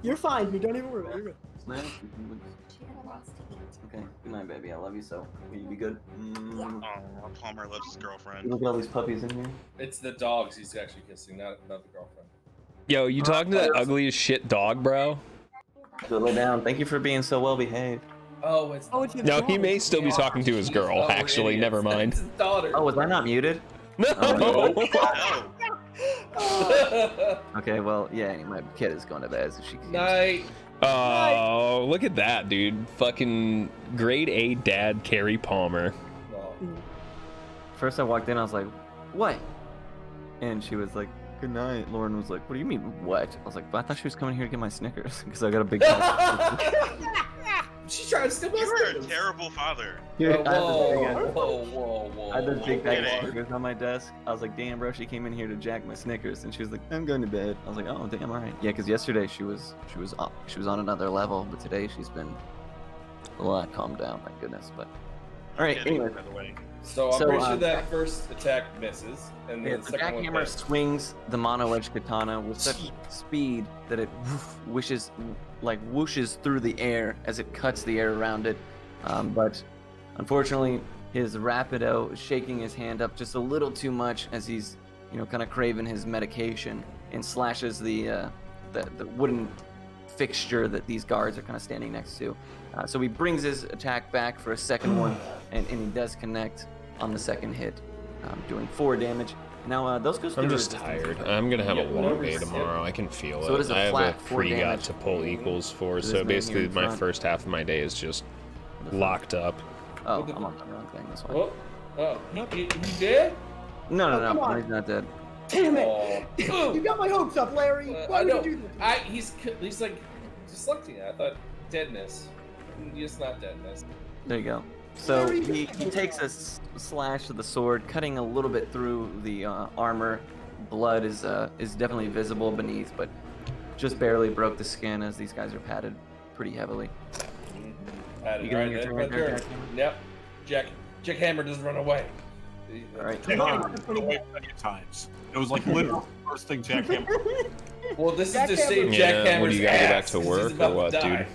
You're fine. You don't even worry. You're good. Okay, good night, baby. I love you so. Will you be good? Oh, Palmer loves his girlfriend. Look at all these puppies in here. It's the dogs he's actually kissing, not the girlfriend. Yo, you talking to that ugly as shit dog, bro? Go lay down. Thank you for being so well behaved. Oh, it's Oh, it's his No, he dog. may still be talking to his girl, Oh, actually. idiots. Never mind. It's his daughter. Oh, was I not muted? No! No. Okay, well, yeah, my kid is going to bed, so she can. Night. Oh, look at that, dude. Fucking grade A dad, Carrie Palmer. No. First I walked in, I was like, what? And she was like, good night. Lauren was like, what do you mean, what? I was like, but I thought she was coming here to get my Snickers, because I got a big She's trying to steal my You are a Snickers. terrible father. Dude, I had this big bag Okay. of Snickers on my desk. I was like, damn, bro, she came in here to jack my Snickers, and she was like, I'm going to bed. I was like, oh, damn, all right. Yeah, because yesterday she was on another level, but today she's been a lot calmed down, thank goodness. But all right, Kidding, anyway. by the way. So I'm So, pretty sure that first attack misses, and then Yeah, the the second one jackhammer hits. swings the mono-edged katana with such speed that it whooshes through the air as it cuts the air around it. But unfortunately, his Rapido is shaking his hand up just a little too much as he's, kind of craving his medication, and slashes the wooden fixture that these guards are kind of standing next to. So he brings his attack back for a second one, and he does connect on the second hit, doing 4 damage. Now, those goes I'm through just resistance. tired. I'm gonna have a Yeah, long whatever day you said. tomorrow. I can feel So it it. is a I have a flat 4 pre-got damage. to pull equals for, This so man here basically in my front. first half of my day is just locked up. Oh, I'm on the wrong thing. That's fine. Oh, he dead? No, Oh, come on. he's not dead. Damn it! Oh. You got my hopes up, Larry. Why I would know. you do this? He's like dyslexic. I thought deadness. Just not deadness. There you go. So Very he good. takes a slash to the sword, cutting a little bit through the armor. Blood is definitely visible beneath, but just barely broke the skin as these guys are padded pretty heavily. Had You it. getting All your right, turn that's my there, turn. Jack? Yep. Jack Hammer doesn't run away. All right, Jack come Hammer on. ran away many times. It was like literally the first thing Jack Hammer. Well, this Jack is to save Hammer- Jack Yeah, Hammer's what do you gotta go back ass, to 'cause he's work about or to what, die.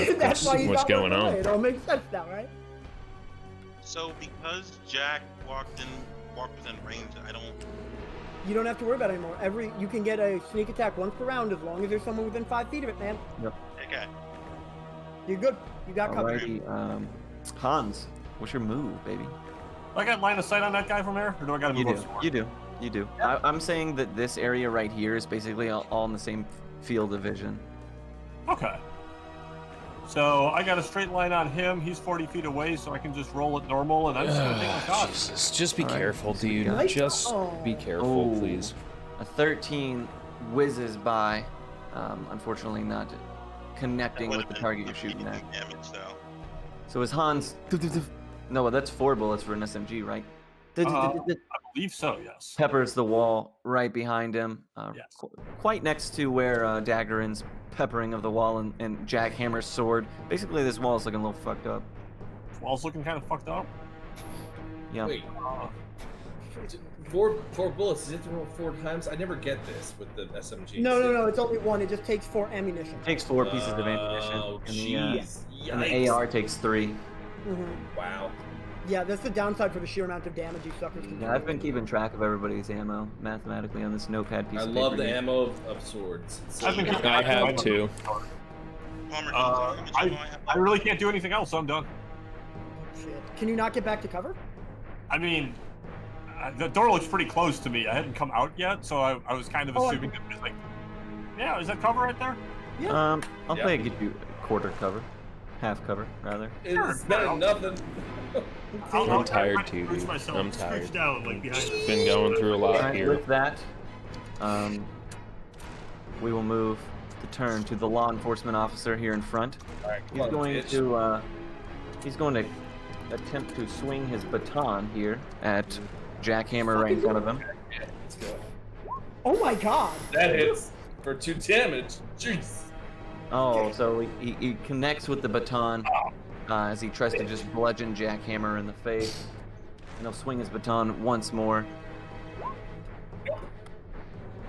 dude? That's why he's What's not going running away. on? It all makes sense now, right? So because Jack walked within range, I don't. You don't have to worry about it anymore. You can get a sneak attack once per round as long as there's someone within 5 feet of it, man. Okay. You're good. You got covered. Alrighty, Hans, what's your move, baby? I got line of sight on that guy from there, or do I got to You move do. up some more? You do. You do. I'm saying that this area right here is basically all in the same field of vision. Okay. So I got a straight line on him. He's 40 feet away, so I can just roll it normal, and I'm just gonna take my shot. Jesus, just be All right, careful, so we dude. got- Just be careful, Oh. please. A 13 whizzes by, unfortunately not connecting That with the would've target been you're shooting at. immediate damage, though. So as Hans, no, that's 4 bullets for an SMG, right? I believe so. Yes. Peppers the wall right behind him, Yes. quite next to where Daggeron's peppering of the wall and Jack Hammer's sword. Basically, this wall is looking a little fucked up. Wall's looking kind of fucked up. Yeah. Wait, Uh, four bullets. Is it to roll 4 times? I never get this with the SMG. No. It's only one. It just takes 4 ammunition. Takes 4 pieces of ammunition, Oh, and jeez. and the Yikes. AR takes 3. Mm-hmm. Wow. Yeah, that's the downside for the sheer amount of damage these suckers can do. Yeah, I've been keeping track of everybody's ammo mathematically on this notepad piece I of love paper the here. ammo of swords. It's so I've been good. keeping I track of have my- too. Palmer, I really can't do anything else. I'm done. Shit. Can you not get back to cover? I mean, the door looks pretty close to me. I hadn't come out yet, so I was kind of Oh, assuming that it's like, yeah, is that cover right there? Yeah. I'll Yeah. play get you quarter cover, half cover rather. It's better than nothing. I'm tired too, Scooch dude. myself, I'm scooch tired. down, like behind us. Been going through a lot Alright, here. with that, we will move the turn to the law enforcement officer here in front. Alright, come He's on, going bitch. to attempt to swing his baton here at Jack Hammer right in front of him. Yeah, let's go. Oh my god. That hits for 2 damage. Jeez. Oh, so he connects with the baton as he tries to just bludgeon Jack Hammer in the face. And he'll swing his baton once more.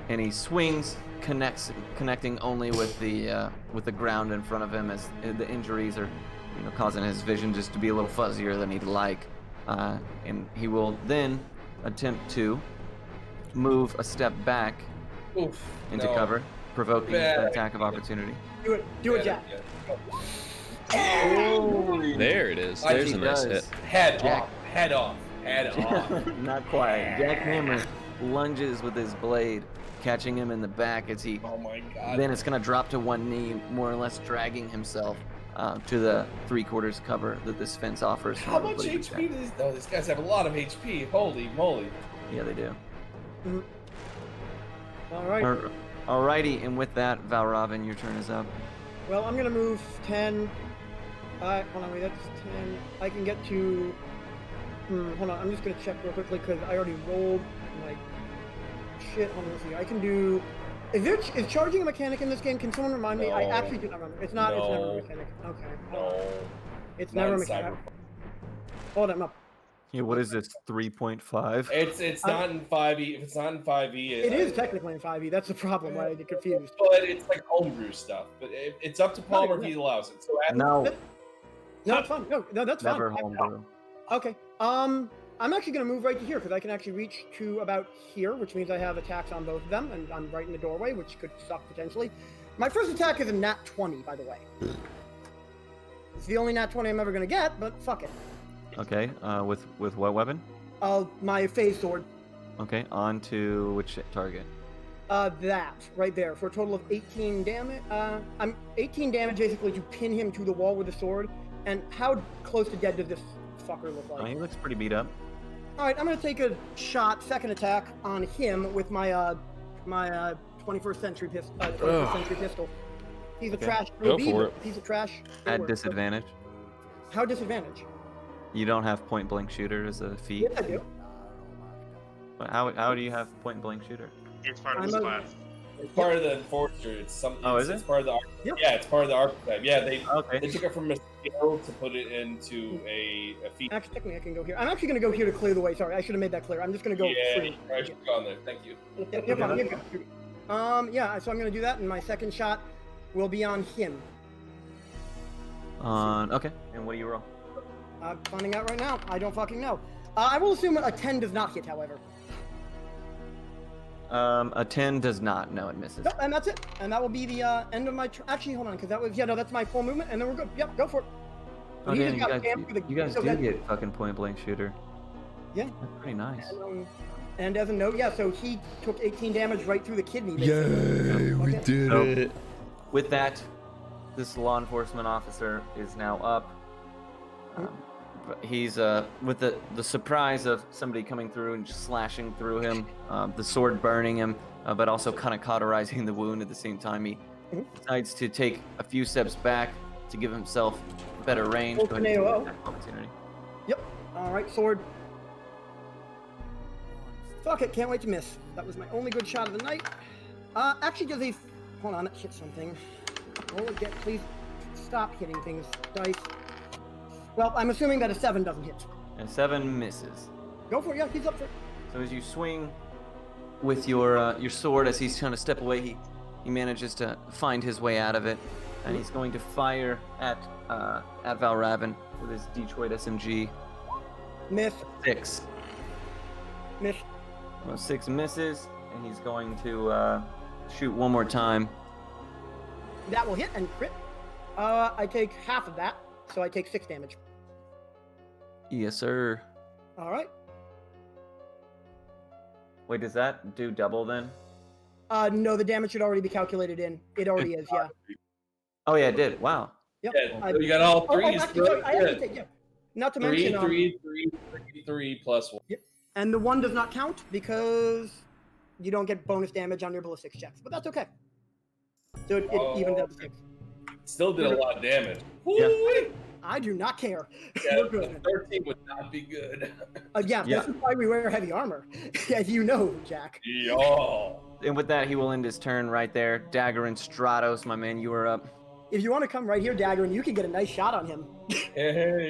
And he swings, connecting only with the ground in front of him, as the injuries are, causing his vision just to be a little fuzzier than he'd like. And he will then attempt to move a step back Oof. into No. cover, provoking Bad an attack of opportunity. Do it, Jack. There it is. There's a nice hit. Head Jack. off. Head off. Head off. Not quite. Jack Hammer lunges with his blade, catching him in the back as he Oh my god. then it's going to drop to one knee, more or less dragging himself to the 3/4 cover that this fence offers. How for much everybody to HP do these? Oh, these guys have a lot of HP. Holy moly. check. Yeah, they do. All right. Alrighty, and with that, Valravin, your turn is up. Well, I'm gonna move 10. Hold on, wait, that's 10. I can get to. Hold on, I'm just gonna check real quickly because I already rolled my shit. Hold on, let's see. I can do. Is charging a mechanic in this game? Can someone remind me? I No. actually do not remember. It's not. It's never No. a mechanic. Okay. No. It's Not never a in mechanic. Cyberpunk. Hold on, up. Yeah, what is this? 3.5. It's not in 5e. If it's not in 5e, It is technically in 5e. That's the problem. Why I get confused. But it's like homebrew stuff. But it's up to Palmer if he allows it. So No, No, it's fine. No, that's never fine. homebrew. Okay. I'm actually gonna move right to here because I can actually reach to about here, which means I have attacks on both of them, and I'm right in the doorway, which could suck potentially. My first attack is a nat 20, by the way. It's the only nat 20 I'm ever gonna get, but fuck it. Okay, with what weapon? My phase sword. Okay, on to which target? That right there for a total of 18 damage. I'm 18 damage basically to pin him to the wall with the sword. And how close to dead does this fucker look like? He looks pretty beat up. All right, I'm gonna take a shot, second attack on him with my 21st century pistol. He's a Okay. trash. Go OB, for but it. He's a trash. At disadvantage. How disadvantage? You don't have point blank shooter as a feat. Yes, I do. How do you have point blank shooter? It's part of I'm this a- class. It's part of the Enforcer. It's something. Oh, is It's it? part of the. Yep. Yeah, it's part of the archetype. Yeah, they Okay. took it from a skill to put it into a feat. Actually, technically, I can go here. I'm actually going to go here to clear the way. Sorry, I should have made that clear. I'm just going to go Yeah, through. I should have gone there. Thank you. Yeah, no problem. You're good. Yeah, so I'm going to do that, and my second shot will be on him. Okay. And what do you roll? I'm finding out right now. I don't fucking know. I will assume a 10 does not hit, however. A 10 does not. No, it misses. Nope, and that's it. And that will be the end of my. Actually, hold on, because that was that's my full movement, and then we're good. Yep, go for it. Oh, He damn, just got jammed through the- you guys so do that- get fucking point blank shooter. Yeah. That's pretty nice. And as a note, so he took 18 damage right through the kidney. Yay, we Okay. did So- it. With that, this law enforcement officer is now up. But he's with the surprise of somebody coming through and just slashing through him, the sword burning him, but also kind of cauterizing the wound at the same time. He decides to take a few steps back to give himself better range. Open Go ahead and AOO. attack opportunity. Yep. All right, sword. Fuck it, can't wait to miss. That was my only good shot of the night. Actually, does he? Hold on, that hit something. Roll again, please. Stop hitting things, dice. Well, I'm assuming that a 7 doesn't hit. And 7 misses. Go for it. Yeah, he's up for it. So as you swing with your sword, as he's trying to step away, he manages to find his way out of it, and he's going to fire at Valravn with his Detroit SMG. Miss. 6. Miss. Well, 6 misses, and he's going to shoot one more time. That will hit and crit. I take half of that, so I take 6 damage. Yes, sir. All right. Wait, does that do double then? No, the damage should already be calculated in. It already is, yeah. Oh yeah, it did. Wow. Yep. Yeah, you got all threes, actually, bro. sorry, I actually Good. take, yeah. Not to 3, mention, 3, 3, 3, 3 plus 1. and the 1 does not count because you don't get bonus damage on your ballistics checks, but that's okay. So it evens out to 6. Still did a lot of damage. Yeah. Woo-wee. I do not care. Yeah, We're good. 13 would not be good. Yeah, this is why we wear heavy armor, as you know, Jack. Yo. And with that, he will end his turn right there. Dagger and Stratos, my man, you are up. If you want to come right here, Dagger, and you can get a nice shot on him. Hey.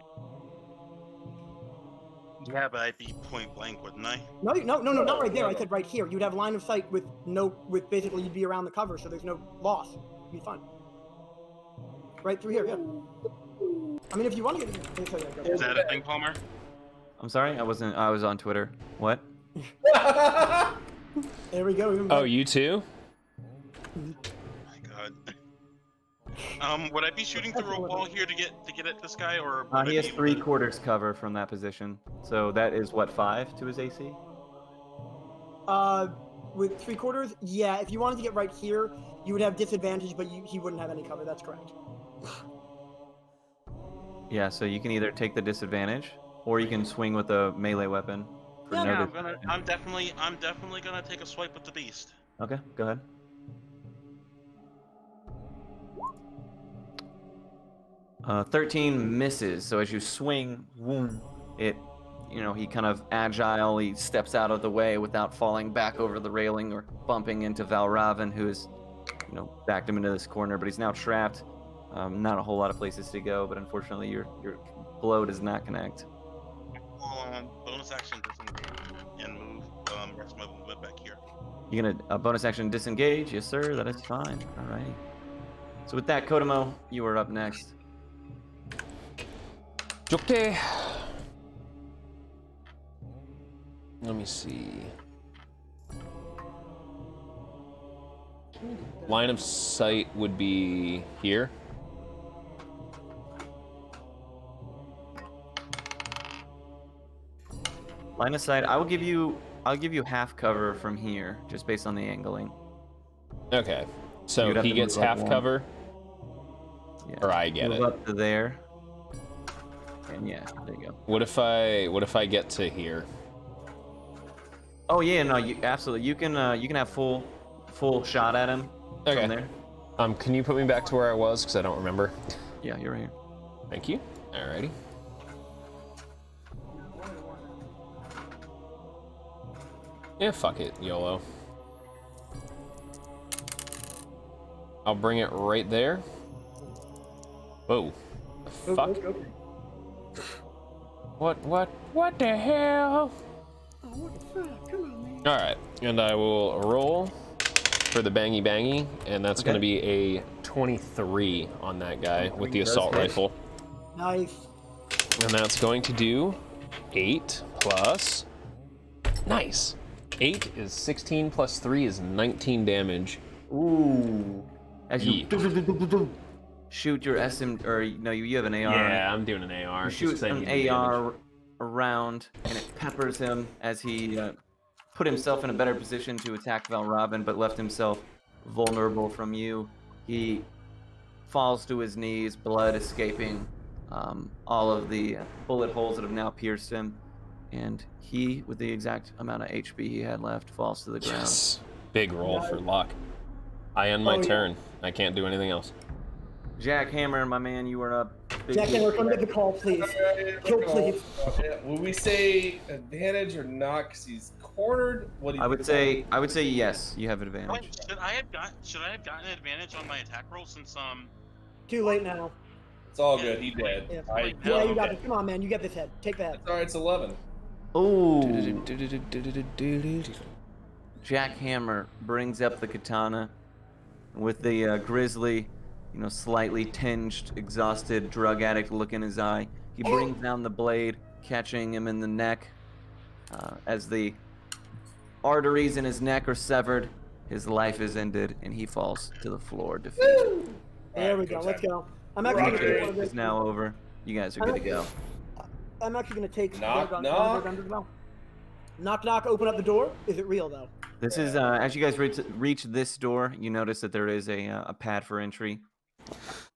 Yeah, but I'd be point blank, wouldn't I? No, not right there. I said right here. You'd have line of sight with basically you'd be around the cover, so there's no loss. You'd be fine. Right through here, yeah. I mean, if you want to get Is that a thing, Palmer? I'm sorry, I was on Twitter. What? There we go. Oh, you too? My God. Would I be shooting through a wall here to get at this guy, or? would He I has be able to- 3/4 cover from that position, so that is what 5 to his AC. With 3/4, yeah. If you wanted to get right here, you would have disadvantage, but he wouldn't have any cover. That's correct. Yeah, so you can either take the disadvantage, or you can swing with a melee weapon. For Yeah, no Yeah, dis- I'm definitely gonna take a swipe with the beast. Okay, go ahead. Uh, 13 misses. So as you swing, boom, it, he kind of agile. He steps out of the way without falling back over the railing or bumping into Valravn, who is, backed him into this corner. But he's now trapped. Not a whole lot of places to go, but unfortunately, your blow does not connect. Bonus action disengage and move. Rest my movement back here. You're gonna bonus action disengage? Yes, sir. That is fine. All right. So with that, Kodomo, you are up next. Okay. Let me see. Line of sight would be here. Line of sight. I'll give you half cover from here, just based on the angling. Okay. So You'd have he to gets move up half one. cover, Yeah. or I get Move it. up to there. And yeah, there you go. What if I get to here? Oh yeah, no, you absolutely. You can have full shot at him Okay. from there. Can you put me back to where I was? Because I don't remember. Yeah, you're right here. Thank you. Alrighty. Yeah, fuck it, YOLO. I'll bring it right there. Whoa. The fuck? Okay. What the hell? Oh, what the fuck? Come on, man. Alright, and I will roll for the bangy bangy, and that's Okay. gonna be a 23 on that guy with the Does assault hit. rifle. Nice. And that's going to do 8 plus. Nice. 8 is 16 plus 3 is 19 damage. Ooh. As you Yeah. shoot your SM, or no, you have an AR. Yeah, I'm doing an AR. You just shoot 'cause I an need the AR around, and it peppers him as he put himself in a better position to attack Valravn, but left himself vulnerable from you. He falls to his knees, blood escaping all of the bullet holes that have now pierced him, and he, with the exact amount of HP he had left, falls to the ground. Yes. Big roll for luck. I end my turn. I can't do anything else. Jack Hammer, my man, you are up. Big Jack, deal. come get the call, please. Kill, please. Will we say advantage or not? Because he's cornered. What do you I would say yes. You have advantage. Wait, should I have gotten advantage on my attack roll since Too late now. It's all good. He dead. Yeah, Right. yeah, you got Okay. it. Come on, man. You get this head. Take that. It's all right. It's 11. Oh. Jack Hammer brings up the katana with the grizzly, slightly tinged, exhausted, drug addict look in his eye. He brings down the blade, catching him in the neck. As the arteries in his neck are severed, his life is ended, and he falls to the floor, defeated. There we go. Let's go. I'm actually gonna take one of It's this. now over. You guys are good to go. I'm actually gonna take. Knock, their gun- knock. their gun as well. Knock, knock. Open up the door. Is it real though? This is as you guys reach this door, you notice that there is a pad for entry.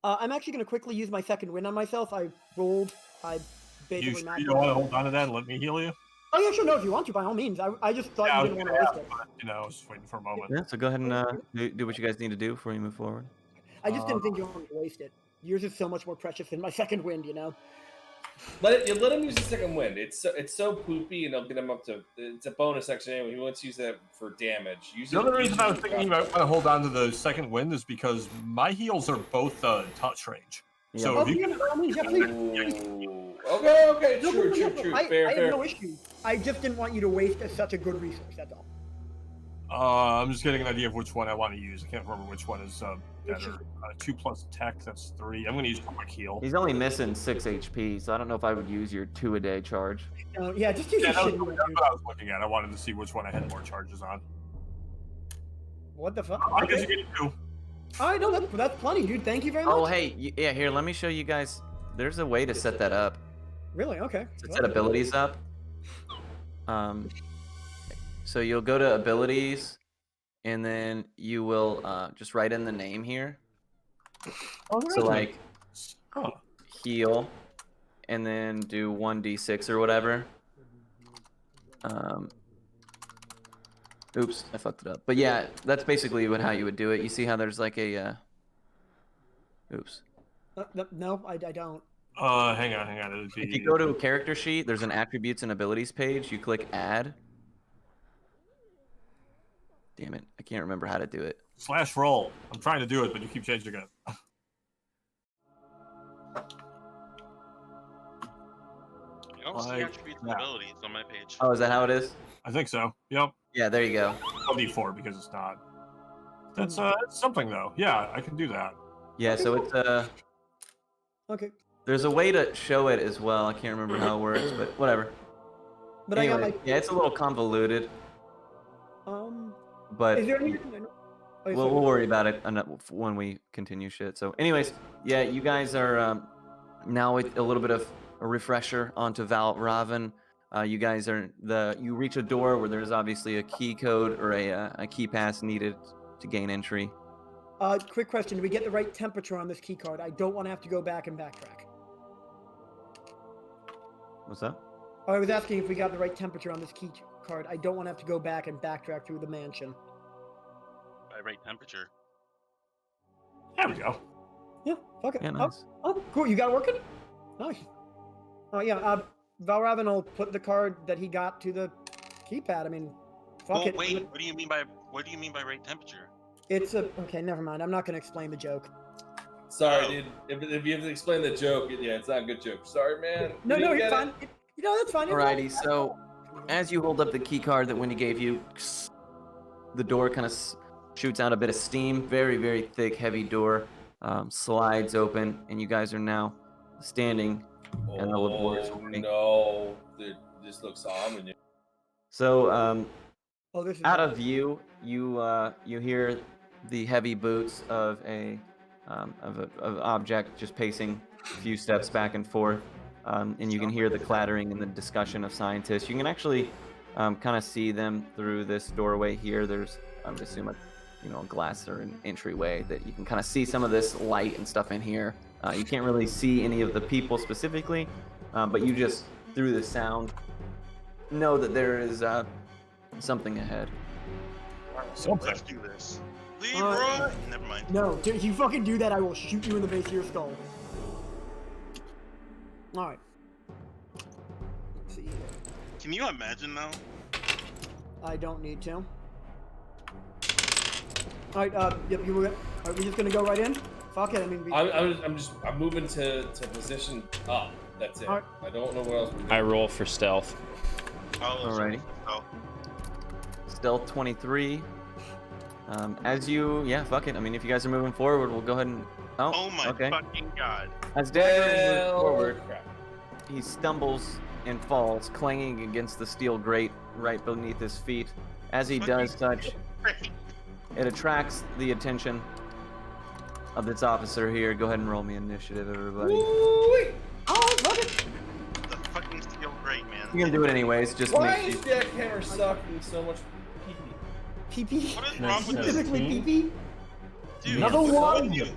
I'm actually gonna quickly use my second wind on myself. I rolled. I You basically. sure you don't want to hold on to that and let me heal you? Oh yeah, sure. No, if you want to, by all means. I just thought Yeah, you didn't want to waste it. I was just waiting for a moment. Yeah, so go ahead and do what you guys need to do before you move forward. I just didn't think you wanted to waste it. Yours is so much more precious than my second wind. Let him use the second wind. It's so poopy, and it'll get him up to. It's a bonus action anyway. He wants to use that for damage. Use The it- other reason use I it was for thinking about trying to hold on to the second wind is because my heals are both touch range. So Oh, if you yeah, by all means, yeah, please. Ooh. Okay. No, True. I Fair. have no issue. I just didn't want you to waste such a good resource. That's all. I'm just getting an idea of which one I want to use. I can't remember which one is better. 2 plus attack, that's 3. I'm going to use quick heal. He's only missing 6 HP, so I don't know if I would use your 2-a-day charge. Yeah, just use Yeah, your that's shit. what I was looking at. I wanted to see which one I had more charges on. What the fuck? I guess Okay. you get 2. All right, no, that's plenty, dude. Thank you very much. Oh, hey, yeah, here, let me show you guys. There's a way to set that up. Really? Okay. To set abilities up. So you'll go to abilities, and then you will just write in the name here. Oh, So like oh. heal, and then do 1d6 or whatever. Oops, I fucked it up. But yeah, that's basically how you would do it. You see how there's like a oops. No, I don't. Hang on. It'd be... If you go to a character sheet, there's an attributes and abilities page. You click add. Damn it, I can't remember how to do it. /roll. I'm trying to do it, but you keep changing it. I don't see Like attributes and that. abilities on my page. Oh, is that how it is? I think so. Yep. Yeah, there you go. I'll D4 because it's not. That's it's something though. Yeah, I can do that. Yeah, so it's Okay. there's a way to show it as well. I can't remember how it works, but whatever. But Anyway, I got my. yeah, it's a little convoluted, but Is there anything? Oh, we'll worry about it when we continue shit. So, anyways, yeah, you guys are now with a little bit of a refresher onto Valravn. You guys you reach a door where there's obviously a key code or a key pass needed to gain entry. Quick question: do we get the right temperature on this key card? I don't want to have to go back and backtrack. What's that? Oh, I was asking if we got the right temperature on this key card. I don't want to have to go back and backtrack through the mansion. By right temperature. There we go. Yeah, fuck it. Yeah, nice. Oh, cool. You got it working? Nice. Oh, yeah. Valravn will put the card that he got to the keypad. I mean, Fuck it. wait. What do you mean by right temperature? It's a okay. Never mind. I'm not gonna explain the joke. Sorry, dude. If you have to explain the joke, yeah, it's not a good joke. Sorry, man. No, You no, didn't you're get fine. You know that's fine. Alrighty, so as you hold up the key card that Wendy gave you, the door kind of shoots out a bit of steam. Very, very thick, heavy door. Slides open, and you guys are now standing it. in the Oh laboratory. no, dude, this looks ominous. So, Oh, this is out of view, you hear the heavy boots of an object just pacing a few steps back and forth, and you can hear the clattering and the discussion of scientists. You can actually kind of see them through this doorway here. There's, I would assume, a glass or an entryway that you can kind of see some of this light and stuff in here. You can't really see any of the people specifically, but you just, through the sound, know that there is something ahead. Something. Let's do this. Leroy. Never mind. No, dude, if you fucking do that, I will shoot you in the base of your skull. All right. Let's see here. Can you imagine now? I don't need to. All right. Yep. Are we just gonna go right in? Fuck it. I mean. I'm moving to position up. That's it. Alright. I don't know what else. I roll for stealth. Alrighty. Oh, Stealth 23. Fuck it. I mean, if you guys are moving forward, we'll go ahead and. oh my okay. fucking god. As Dagger moves Well, forward, crap. he stumbles and falls, clanging against the steel grate right beneath his feet. As he does such, it attracts the attention of this officer here. Go ahead and roll me initiative, everybody. Woo-wee. Oh, fuck it. The fucking steel grate, man. You're gonna do it anyways. Just Why make is you. Jackhammer sucking so much pee? PP. What is Nice wrong with this? Specifically PP. Dude, Another what's wrong one. with you?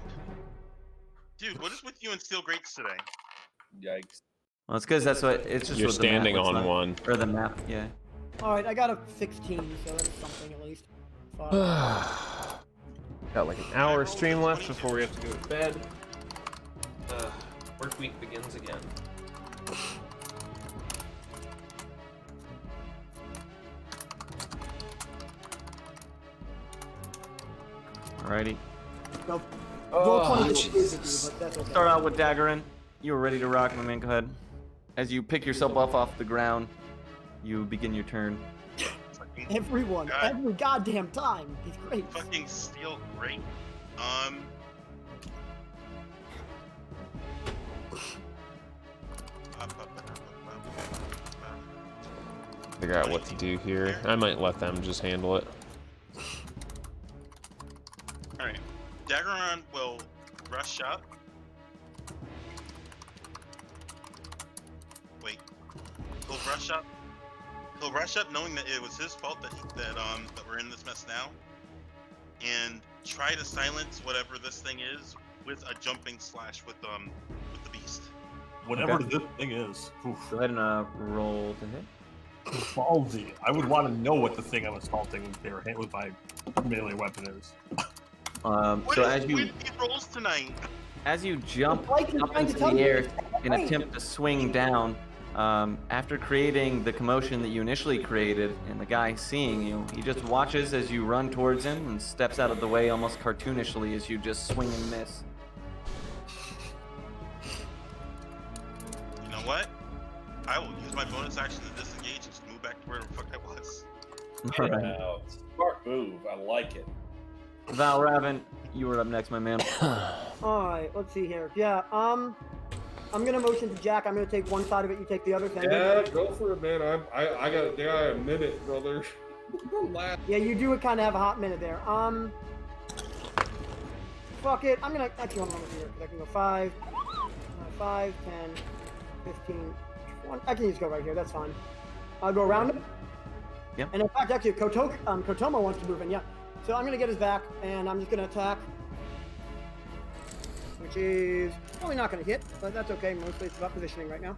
Dude, what is with you and steel grates today? Yikes. Well, it's because that's what it's just. You're what the map standing looks on like. one. Or the map, yeah. All right, I got a 16, so that's something at least. Fuck. Got like an hour stream left before we have to go to bed. Work week begins again. Alrighty. No. Oh, Roll 20 jeez. is with you, but that's okay. Start out with Daggerin. You were ready to rock, my man. Go ahead. As you pick yourself up off the ground, you begin your turn. Fucking, Everyone, God. every goddamn time. He's great. fucking steel grate. Figure out what to do here. I might let them just handle it. Alright. Daggeron will rush up. Wait. He'll rush up. He'll rush up knowing that it was his fault that we're in this mess now. And try to silence whatever this thing is with a jumping slash with the beast. Whatever Okay. this thing is. Oof. Go ahead and roll to hit. Ballsy. I would want to know what the thing I'm assaulting with my melee weapon is. What So is as you with these rolls tonight? jump Like you're up trying to into tell the me air it's and right. attempt to swing down, after creating the commotion that you initially created, and the guy seeing you, he just watches as you run towards him and steps out of the way almost cartoonishly as you just swing and miss. You know what? I will use my bonus action to disengage and just move back to where the fuck I was. Alright. Wow, smart move. I like it. Val Raven, you were up next, my man. All right, let's see here. Yeah, I'm gonna motion to Jack. I'm gonna take one side of it. You take the other. Yeah, go for it, man. I got a minute, brother. Last. Yeah, you do kind of have a hot minute there. Fuck it. I'm gonna actually hold on here because I can go 5, 5, 10, 15, 20. I can just go right here. That's fine. I'll go around him. Yep. And in fact, actually, Kotomo wants to move in. Yeah. So I'm gonna get his back, and I'm just gonna attack, which is probably not gonna hit, but that's okay. Mostly it's about positioning right now.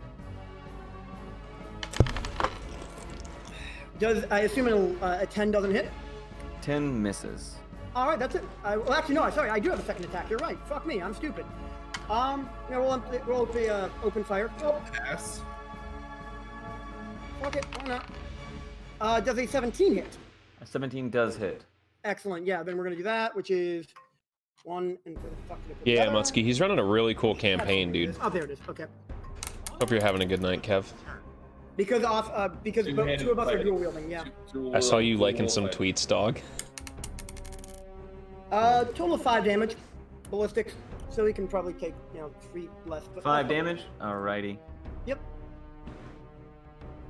Does I assume a 10 doesn't hit? 10 misses. All right, that's it. Well, actually, no. Sorry, I do have a second attack. You're right. Fuck me, I'm stupid. Yeah, roll up the open fire. Oh, Pass. fuck it. Why not? Does a 17 hit? A 17 does hit. Excellent. Yeah, then we're gonna do that, which is 1 and where the fuck did I put Yeah, that? Mutsky, he's running a really cool That's campaign, where it dude. is. Oh, there it is. Okay. Hope you're having a good night, Kev. Because Two-handed two of us are fighting. dual wielding. Yeah. I saw you liking dual some fighting. tweets, dog. Total of 5 damage, ballistics. So he can probably take 3 less. But 5 damage. Alrighty. Yep.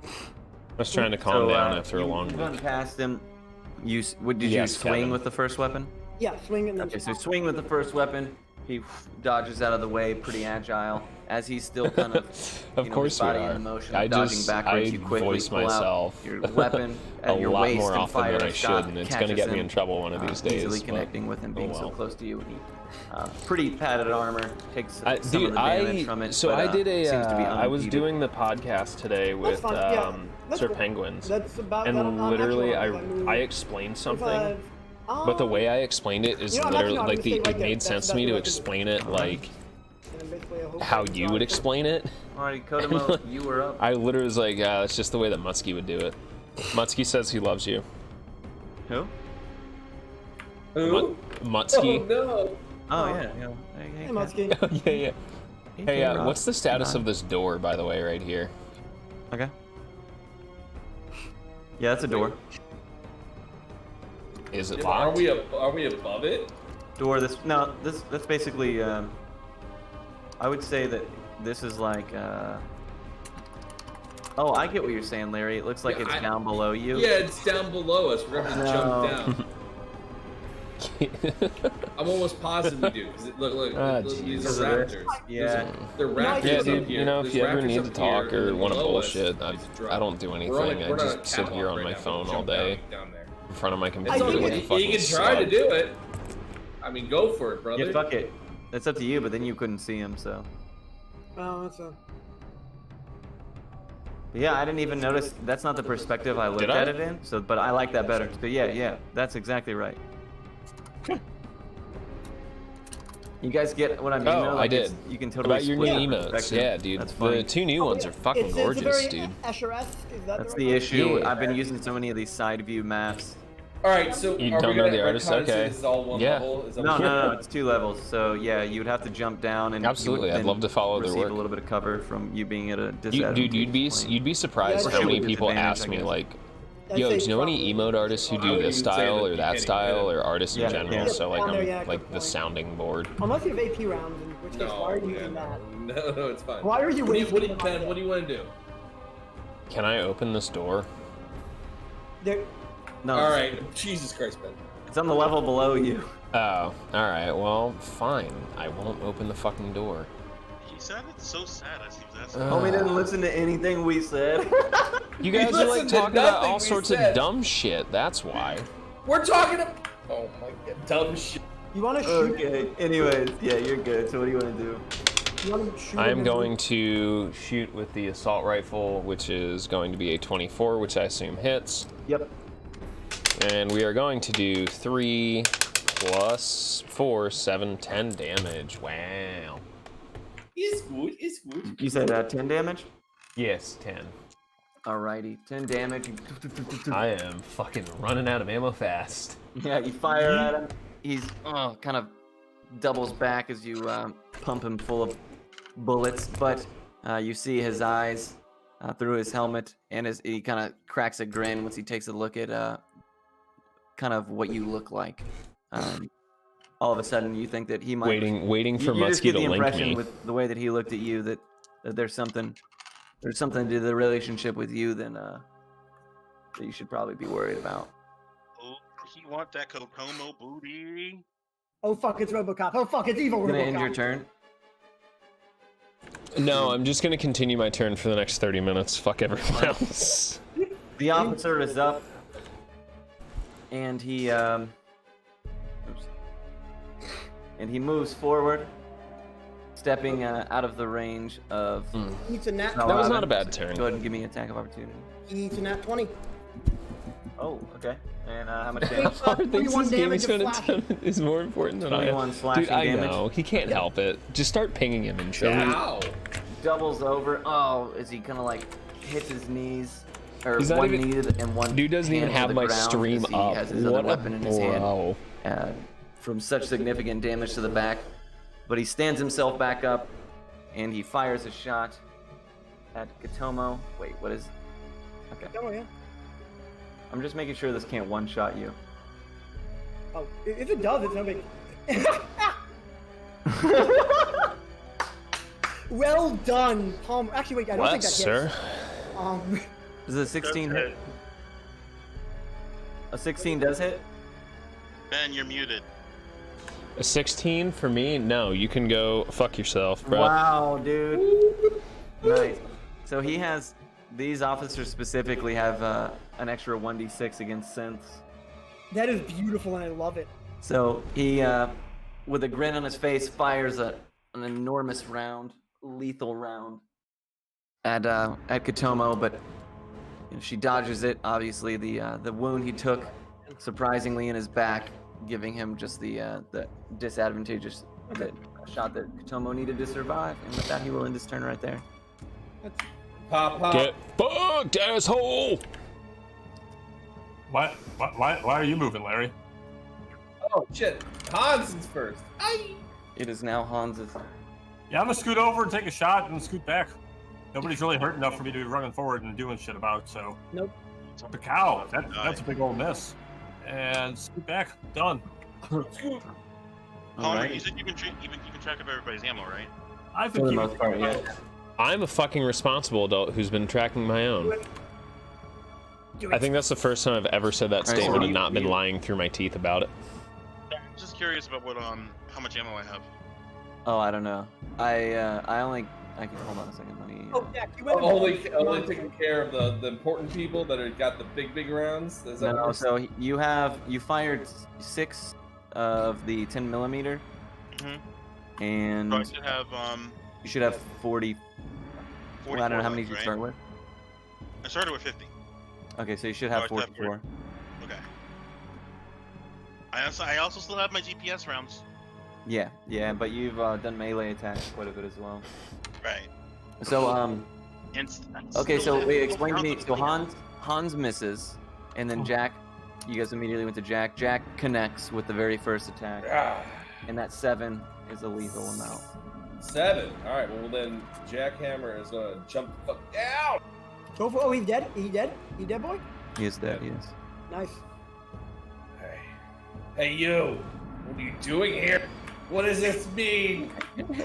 I was trying to calm down after a long You week. run past him. Did you Yes, swing Kevin. with the first weapon? Yeah. Swing and then. Okay, so swing with the first weapon. He dodges out of the way, pretty agile. As he's still kind of, Of course his body we are. in motion, I dodging just backwards, I you quickly voice pull myself out your weapon a at your lot waist more and often fire than a I shot, should, and it's gonna catches get me him, in trouble one of these days. easily but- connecting with him being oh so well. close to you. And he, pretty padded armor, takes some of Dude, the damage from it. so but, I did a. seems to be I was unimpeded. doing the podcast today with fine, yeah. That's Sir cool. Penguins, That's about. and I'm literally actually, I explained something. If, But the way I explained it is You know, I'm literally actually like not gonna stay right it there. made sense to me to explain it like and then basically a whole how bunch of you would drives. explain it. Alrighty, Kodomo, you were up. I literally was like, it's just the way that Mutsky would do it. Mutsky says he loves you. Who? Who? Mutsky. Oh no! Oh yeah. Hey, Mutsky. Yeah. Hey, what's the status of this door, by the way, right here? Okay. Yeah, that's a door. Is it Yeah, but are locked? we above it? Door. That's basically. I would say that this is like. Oh, I get what you're saying, Larry. It looks like Yeah, it's down below you. Yeah, it's down below us. We're gonna have to jump down. I'm almost positive we do. 'Cause look, Ah, these jeez. are raptors. Yeah. They're raptors Yeah, up dude. here. You know, if There's you ever raptors need up to talk here, or and want to below us bullshit, is a drop. I don't do We're on, anything. like, I we're on a just sit here catwalk on right my now. phone We'll all jump day down there. in front of my It's computer all think with good. a it- fucking You can try to slug. do it. I mean, go for it, brother. Yeah, fuck it. That's up to you, but then you couldn't see him, so. Oh, that's a. But yeah, I didn't even notice. That's not the perspective I looked Did I? at it in. So, but I like that better. So yeah, that's exactly right. You guys get what I mean? Oh, though? I Like, did. You can totally About your split new the emotes, perspective. yeah, dude. That's funny. The two new ones are fucking It's gorgeous, a very dude. Escher-esque. Is that That's the the right issue. Yeah. I've been using so many of these side view maps. All right, so You are don't we know gonna the artist? retcon and say Okay. This is all one Yeah. level? Is that No, what- no, it's 2 levels. So yeah, you would have to jump down and Absolutely, you would I'd love to follow their receive work. a little bit of cover from you being at a You, disadvantage. dude, you'd be surprised Yeah, how sure. many people Disadvantage, ask I me guess. like, I'd "Yo, say do you know any probably- emote artists who I do would this even say style that or you that can't style even- or artists in Yeah, general?" yeah. So like On there, I'm yeah, like good the point. sounding board. Unless you have AP rounds, in which case, No, why are you using yeah, that? no, it's fine. Why are you wasting Ben, time? what do you want to do? Can I open this door? There, No, All right, Jesus Christ, Ben. it's on the level below you. Oh, all right. Well, fine. I won't open the fucking door. He sounded so sad as he was asking. Homie didn't listen to anything we said. You guys are like listened to talking about nothing all we sorts said. of dumb shit. That's why. We're talking about. Oh my god, dumb shit. you want to shoot? Okay. Anyways, yeah, you're good. So what do you want to do? You want to shoot? I'm him going to shoot with the assault rifle, which is going to be a 24, which I assume hits. Yep. And we are going to do 3 plus 4, 7, 10 damage. Wow. It's good. It's good. You said 10 damage. Yes, 10. Alrighty, 10 damage. I am fucking running out of ammo fast. Yeah, you fire at him. He's kind of doubles back as you pump him full of bullets, but you see his eyes through his helmet, and he kind of cracks a grin once he takes a look at kind of what you look like. All of a sudden, you think that he might Waiting for you just Mutsky get to the link impression me. with the way that he looked at you that there's something to the relationship with you then that you should probably be worried about. Oh, he want that Kokomo booty. Oh fuck! It's RoboCop. Oh fuck! It's evil Gonna RoboCop. end your turn. No, I'm just gonna continue my turn for the next 30 minutes. Fuck everyone else. The officer is up, and he moves forward, stepping out of the range of. He eats a nat. No, That was Robin. not a bad turn. Go ahead and give me an attack of opportunity. He eats a nat 20. Oh, okay. And how much damage? Howard thinks 21 this game damage is, of gonna slashing. is more important than I 21 am. slashing Dude, I damage. know. He can't help it. Just start pinging him and shit. Ow. Doubles over. Oh, as he kind of like hits his knees or He's not one even- kneed and one. Dude doesn't even hand to have the my ground stream as he up. has his What other a weapon in his hand. bro. From such significant damage to the back, but he stands himself back up, and he fires a shot at Katomo. Wait, what is? Okay, Oh yeah. I'm just making sure this can't one-shot you. Oh, if it does, it's no big. Well done, Palmer. Actually, wait, I don't What, think that sir? hits. Does a 16 hit? A 16 does hit? Ben, you're muted. A 16 for me? No, you can go fuck yourself, bro. Wow, dude. Nice. So he has, these officers specifically have an extra 1d6 against synths. That is beautiful, and I love it. So he, with a grin on his face, fires an enormous round, lethal round at Katomo, but you know, she dodges it. Obviously, the wound he took, surprisingly, in his back, giving him just the disadvantageous shot that Katomo needed to survive. And with that, he will end his turn right there. Pop, pop. Get fucked, asshole! Why are you moving, Larry? Oh shit, Hans is first. It is now Hans's. Yeah, I'm gonna scoot over and take a shot and scoot back. Nobody's really hurt enough for me to be running forward and doing shit about, so. Nope. The cow, that's a big old miss. And scoot back, done. Palmer, Alright. you said you can keep track of everybody's ammo, right? I've For been the keeping most part, yeah. I'm a fucking responsible adult who's been tracking my own. I think that's the first time I've ever said that Alright, so statement you- and not been lying through my teeth about it. I'm just curious about what how much ammo I have. Oh, I don't know. I can hold on a second. Let me. Oh, Jack, you went Only taking care of the important people that are got the big rounds. Is that No, what so you fired 6 of the 10 millimeter, Mhm. and So I should have you should have 40. Well, I don't know how many did you right? start with. I started with 50. Okay, so you should Oh, have I should have 44. Okay. I also still have my GPS rounds. Yeah, but you've done melee attacks quite a bit as well. Right. So And okay, still so have wait, both explain to me. rounds So of Hans misses, and then Jack, you guys immediately went to Jack. Jack connects with the very first attack, and that 7 is a lethal amount. 7. All right. Well, then Jackhammer is gonna jump the fuck down. Go for. Oh, he's dead. He dead. He dead, boy. He is dead. Yes. Nice. Hey, you. What are you doing here? What does this mean?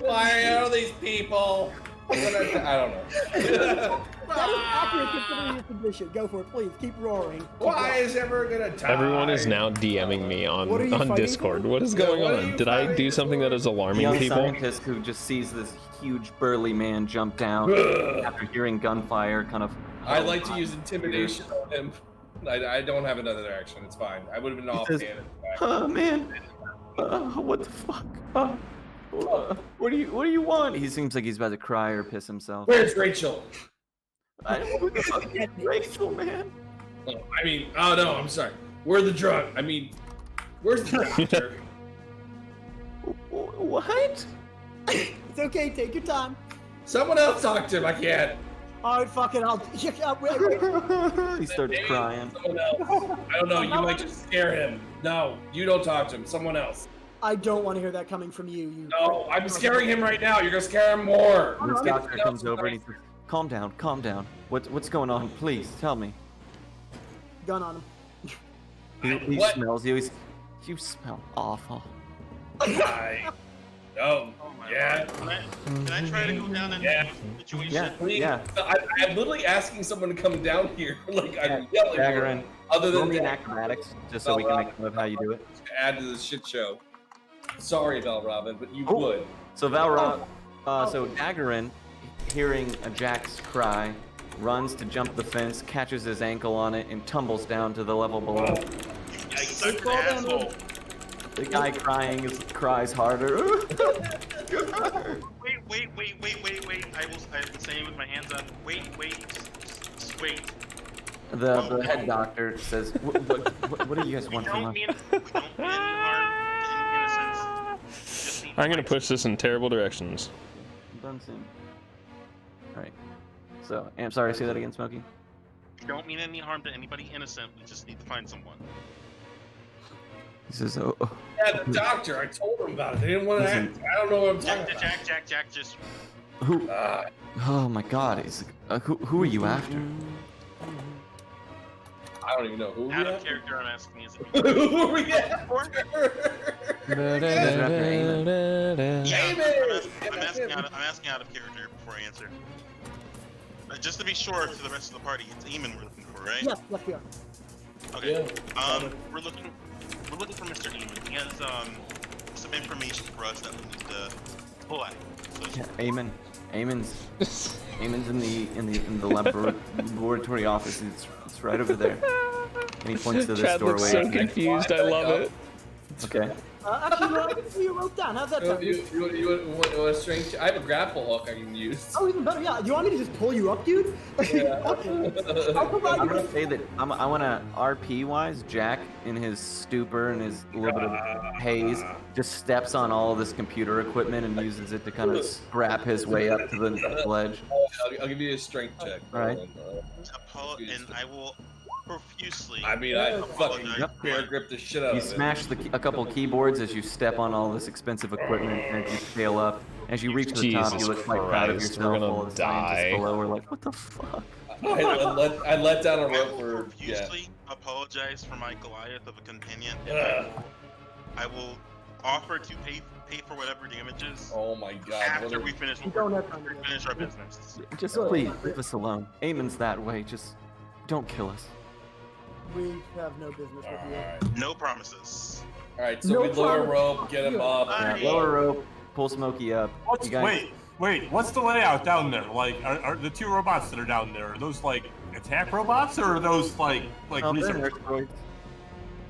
Why are all these people? I don't know. That is accurate considering your condition. Go for it, please. Keep roaring. Why is everyone gonna die? Everyone is now DMing me What are you on fighting Discord. for? What is Yeah, going what are on? you Did I fighting do something that is The alarming young people? scientist who just sees this huge burly man jump down after hearing gunfire, kind of. I like to use intimidation on him. I don't have another action. It's fine. I would have been says, offhanded. Oh man, what the fuck? What do you want? He seems like he's about to cry or piss himself. Where's Rachel? I don't know who the fuck is Rachel, man. Oh, I mean, oh no, I'm sorry. Where's the drug? I mean, where's the doctor? What? It's okay. Take your time. Someone else talk to him. I can't. All right, fuck it. I'll. Wait. He starts Maybe crying. Someone else. I don't know. You might just scare him. No, you don't talk to him. Someone else. I don't want to hear that coming from you. You. No, I'm scaring him right now. You're gonna scare him more. This doctor comes over and he says, calm down. What's going on? Please tell me. Gun on him. He What? smells you. You smell awful. Oh, my yeah. Lord. Can I try to go down in Yeah. the situation? Yeah, Please. yeah. I'm literally asking someone to come down here. Like I'm yelling. Dagger for in. him. Other Roll than me in that, acrobatics, just so we can make fun of how you do it. add to the shit show. Sorry, Val Robin, but you Oh. would. So so Daggerin, hearing a Jack's cry, runs to jump the fence, catches his ankle on it, and tumbles down to the level below. You such an asshole. The guy cries harder. Wait. I will say it with my hands up. Wait. Just wait. The head doctor says, what do you guys want from us? We don't mean any harm to innocents. Just need to I'm gonna fight push this in terrible directions. I'm done soon. Alright. So, I'm sorry, say that again, Smokey. don't mean any harm to anybody innocent. We just need to find someone. He says, "Oh, Yeah, the doctor. I told him about it. They didn't want to Listen. act. I don't know what I'm talking about. Jack, just who? Ah, Oh my God! He's like, who are you after?" I don't even know who we out of are. character. I'm asking, is it Who are we after? Yeah, Amen. I'm asking out of character before I answer. Just to be sure to the rest of the party, it's Eamon we're looking for, right? Yes, we are. Okay. Yeah. We're looking for Mr. Eamon. He has some information for us that we need to pull out. So Yeah, Eamon's in the laboratory office. It's right over there. And he points to this Chad looks doorway. so confused. I love it. Okay. Actually, I can see your rope down. How's that sound? You want a strength? I have a grapple hook I can use. Oh, even better. Yeah. Do you want me to just pull you up, dude? Yeah. I'll provide I'm you gonna with. say that I want to RP wise. Jack in his stupor and his little bit of haze just steps on all this computer equipment and uses it to kind of scrap his way up to the ledge. I'll give you a strength check. All right. and I will profusely. I mean, I fucking Yep. bear grip the shit out You of it. smash a couple keyboards as you step on all this expensive equipment and as you scale up. As you reach the top, Jesus you look quite proud of Christ, yourself. we're gonna All the die. scientists below are like, "What the fuck?" I let down a I rope will for profusely apologize for my Goliath of a companion. yeah. I will offer to pay for whatever damages Oh my god. What after a, we finish You don't have time after to we finish our business. Just please leave us alone. Eamon's that way. Just don't kill us. We have no business with you. Alright. No promises. Alright, so No we lower problem. rope, get him up. Yeah, Alright. lower rope, pull Smokey up. What's, You guys, wait, what's the layout down there? Like, are the two robots that are down there, are those like attack robots or are those like Oh, they're research? nurse droids.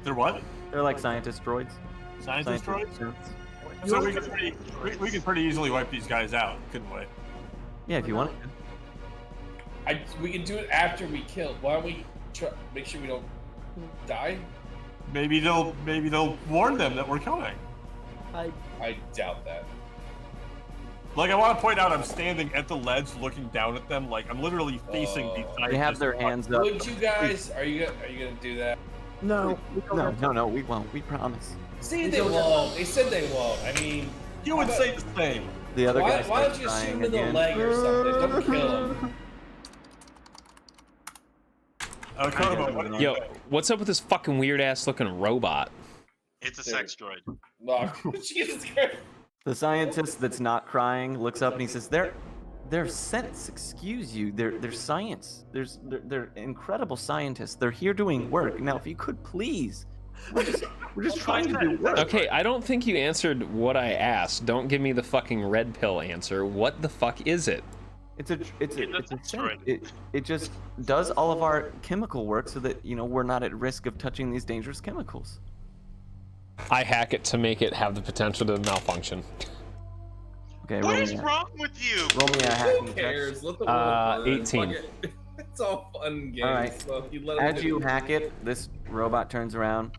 They're what? They're like scientist droids. Scientist droids? droids. So we could pretty easily wipe these guys out, couldn't we? Yeah, if you want. We can do it after we kill. Why don't we try, make sure we don't die? Maybe they'll warn them that we're coming. I I doubt that. Like, I want to point out, I'm standing at the ledge, looking down at them. Like, I'm literally facing these They have their hands up. Would you guys? Are you gonna do that? no. We don't have No, we won't. We promise. See, they won't. They said they won't. I mean, You would say the same. The other why, guy why starts don't you shoot crying him in the again. leg or something? Don't kill him. Konobo, what do you Yo, think? what's up with this fucking weird ass looking robot? It's a sex droid. No, Jesus Christ. The scientist that's not crying looks up and he says, "They're sense. Excuse you. They're science. They're incredible scientists. They're here doing work. Now, if you could please, we're just trying to do work." Okay, I don't think you answered what I asked. Don't give me the fucking red pill answer. What the fuck is it? It's a That's sense. right. It just does all of our chemical work so that we're not at risk of touching these dangerous chemicals. I hack it to make it have the potential to malfunction. Okay, What roll is me a, wrong with you? roll me a Who hacking check. cares? Let the world burn. 18. Fuck it. It's all fun and games. All right. So you let 'em As do you it. hack it, this robot turns around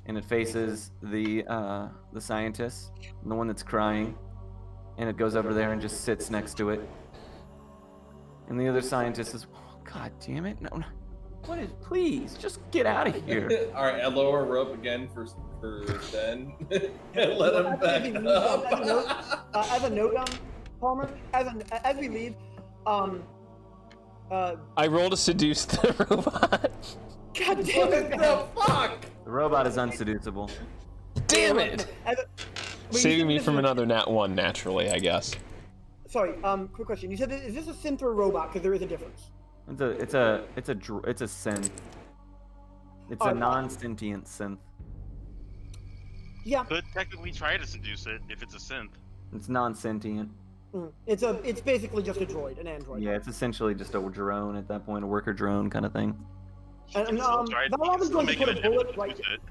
and it faces the scientist, the one that's crying, and it goes over there and just sits next to it. And the other scientist says, "Oh, God damn it! No, what is? Please, just get out of here." All right, I lower rope again for Ben. Let him back up. As a note, Palmer, as we leave, I rolled to seduce the robot. God damn it, What the fuck? The robot is unseducible. Damn it! Wait, you Saving said me this from is- another nat 1 naturally, I guess. Sorry, quick question. You said, is this a synth or a robot? Because there is a difference. It's a synth. It's a non-sentient synth. Yeah, Could technically try to seduce it if it's a synth. It's non-sentient. it's basically just a droid, an android. Yeah, it's essentially just a drone at that point, a worker drone kind of thing. And Still try it- Valravan's still going to make put it a a bullet difficult right. to use it.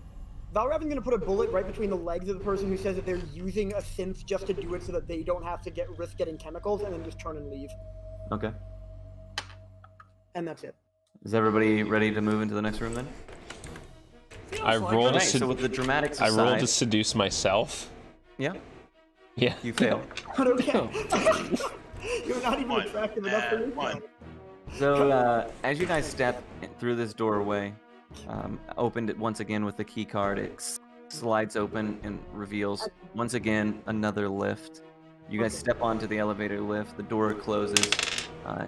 Valravan's going to put a bullet right between the legs of the person who says that they're using a synth just to do it, so that they don't have to risk getting chemicals, and then just turn and leave. Okay. And that's it. Is everybody ready to move into the next room then? I rolled to Alright, so with the dramatics I aside, rolled to seduce myself. yeah, Yeah. you fail. But okay. You're not even One, attractive enough for and yourself. one. So as you guys step through this doorway, opened it once again with the key card, it slides open and reveals once again another lift. You guys step onto the elevator lift, the door closes,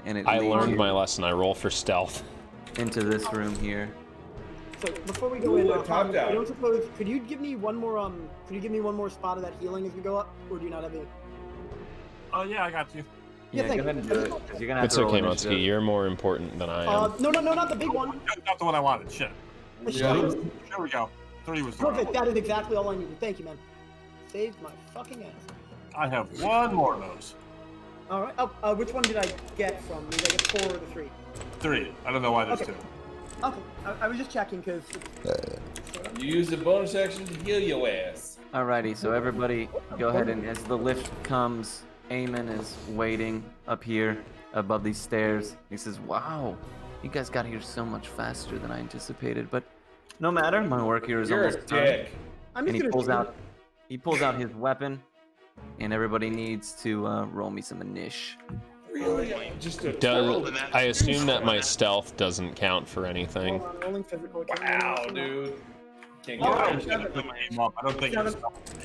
and it I leads learned you my lesson. I roll for stealth. into this room here. So before we go in, Ooh, a top I down. don't suppose. Could you give me one more? Could you give me one more spot of that healing as we go up, or do you not have any? Oh yeah, I got you. Yeah, Yeah, thank go ahead you. and do it, 'cause you're gonna have It's to roll okay, initiative. Motsuki. You're more important than I am. No, not the big one. Not the one I wanted. Shit. Yeah. There we go. 3 was the one I Perfect. wanted. That is exactly all I needed. Thank you, man. Saved my fucking ass. I have one more of those. All right. Oh, which one did I get from? Did I get 4 or the 3? 3. I don't know why there's Okay. 2. Okay. I was just checking because. You use the bonus action to heal your ass. Alrighty, so everybody go ahead and as the lift comes, Eamon is waiting up here above these stairs. He says, wow, you guys got here so much faster than I anticipated, but no matter, my work here is You're a almost done. dick. I'm And just he gonna. pulls out his weapon, and everybody needs to roll me some inish. Really? Just a Does, I assume that my stealth doesn't count for anything. Hold on, rolling physical. Wow, dude. Can't Oh, get I'm that shit. I don't think.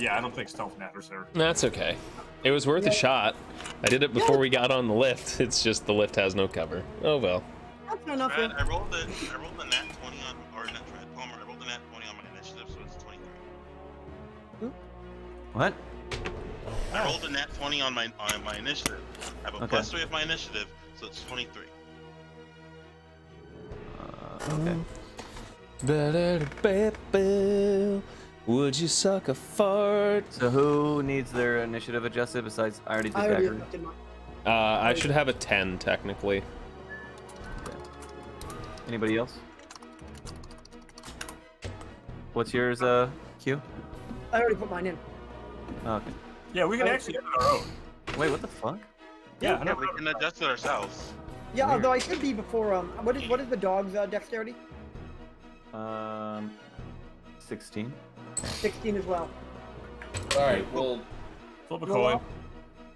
I don't think stealth matters there. That's okay. It was worth a shot. I did it before we got on the lift. It's just the lift has no cover. Oh well. That's fair enough. Brad, Yeah. I rolled the nat 20 on, or not Brad Palmer. I rolled the nat 20 on my initiative, so it's 23. What? I rolled a nat 20 on my initiative. I have a Okay. +3 of my initiative, so it's 23. Okay. Would you suck a fart? So who needs their initiative adjusted besides I already did I already Dagger? did mine. I should have a 10 technically. Anybody else? What's yours, Q? I already put mine in. Oh, okay. Yeah, we can actually get it our own. Wait, what the fuck? Yeah, Yeah, we can adjust it ourselves. Yeah, although I should be before. What is the dog's dexterity? 16. 16 as well. Alright, well. Flip a Roll coin. up.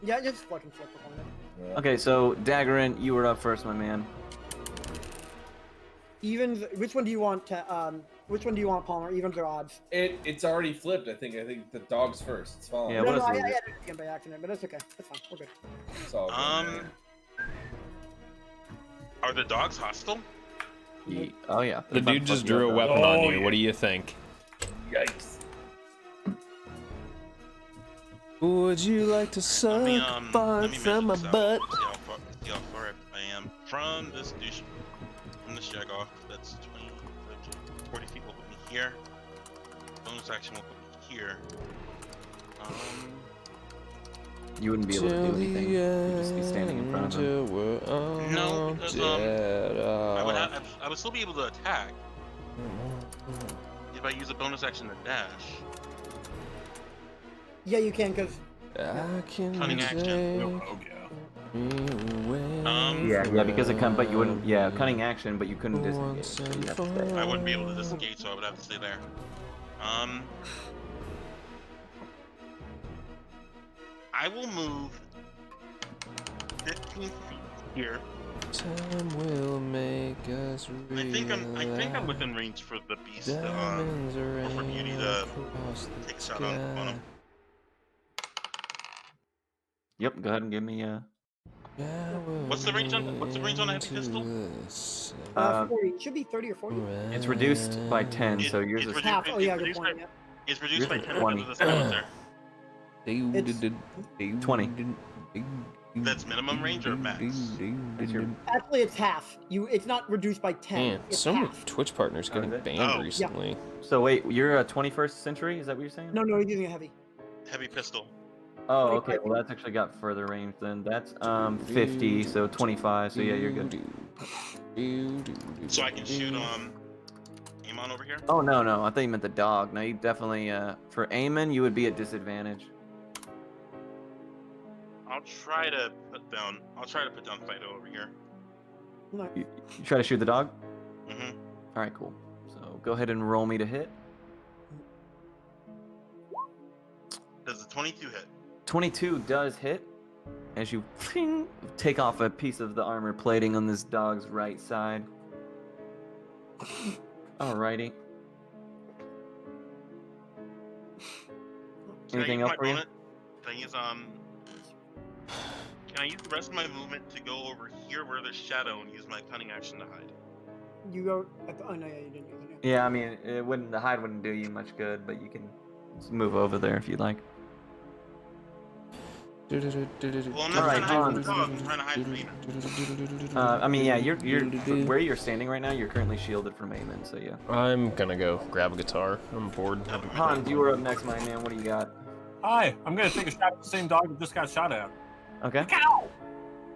Yeah, just fucking flip the coin. Okay, so Daggerin, you were up first, my man. Evens. Which one do you want? Which one do you want, Palmer? Evens or odds? It's already flipped. I think the dog's first. It's fine. Yeah, No, what is I it? added it again by accident, but that's okay. That's fine. We're good. It's all good. Are the dogs hostile? Oh yeah. The dude just drew a weapon. weapon on Oh, you. yeah. What do you think? Yikes. Would you like to suck let me farts from my measure this out. butt? See how far I am from this douche, from this jagoff. That's 20, 30, 40 feet will put me here. Bonus action will put me here. You wouldn't be able to do anything. You'd just be standing in front of him. No, because I would still be able to attack if I use a bonus action to dash. Yeah, you can, because I can Cunning action. take Um, Yeah, because it can, but you wouldn't. Yeah, cunning action, but you couldn't once disengage. and You'd have to stay. I wouldn't be able to disengage, so I would have to stay there. I will move 15 feet here. Time will make us I think I'm within range for the beast to Diamonds are or for Beauty raining to across the take a shot on sky. him. Yep, go ahead and give me What's the range on a heavy pistol? 40. It should be 30 or 40. It's reduced by 10, so yours is Half. Oh yeah, good reduced point. by- Yeah. It's reduced by Yours is 10 20. because of the silencer. It's 20. That's minimum range or max? It's your- Actually, it's half. It's not reduced by 10. Man, it's so many half. Twitch partners getting is it? banned Oh. recently. So wait, you're a 21st century? Is that what you're saying? No, he's using a heavy. Heavy pistol. Oh, okay. Well, that's actually got further range then. That's 50, so 25. So yeah, you're good. So I can shoot Amon over here? Oh no, I thought you meant the dog. No, you definitely for Eamon, you would be at disadvantage. I'll try to put down Fido over here. No. You try to shoot the dog. Mm-hmm. All right, cool. So go ahead and roll me to hit. Does the 22 hit? 22 does hit, as you take off a piece of the armor plating on this dog's right side. Alrighty. Anything else for you? Can I use the rest of my movement to go over here where there's shadow and use my cunning action to hide? You go at the. Oh no, yeah, you didn't use it. Yeah, I mean, the hide wouldn't do you much good, but you can just move over there if you'd like. Well, I'm not Alright, trying to hide from the dog. I'm trying to hide from Eamon. I mean, yeah, you're where you're standing right now. You're currently shielded from Eamon, so yeah. I'm gonna go grab a guitar. I'm bored. Hans, you were up next, my man. What do you got? Hi, I'm gonna take a shot at the same dog that just got shot at. Okay. Ow!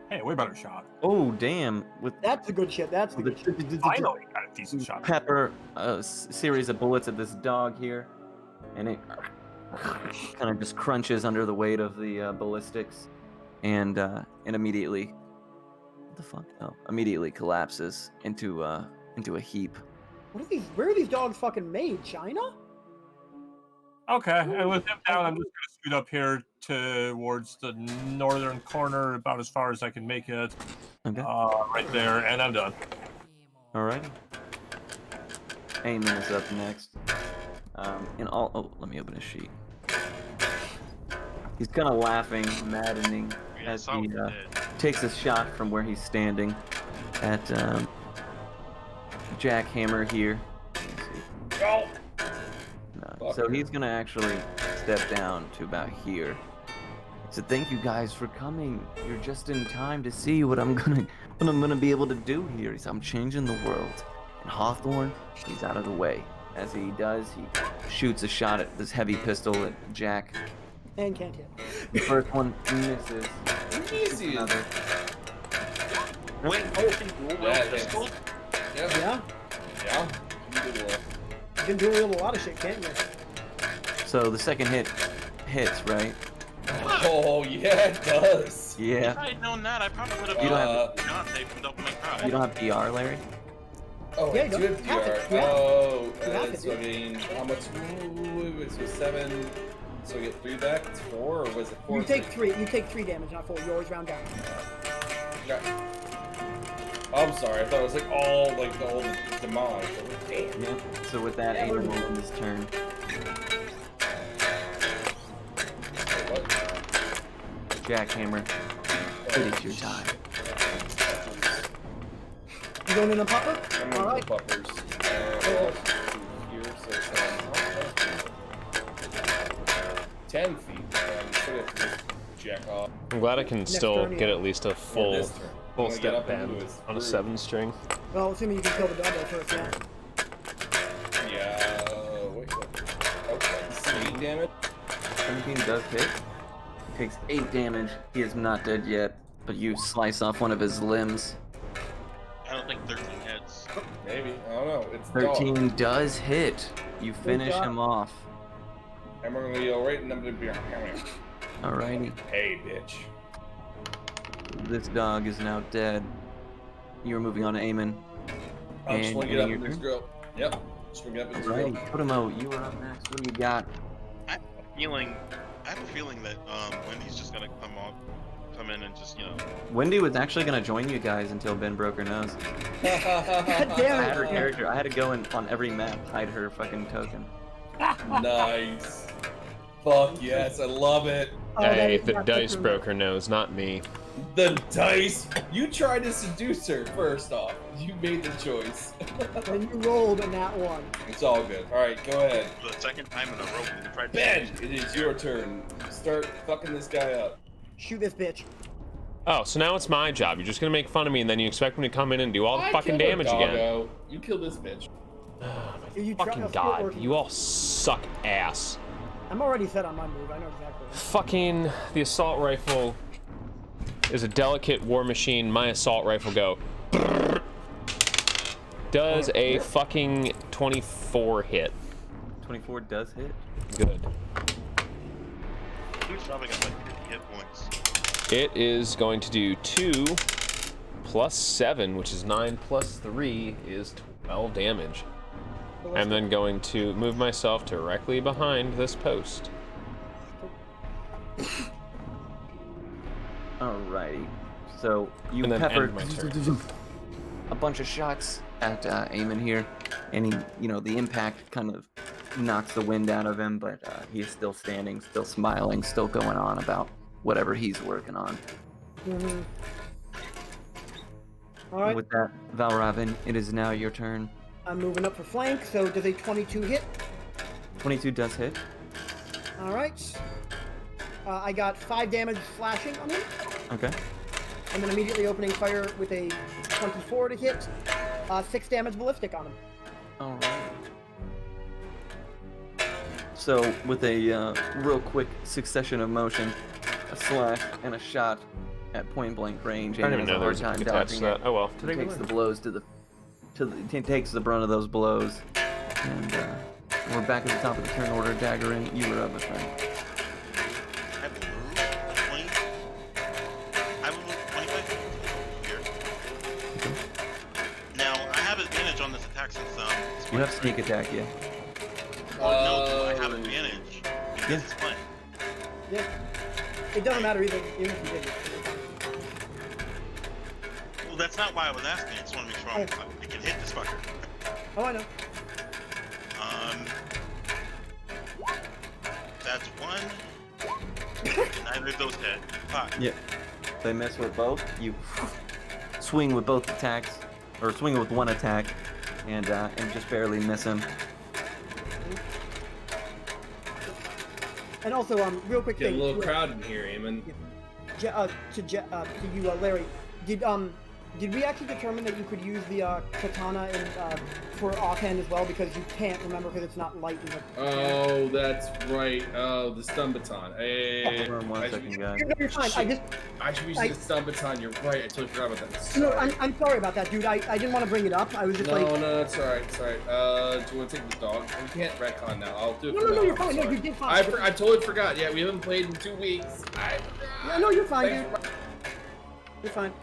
Hey, way better shot. Oh, damn! With That's the good shit. That's the good shit. Finally got a decent shot. pepper a series of bullets at this dog here, and it kind of just crunches under the weight of the ballistics, and immediately, what the fuck? Oh, immediately collapses into a heap. What are these? Where are these dogs fucking made? China? Okay, and with him down, I'm just gonna scoot up here towards the northern corner, about as far as I can make it. Okay. Right there, and I'm done. Alrighty. Eamon is up next. Oh, let me open his sheet. He's kind of laughing, maddening, as he takes a shot from where he's standing at Jackhammer here. No. So he's gonna actually step down to about here. So thank you guys for coming. You're just in time to see what I'm gonna be able to do here. I'm changing the world. And Hawthorne, he's out of the way. As he does, he shoots a shot at this heavy pistol at Jack. And can't hit. The first one misses. Easy. Another. Wait, Yeah, pistol? Yeah. Yeah. You did well. You can do a lot of shit, can't you? So the second hit hits, right? Oh, yeah, it does. Yeah. If I had known that, I probably would have You don't have Dante from Devil May Cry. You don't have DR, Larry? Oh, Yeah, wait, you you don't have have DR. it, yeah. Oh, You have so it, I mean, how much? Ooh, so 7. So we get 3 back. It's 4, or was it 4? You take 3. You take 3 damage, not 4. You always round down. Okay. I'm sorry. I thought it was like all like the whole demise. Damn. Yeah. So with that, Yeah, Eamon we're- will end his turn. What? Jackhammer, it is your time. You going in a pupper? I'm going Alright. to the puppers. Here, so 10 feet. So we have to jack off. I'm glad I can Next still turn, get yeah. at least a Or full this turn. full I'm gonna get step up and bend move his on a groove. 7 string. Well, assuming you can kill the doggo first, yeah. Yeah. Wait. What? Okay. 8 damage. 17 does hit. He takes 8 damage. He is not dead yet, but you slice off one of his limbs. I don't think 13 heads. Maybe. I don't know. It's 13 dog. does hit. You finish job. him off. And we're gonna go right and I'm gonna be Alrighty. Hey, bitch. This dog is now dead. You're moving on to Eamon. I'm just And gonna get up your in this turn? grill. Yep. Just gonna get up in this grill. Alrighty. Putamo, you are up next. What do you got? I have a feeling that Wendy's just gonna come in and just, Wendy was actually gonna join you guys until Ben broke her nose. God I damn had her it. character. I had to go in on every map, hide her fucking token. Nice. Fuck yes, I love it. Oh, Hey, that- the that's dice different. broke her nose, not me. The dice. You tried to seduce her first off. You made the choice. And you rolled in that one. It's all good. All right, go ahead. for the second time in a row, we tried to Ben, it is your turn. Start fucking this guy up. Shoot this bitch. Oh, so now it's my job. You're just gonna make fun of me and then you expect me to come in and do all the I fucking killed a damage again. doggo. You killed this bitch. You try- Fucking that's god, working. you all suck ass. I'm already set on my move. I know exactly. Fucking the assault rifle is a delicate war machine. My assault rifle go. Does a fucking 24 hit. 24 does hit. Good. Who's dropping at like 50 hit points? It is going to do 2 plus 7, which is 9 plus 3 is 12 damage. I'm then going to move myself directly behind this post. Alrighty. So you And then pepper end my turn. a bunch of shots at Eamon here, and he, the impact kind of knocks the wind out of him, but he is still standing, still smiling, still going on about whatever he's working on. Mm-hmm. All right. With that, Valravn, it is now your turn. I'm moving up for flank. So does a 22 hit? 22 does hit. All right. I got 5 damage slashing on him, Okay. and then immediately opening fire with a 24 to hit. 6 damage ballistic on him. All right. So with a real quick succession of motion, a slash and a shot at point blank range, I and didn't has even a know there hard was a time thing attached to dodging it. that. Oh well. He takes the blows he takes the brunt of those blows, and we're back at the top of the turn order. Daggerin, you were up, my friend. I will move 20. I will move 25 feet here. Now, I have advantage on this attack since it's You have flank, sneak attack, yeah. right? Or no, do I have advantage? Because Yeah. it's flank. Yeah. It doesn't matter either, even if you did it. Well, that's not why I was asking. I just want to make sure I can hit this fucker. Oh, I know. That's 1. Neither of those hit. 5. Yeah. They miss with both. You swing with both attacks, or swing with one attack, and just barely miss him. And also, real quick Get a thing. little crowded in here, Eamon. To you, Larry. Did we actually determine that you could use the katana for offhand as well, because you can't remember because it's not light enough? Oh, that's right. Oh, the stun baton. Hey, Hold on one second, guys. You're fine. I should be using the stun baton. You're right. I totally forgot about that. No, Sorry. I'm sorry about that, dude. I didn't want to bring it up. I was just No, like. no, it's alright. It's alright. Do you want to take the dog? We can't retcon now. I'll do it. No, for no, now. you're I'm fine. No, sorry. you did fine. I totally forgot. Yeah, we haven't played in 2 weeks. I forgot. Yeah, no, you're fine, Thanks dude. You're fine.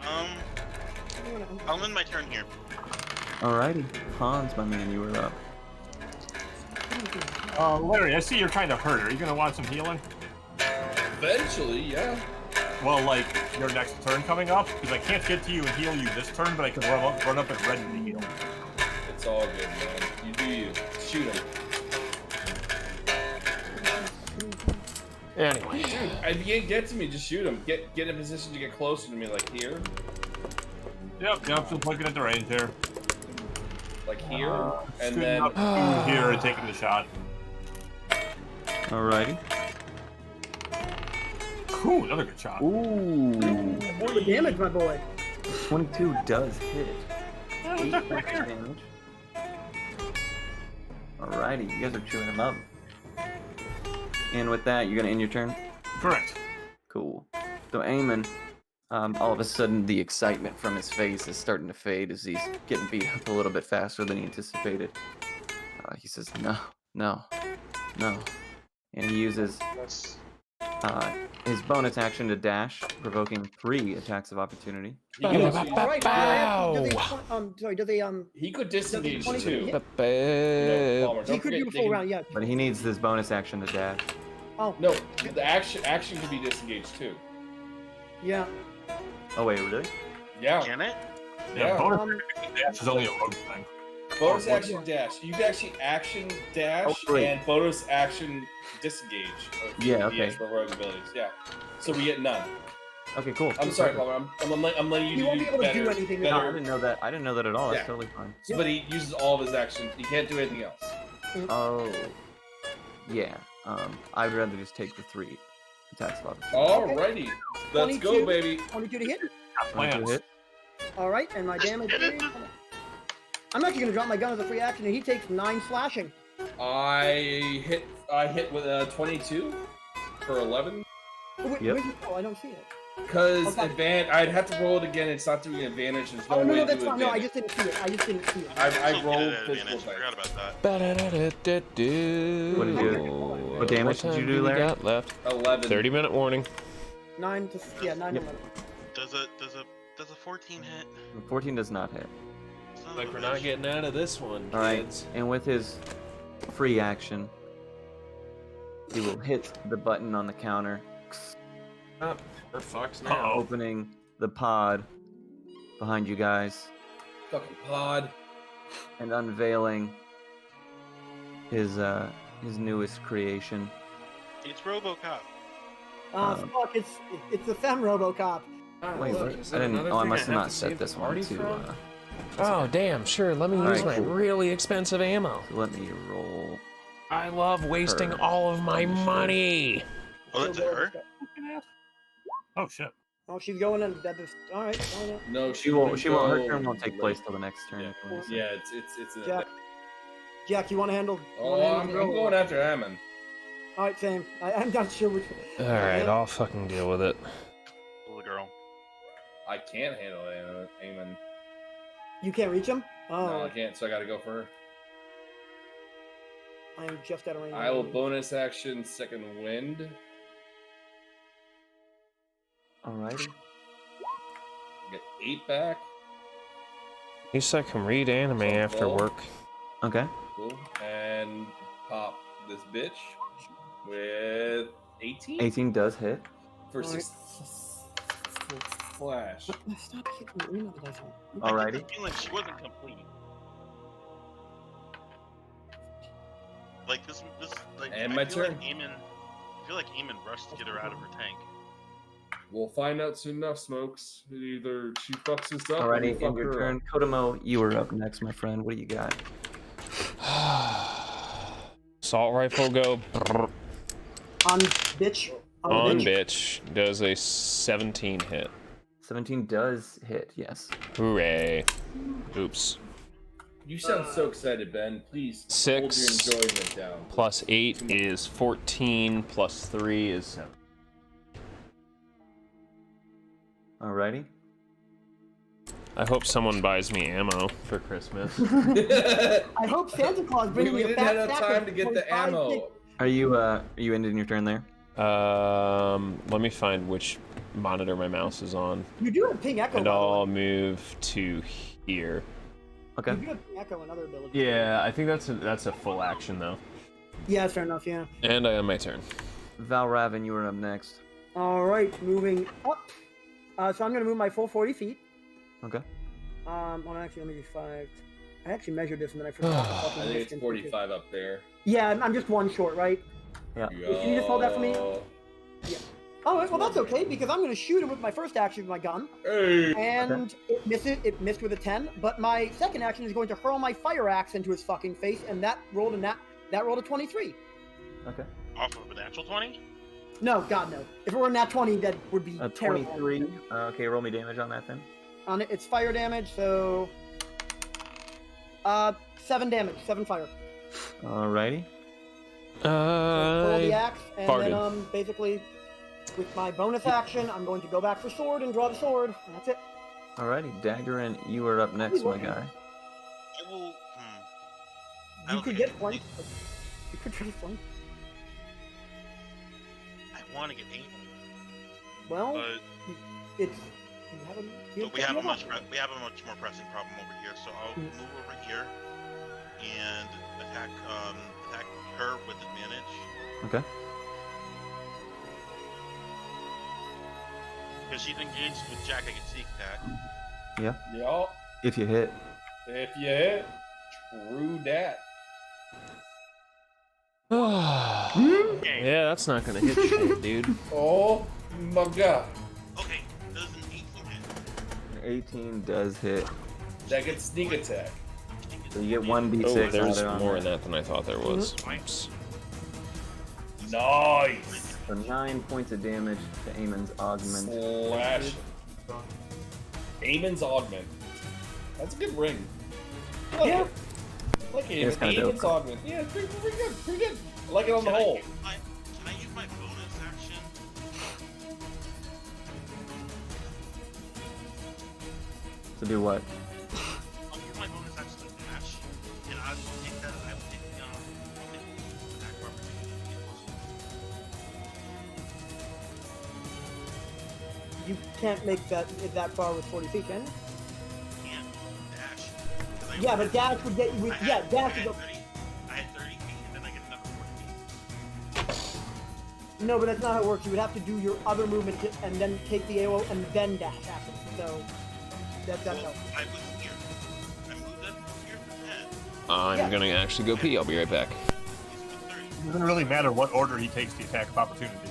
I'll end my turn here. Alrighty. Hans, my man, you were up. Larry, I see you're kind of hurt. Are you gonna want some healing? Eventually, yeah. Well, like your next turn coming up, because I can't get to you and heal you this turn, but I can run up and ready to heal. It's all good, man. You do you. Shoot him. Anyway. Dude, if you can't get to me, just shoot him. Get in a position to get closer to me, like here. Yep, just looking at the range here. Like here, and Shooting then... up to here and taking the shot. Alrighty. Cool, another good shot. Ooh. More the damage, my boy. 22 does hit. 8 damage. Alrighty, you guys are chewing him up. And with that, you're gonna end your turn? Correct. Cool. So Eamon, all of a sudden the excitement from his face is starting to fade as he's getting beat up a little bit faster than he anticipated. He says, no. And he uses his bonus action to dash, provoking 3 attacks of opportunity. All right. He could disengage Does he- too. Yeah. Palmer, He don't could forget do a they full can- round, yeah. But he needs his bonus action to dash. Oh, No, the action could be disengaged too. yeah. Oh wait, really? Yeah. Can it? Yeah, Yeah. bonus dash is only a rogue thing. Bonus action dash. You can actually action dash Oh, wait. and bonus action disengage. Yeah, The okay. actual rogue abilities. Yeah. So we get none. Okay, cool. I'm sorry, Palmer. I'm letting you He won't do be able to better, do anything No, I better. didn't know that. I didn't know that at all. That's Yeah. totally fine. But he uses all of his actions. He can't do anything else. Oh, yeah. I'd rather just take the 3 attacks of opportunity. Alrighty. Let's 22. go, baby. 22 to hit. Plans. Hit. All right, and my damage is... I'm actually going to drop my gun as a free action, and he takes 9 slashing. I hit with a 22 for 11. Oh, wait, Yep. where's it? Oh, I don't see it. Because Okay. I'd have to roll it again. It's not doing advantage. There's no Oh, no, way no, to that's do fine. No, I advantage. just didn't see it. I Still rolled get it at physical advantage. I forgot dice. about that. What did you do? What damage did you do, Larry? Got left? 11. 30-minute warning. 9 to... Yeah, 9 to Yep. 11. Does a 14 hit? 14 does not hit. Son Like of we're a not bitch. getting out of this one, All right, kids. and with his free action, he will hit the button on the counter Oh, for fuck's sake. Uh-oh. opening the pod behind you guys Fucking pod. and unveiling his newest creation. It's RoboCop. Fuck, it's the Fem RoboCop. Wait, look, what? is I there didn't. another Oh, I thing must have have not to set save this the one party to. from? Oh, damn, sure. Let me use Alright, my cool. really expensive ammo. Let me roll. I love wasting Her all of my initiative. money. Oh, that's her? Oh shit. Oh, she's going in. All right. Going in. No, She won't. Her go turn won't take late. place till the next turn. Yeah, Can we say. yeah, it's a. Jack, you want to handle? you Oh, wanna handle I'm the girl? going after Ammon. All right, same. I'm not sure which. All right, I'll fucking deal with it. Little girl. I can't handle Ammon. You can't reach him. Oh, No, I can't. So I gotta go for her. I am just out of range. I will bonus action second wind. Alrighty. Get 8 back. At least I can read anime So after roll. work. Okay. Cool. And pop this bitch with 18 18 does hit. for Alright. 6 flash. Stop hitting me. Another dice roll. I Alrighty. get the feeling she wasn't complete. Like this like And I my feel turn. Like I feel like Eamon rushed to get her out of her tank. We'll find out soon enough, Smokes. Either she fucks us up or we Alrighty. fuck In your her turn, up. Kodomo, you are up next, my friend. What do you got? Assault rifle go On bitch. on bitch. bitch. Does a 17 hit. 17 does hit. Yes. Hooray. Oops. You sound so excited, Ben. Please hold 6 your enjoyment down. plus 8 is 14. Plus 3 is 7. Alrighty. I hope someone buys me ammo for Christmas. I hope Santa Claus brings we me a didn't fat have enough sack time of to get the 25 ammo. big- Are you ending your turn there? Let me find which monitor my mouse is on, You do have ping echo. and by the way. I'll move to here. Okay. You do have ping echo and other abilities. Yeah, I think that's a full action though. Yeah, fair enough. Yeah. And I have my turn. Val Raven, you are up next. All right, moving up. So I'm gonna move my full 40 feet. Okay. Well, actually, let me do 5. I actually measured this and then I forgot. the I fucking think it's distance. 45 up there. Yeah, I'm just one short, right? Yeah. Can you just hold that for me? Yo. Oh, well, that's okay because I'm gonna shoot him with my first action with my gun, Hey. and it missed with a 10. But my second action is going to hurl my fire axe into his fucking face, and that rolled a 23. Okay. Off of a natural 20? No, God no. If it were a nat 20, that would be A terrible. 23. Okay, roll me damage on that then. On it, it's fire damage, so 7 damage, 7 fire. Alrighty. Roll the I axe, and farted. then basically, with my bonus action, I'm going to go back for sword and draw the sword, and that's it. Alrighty, Daggerin, you are up next, my guy. I will. I You don't could think get I flanked. You could try to flank. I want to get 8, Well, but it's you have a, you But we have a you much more pressing problem over here. So I'll move over here and attack her with advantage. Okay. Because she's engaged with Jack, I can sneak attack. Yo. If you hit. If you hit, true dat. Okay. Yeah, that's not gonna hit shit, dude. Oh my god. Okay. Does an 18 hit? 18 does hit. That gets sneak attack. So you get 1d6 Oh, there's added on more in there. that than I thought there was. Oops. Nice. So 9 points of damage to Aemon's augment. Slash. Aemon's augment. That's a good ring. I like Yeah. it. I like it's Aemon. kinda dope. Aemon's augment. Yeah, it's pretty good. Pretty good. I like it on the Can I whole. use can I use my bonus action? To do what? I'll use my bonus action to dash, and I will take that. I will take the attack of opportunity. You can't make that far with 40 feet, can you? And dash. 'Cause I Yeah, had- but dash would get you. I Yeah, had- dash I would had go. 30 feet, and then I get another 40 feet. No, but that's not how it works. You would have to do your other movement and then take the AO and then dash after. So that's Well, how. I was here. I moved up here for 10. I'm Yeah. gonna actually go pee. I'll be right back. He's for 30. It doesn't really matter what order he takes the attack of opportunity in.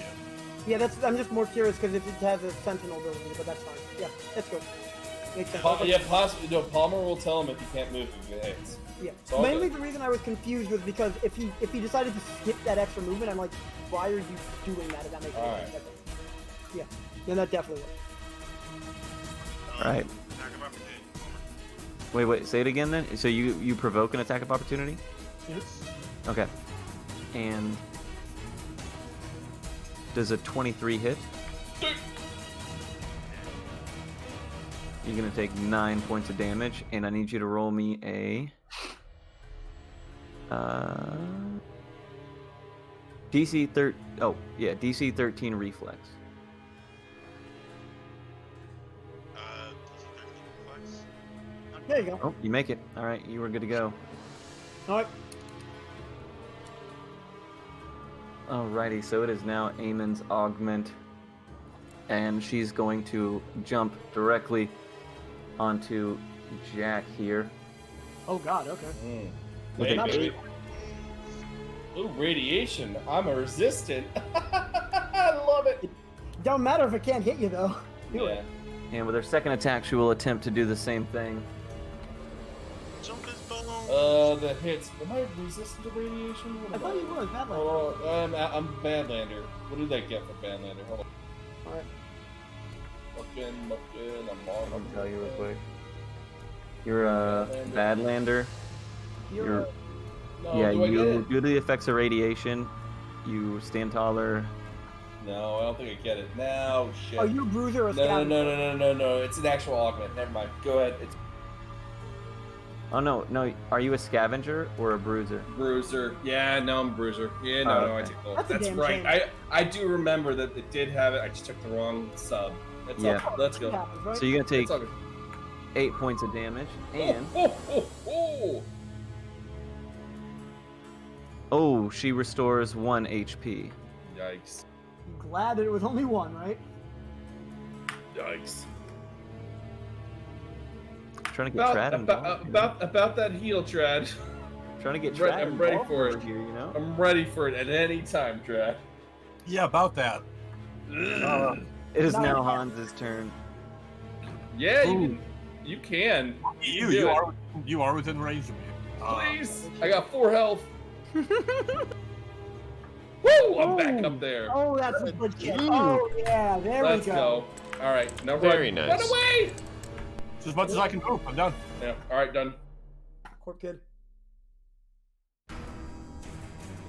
Yeah, I'm just more curious because if it has a sentinel ability, but that's fine. Yeah, let's go. Makes sense. Yeah, possibly. No, Palmer will tell him if he can't move if it hits. Yeah. It's all Mainly good. the reason I was confused was because if he decided to skip that extra movement, I'm like, why are you doing that? If that makes All sense. right. Yeah. Then that definitely works. Right. Attack of opportunity. Wait, say it again then. So you provoke an attack of opportunity? Yes. Okay. And does a 23 hit? You're gonna take 9 points of damage, and I need you to roll me a DC 13 reflex. DC 13 reflex. There you go. Oh, you make it. All right, you were good to go. All right. Alrighty, so it is now Eamon's augment, and she's going to jump directly onto Jack here. Oh God. Okay. With Wait, a- wait. Ooh, radiation. I'm a resistant. I love it. Don't matter if it can't hit you though. Do Yeah. it. And with her second attack, she will attempt to do the same thing. Jump his bone. The hits. Am I resistant to radiation? What I am thought you were. That like. Hold on. I'm Badlander. What did I get for Badlander? Hold on. All right. I'm on. I'll tell you real quick. You're a Badlander. You're. No, Yeah, do I get you it? due to the effects of radiation, you stand taller. No, I don't think I get it. No, shit. Are you a bruiser or a No, scavenger? no. It's an actual augment. Never mind. Go ahead. It's Oh no, are you a scavenger or a bruiser? Bruiser. Yeah, no, I'm Bruiser. Yeah, no, Oh, no, I okay. take both. That's a That's damn right. shame. I do remember that it did have it. I just took the wrong sub. That's Yeah. all. Let's go. Happens, right? So you're gonna take It's all good. 8 points of damage, and oh, she restores 1 HP. Yikes! I'm glad that it was only one, right? Yikes! Trying to get Trad involved. About that heel, Trad. Trying to get Right, Trad I'm ready involved for over it. here, you know? I'm ready for it at any time, Trad. Yeah, about that. It is No. now Hans's turn. Yeah, Ooh. you can. You, do you it. are you are within range of me. Please, I got 4 health. Woo! I'm back up there. Oh, that's a good shit. Oh yeah, there Let's we go. go. All right, now Very run. nice. Run away! It's as much as I can do. I'm done. Yeah. All right, done. Corp kid.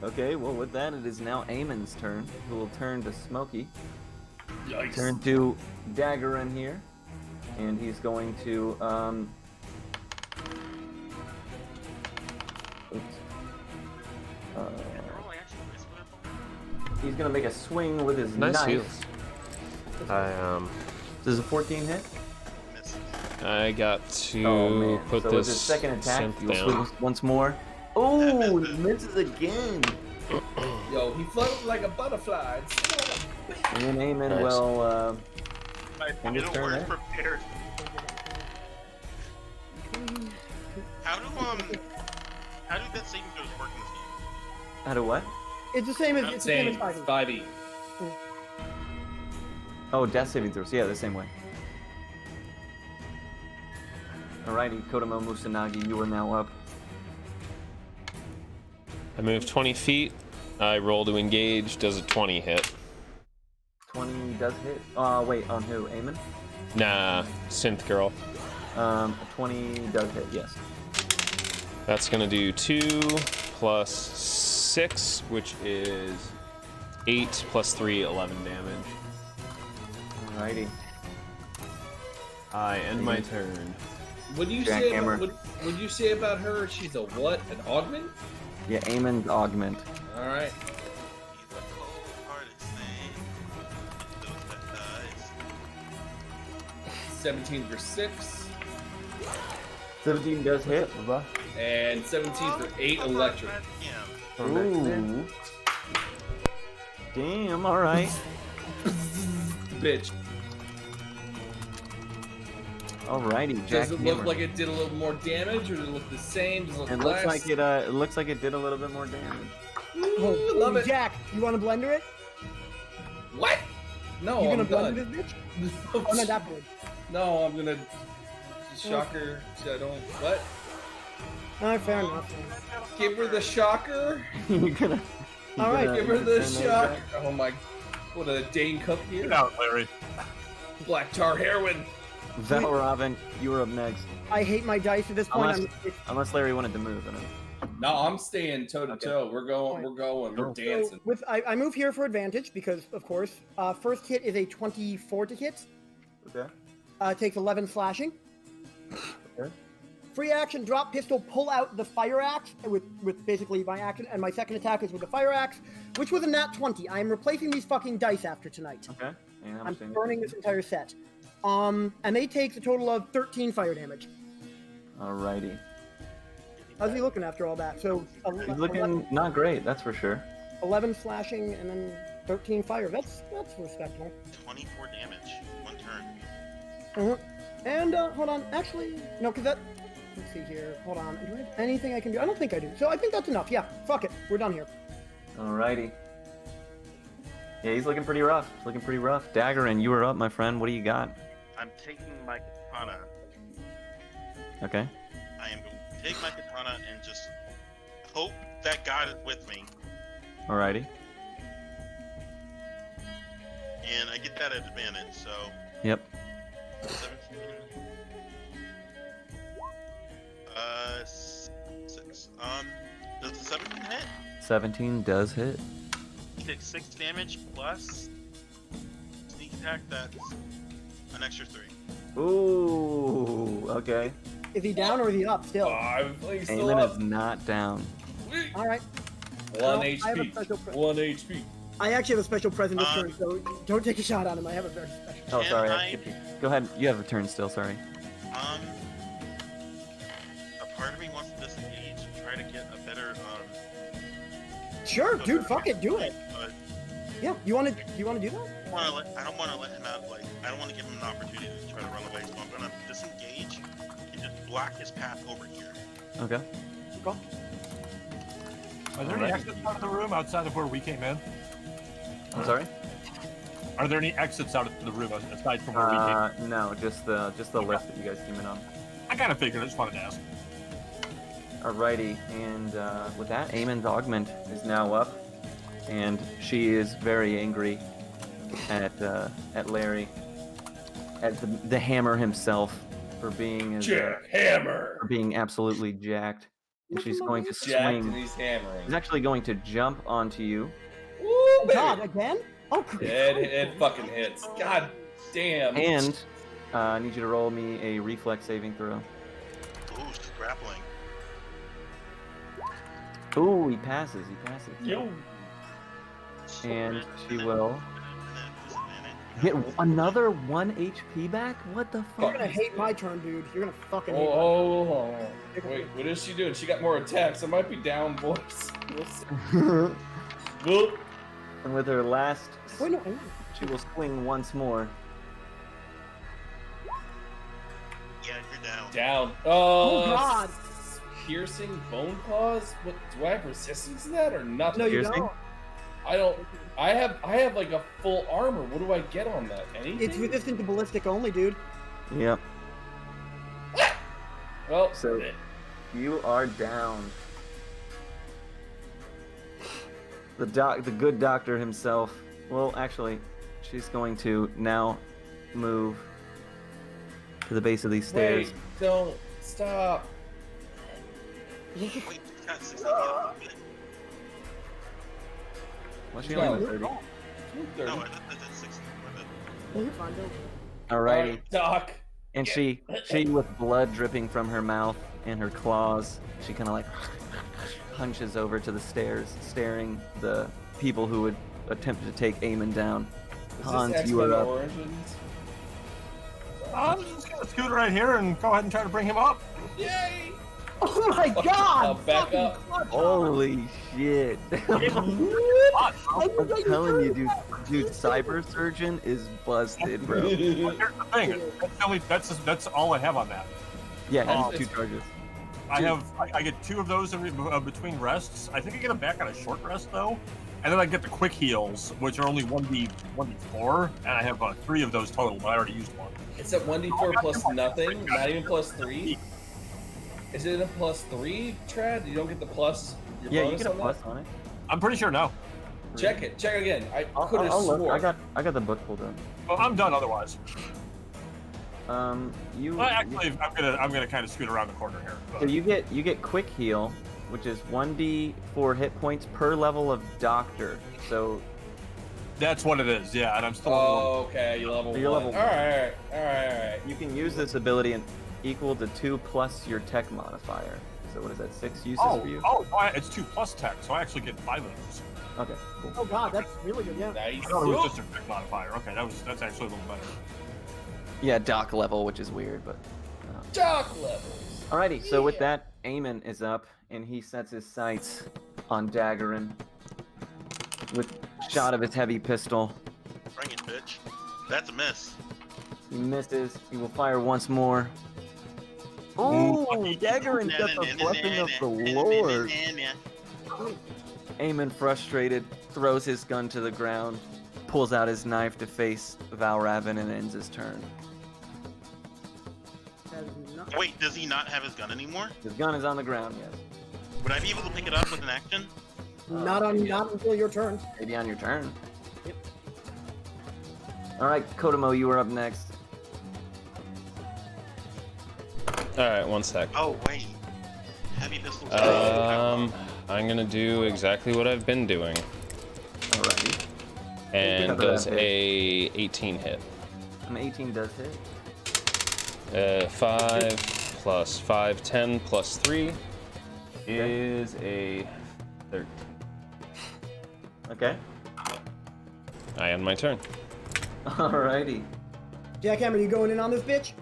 Okay, well with that, it is now Eamon's turn, who will turn to Smokey. Yikes. Turn to Dagger in here, and he's going to oops. He's gonna make a swing with his Nice knife. heals. Does a 14 hit? Miss. I got to Oh man! put so this with his second attack, synth you'll down. swing once more. Oh, he misses again. Yo, he floated like a butterfly. And then Eamon Nice. will I end his didn't turn work there. prepared. How do that saving throws work in this game? How do what? It's the same as it's the same as Same. fighting. 5e. Oh, death saving throws. Yeah, the same way. Alrighty, Kodomo Musanagi, you are now up. I move 20 feet. I roll to engage. Does a 20 hit? 20 does hit. Wait, on who? Eamon? Nah, synth girl. 20 does hit, yes. That's gonna do 2 plus 6, which is 8 plus 3, 11 damage. Alrighty. I end my turn. What do you Jackhammer. say? What do you say about her? She's a what? An augment? Yeah, Eamon's augment. All right. He's a cold-hearted snake. Those that dies. 17 for 6, 17 does hit. and 17 for 8 electric. Yeah. Ooh. Damn, alright. Bitch. Alrighty, Jack. Does it look like it did a little more damage, or does it look the same? Does it look It less? looks like it looks like it did a little bit more damage. Ooh, love it. Jack, you want to blender it? What? No, You I'm gonna done. blender this bitch? Oh, not that board. No, I'm gonna. Shocker. I don't. What? Alright, fair enough. Give her the shocker. You're gonna. All right, Give her the turn those shock. back? Oh my. What a Dane Cook Get here. out, Larry. Black tar heroin. Valravin, you were up next. I hate my dice at this point. Unless Larry wanted to move. I don't know. No, I'm staying toe to toe. We're going. We're dancing. So I move here for advantage because, of course, first hit is a 24 to hit. Okay. Takes 11 slashing. Okay. Free action, drop pistol, pull out the fire axe with basically my action, and my second attack is with the fire axe, which was a nat 20. I am replacing these fucking dice after tonight. Okay. Yeah, I'm burning this entire set. And they take a total of 13 fire damage. Alrighty. How's he looking after all that? So He's looking not great, that's for sure. 11 slashing and then 13 fire. That's respectable. 24 damage, 1 turn. Uh-huh. And hold on, actually, no, because that. Let's see here. Hold on. Do I have anything I can do? I don't think I do. So I think that's enough. Yeah. Fuck it. We're done here. Alrighty. Yeah, he's looking pretty rough. He's looking pretty rough. Daggerin, you were up, my friend. What do you got? I'm taking my katana. Okay. I am going to take my katana and just hope that God is with me. Alrighty. And I get that at advantage, so Yep. 17. 6. Does the 17 hit? 17 does hit. He takes 6 damage plus sneak attack. That's an extra 3. Ooh, okay. Is he down or is he up still? I'm still Aemon up. is not down. All right. 1 Well, I have a HP. special 1 HP. I actually have a special present this turn, so don't take a shot on him. I have a very special. Oh, Can sorry. I- I skipped you. Go ahead. You have a turn still. Sorry. A part of me wants to disengage and try to get a better Sure, dude. Fuck it. Do it. But Yeah. You want to? Do you want to do that? I don't want to let him out. Like, I don't want to give him an opportunity to try to run away. So I'm gonna disengage and just block his path over here. Okay. Go. Are there any exits out of the room outside of where we came in? I'm sorry. Are there any exits out of the room aside from where we came? No, just the lift that you guys came in on. I kind of figured. I just wanted to ask. Alrighty, and with that, Aemon's augment is now up, and she is very angry at Larry, at the hammer himself for being Hammer. for being absolutely jacked, and she's going to Jacked and swing. he's hammering. She's actually going to jump onto you. Woo, baby. God, again? Oh, It fucking hits. God damn. And I need you to roll me a reflex saving throw. Ooh, she's grappling. Ooh, he passes. He passes. Yo. And she will Disadvantage. get another 1 HP back. What the You're fuck? gonna hate my turn, dude. You're gonna fucking hate. Oh. Wait, what is she doing? She got more attacks. I might be down, boys. We'll see. Whoop. And with her last, Wait, no. she will swing once more. Yeah, you're down. Down. Oh God. Piercing bone claws? What, do I have resistance to that or nothing? No, you Piercing? don't. I don't. I have like a full armor. What do I get on that? Anything? It's resistant to ballistic only, dude. Yep. Well, So you are down. The good doctor himself. Well, actually, she's going to now move to the base of these stairs. wait, don't stop. Wait, she's got 60 health. What's she No. only 30? No, I thought that's 60. My bad. You're fine, dude. Alrighty. Doc. And she with blood dripping from her mouth and her claws, she kind of like hunches over to the stairs, staring the people who would attempt to take Aemon down. Is Hans, this you are X-Men up. Origins? I'm just gonna scoot right here and go ahead and try to bring him up. Yay! Oh my god! back fucking up. clutch. Holy shit. What? I'm telling you, dude, Cyber Surgeon is busted, bro. Here's the thing. That's all I have on that. Yeah, Oh, that's 2 charges. I get 2 of those in between rests. I think I get them back on a short rest though, and then I get the quick heals, which are only 1d4, and I have 3 of those total, but I already used one. It's at 1d4 plus nothing, not even plus 3. Is it a plus 3, Trad? You don't get the plus. Your Yeah, you bonus get a on plus that? on it. I'm pretty sure no. Check it. Check again. I could have I'll look. swore. I got the book pulled up. Well, I'm done otherwise. You. Well, actually, I'm gonna kind of scoot around the corner here. So you get quick heal, which is 1d4 hit points per level of doctor. So That's what it is. Yeah, and I'm still. Oh, okay. You level You're 1. level All right. All right. you can use this ability and equal to 2 plus your tech modifier. So what is that? 6 uses for you? It's 2 plus tech, so I actually get 5 of those. Okay, cool. Oh god, that's really good, yeah. Nice. I thought it was just a tech modifier. Okay, that's actually a little better. Yeah, doc level, which is weird, but. Dock levels. Alrighty, so with that, Eamon is up, and he sets his sights on Daggerin with a shot of his heavy pistol. Bring it, bitch. That's a miss. He misses. He will fire once more. Ooh, Daggerin got the blessing of the Lord. Eamon, frustrated, throws his gun to the ground, pulls out his knife to face Valravn, and ends his turn. That is not... Wait, does he not have his gun anymore? His gun is on the ground, yes. Would I be able to pick it up with an action? Not until your turn. Maybe on your turn. Yep. Alright, Kodomo, you are up next. Alright, one sec. Oh, wait. Heavy pistols. I'm gonna do exactly what I've been doing. Alrighty. And Cover does that a 18 hit. An 18 does hit. 5 plus 5, 10 plus 3 is a 13. Okay. I end my turn. Alrighty. Jackhammer, you going in on this bitch?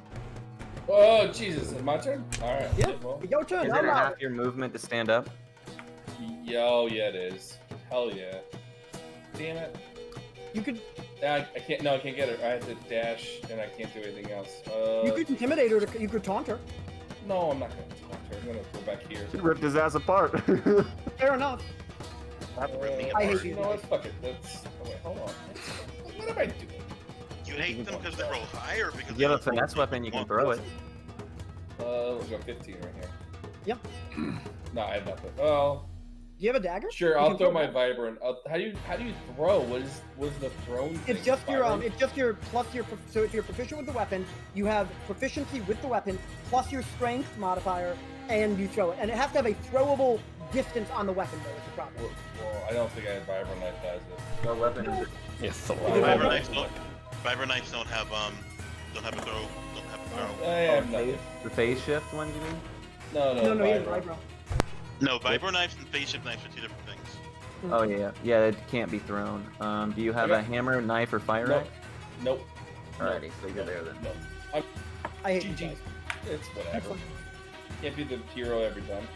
Oh, Jesus. Is it my turn? All right. Yeah. Well, Your turn. Is I'm it out. half your movement to stand up? yo, yeah, it is. Hell yeah. Damn it. You could I can't. No, I can't get her. I have to dash, and I can't do anything else. you could intimidate her. You could taunt her. No, I'm not gonna taunt her. I'm gonna go back here. She ripped his ass apart. Fair enough. I hate You you. know what? Fuck it. Let's. Oh, wait, hold on. What am I doing? You hate them because they roll high or because If you have a they roll finesse weapon, you can throw it. Let's go 15 right here. Yep. No, I have nothing. Well, Do you have a dagger? sure. You I'll can throw my vibrant. How do you throw? What is the thrown? It's thing? just your Vibrant? it's just your plus your so if you're proficient with the weapon, you have proficiency with the weapon plus your strength modifier, and you throw it. And it has to have a throwable distance on the weapon, though. Is the problem. Well, I don't think I have vibrant knife does it. What weapon is it? Yeah, Thor. Vibro knives don't have a throw. Don't have a throw. I have nothing. The phase shift one, you mean? No, No, he has vibrant. vibro. No, vibro knives and face shift knives are 2 different things. Oh yeah, yeah. It can't be thrown. Do you have a Okay. hammer, knife, or fire Nope. axe? Nope. Alrighty, so you're there then. No. I hate you GG. guys. It's whatever. Can't be the hero every time.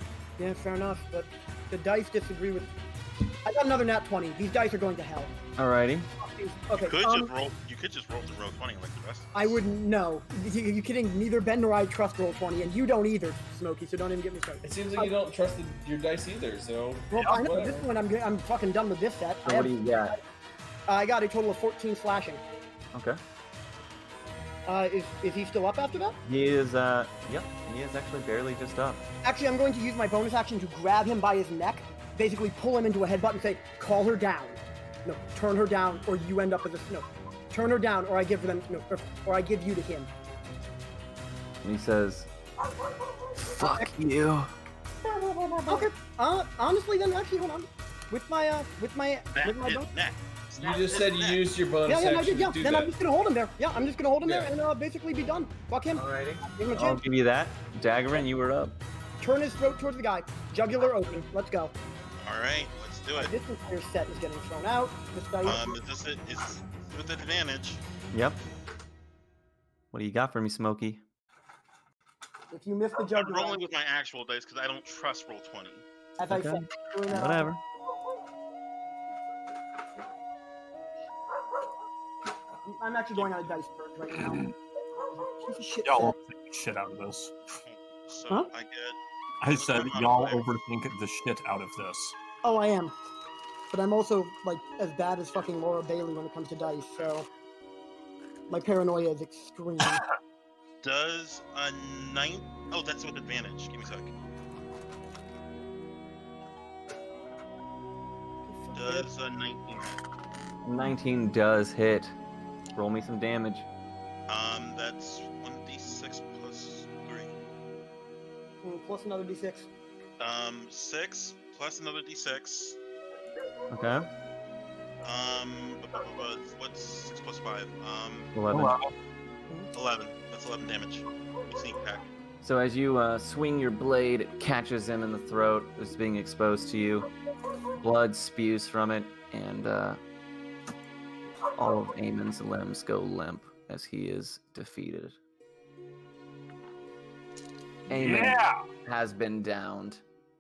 Yeah, fair enough. But the dice disagree with. I got another nat 20. These dice are going to hell. Alrighty. Okay. You could just roll to roll 20 like the rest of us. I wouldn't know. You kidding? Neither Ben nor I trust roll 20, and you don't either, Smokey. So don't even get me started. It seems like you don't trust your dice either. So. Well, I know whatever. this one. I'm fucking done with this set. So what do you got? I got a total of 14 slashing. Okay. Is he still up after that? He is. Yep. He is actually barely just up. Actually, I'm going to use my bonus action to grab him by his neck, basically pull him into a headbutt and say, "Call her down." No, turn her down, or you end up as a no. Turn her down, or I give them no, or I give you to him. And he says, "Fuck you." Okay. Honestly, then actually, hold on. With my Snap his bonus. neck. You Snap just his said you neck. used your bonus Yeah, I action did. Yeah. to do Then that. I'm just gonna hold him there. Yeah, I'm just gonna hold him there Yeah. and basically be done. Fuck him. Alrighty. Give him a I'll chance. give you that. Daggerin, you were up. Turn his throat towards the guy. Jugular open. Let's go. All right, let's do it. This entire set is getting thrown out. This dice. It's with advantage. Yep. What do you got for me, Smokey? If you miss the I'm jugular, rolling with my actual dice because I don't trust roll 20. as I Okay. said, doing that. Whatever. I'm actually going on a dice purge right now. Piece of shit. Y'all set. overthink the shit out of this. So Huh? I get. I said y'all modifier. overthink the shit out of this. Oh, I am. But I'm also like as bad as fucking Laura Bailey when it comes to dice. So my paranoia is extreme. Does a 9? Oh, that's with advantage. Give me a sec. Does a 19? 19 does hit. Roll me some damage. That's 1d6 plus 3. Plus another d6. 6 plus another d6. Okay. What's 6 plus 5? 11. 11. That's 11 damage. Sneak attack. So as you swing your blade, it catches him in the throat. It's being exposed to you. Blood spews from it, and all of Eamon's limbs go limp as he is defeated. Eamon Yeah! has been downed.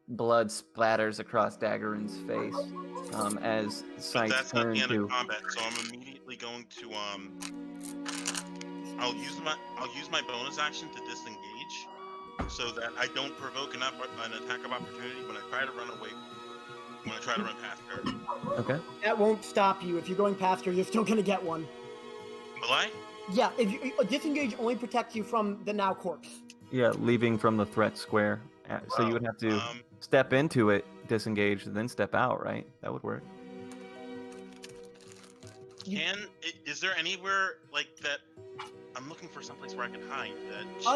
Blood splatters across Daggeron's face as But sights that's not turn the end to. of combat, so I'm immediately going to I'll use my bonus action to disengage, so that I don't provoke an attack of opportunity when I try to run away. When I try to run past her. Okay. That won't stop you. If you're going past her, you're still gonna get one. Will I? Yeah, if you disengage only protects you from the now corpse. Yeah, leaving from the threat square. So you would have to step into it, disengage, then step out, right? That would work. Is there anywhere like that? I'm looking for someplace where I can hide.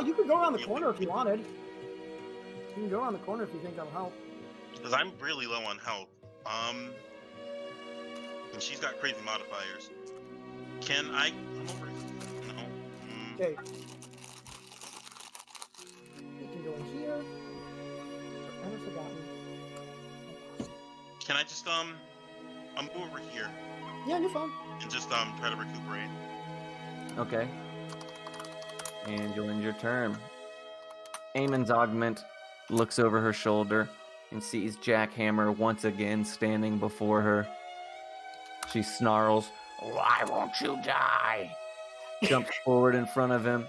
You could go around the corner if you wanted. You can go around the corner if you think that'll help. Because I'm really low on health. And she's got crazy modifiers. Can I come over? No. Okay. You can go in here. Forever forgotten. Can I just I'm go over here Yeah, you're fine. and just try to recuperate. Okay. And you'll end your turn. Eamon's augment looks over her shoulder and sees Jackhammer once again standing before her. She snarls, "Why won't you die?" Jumps forward in front of him.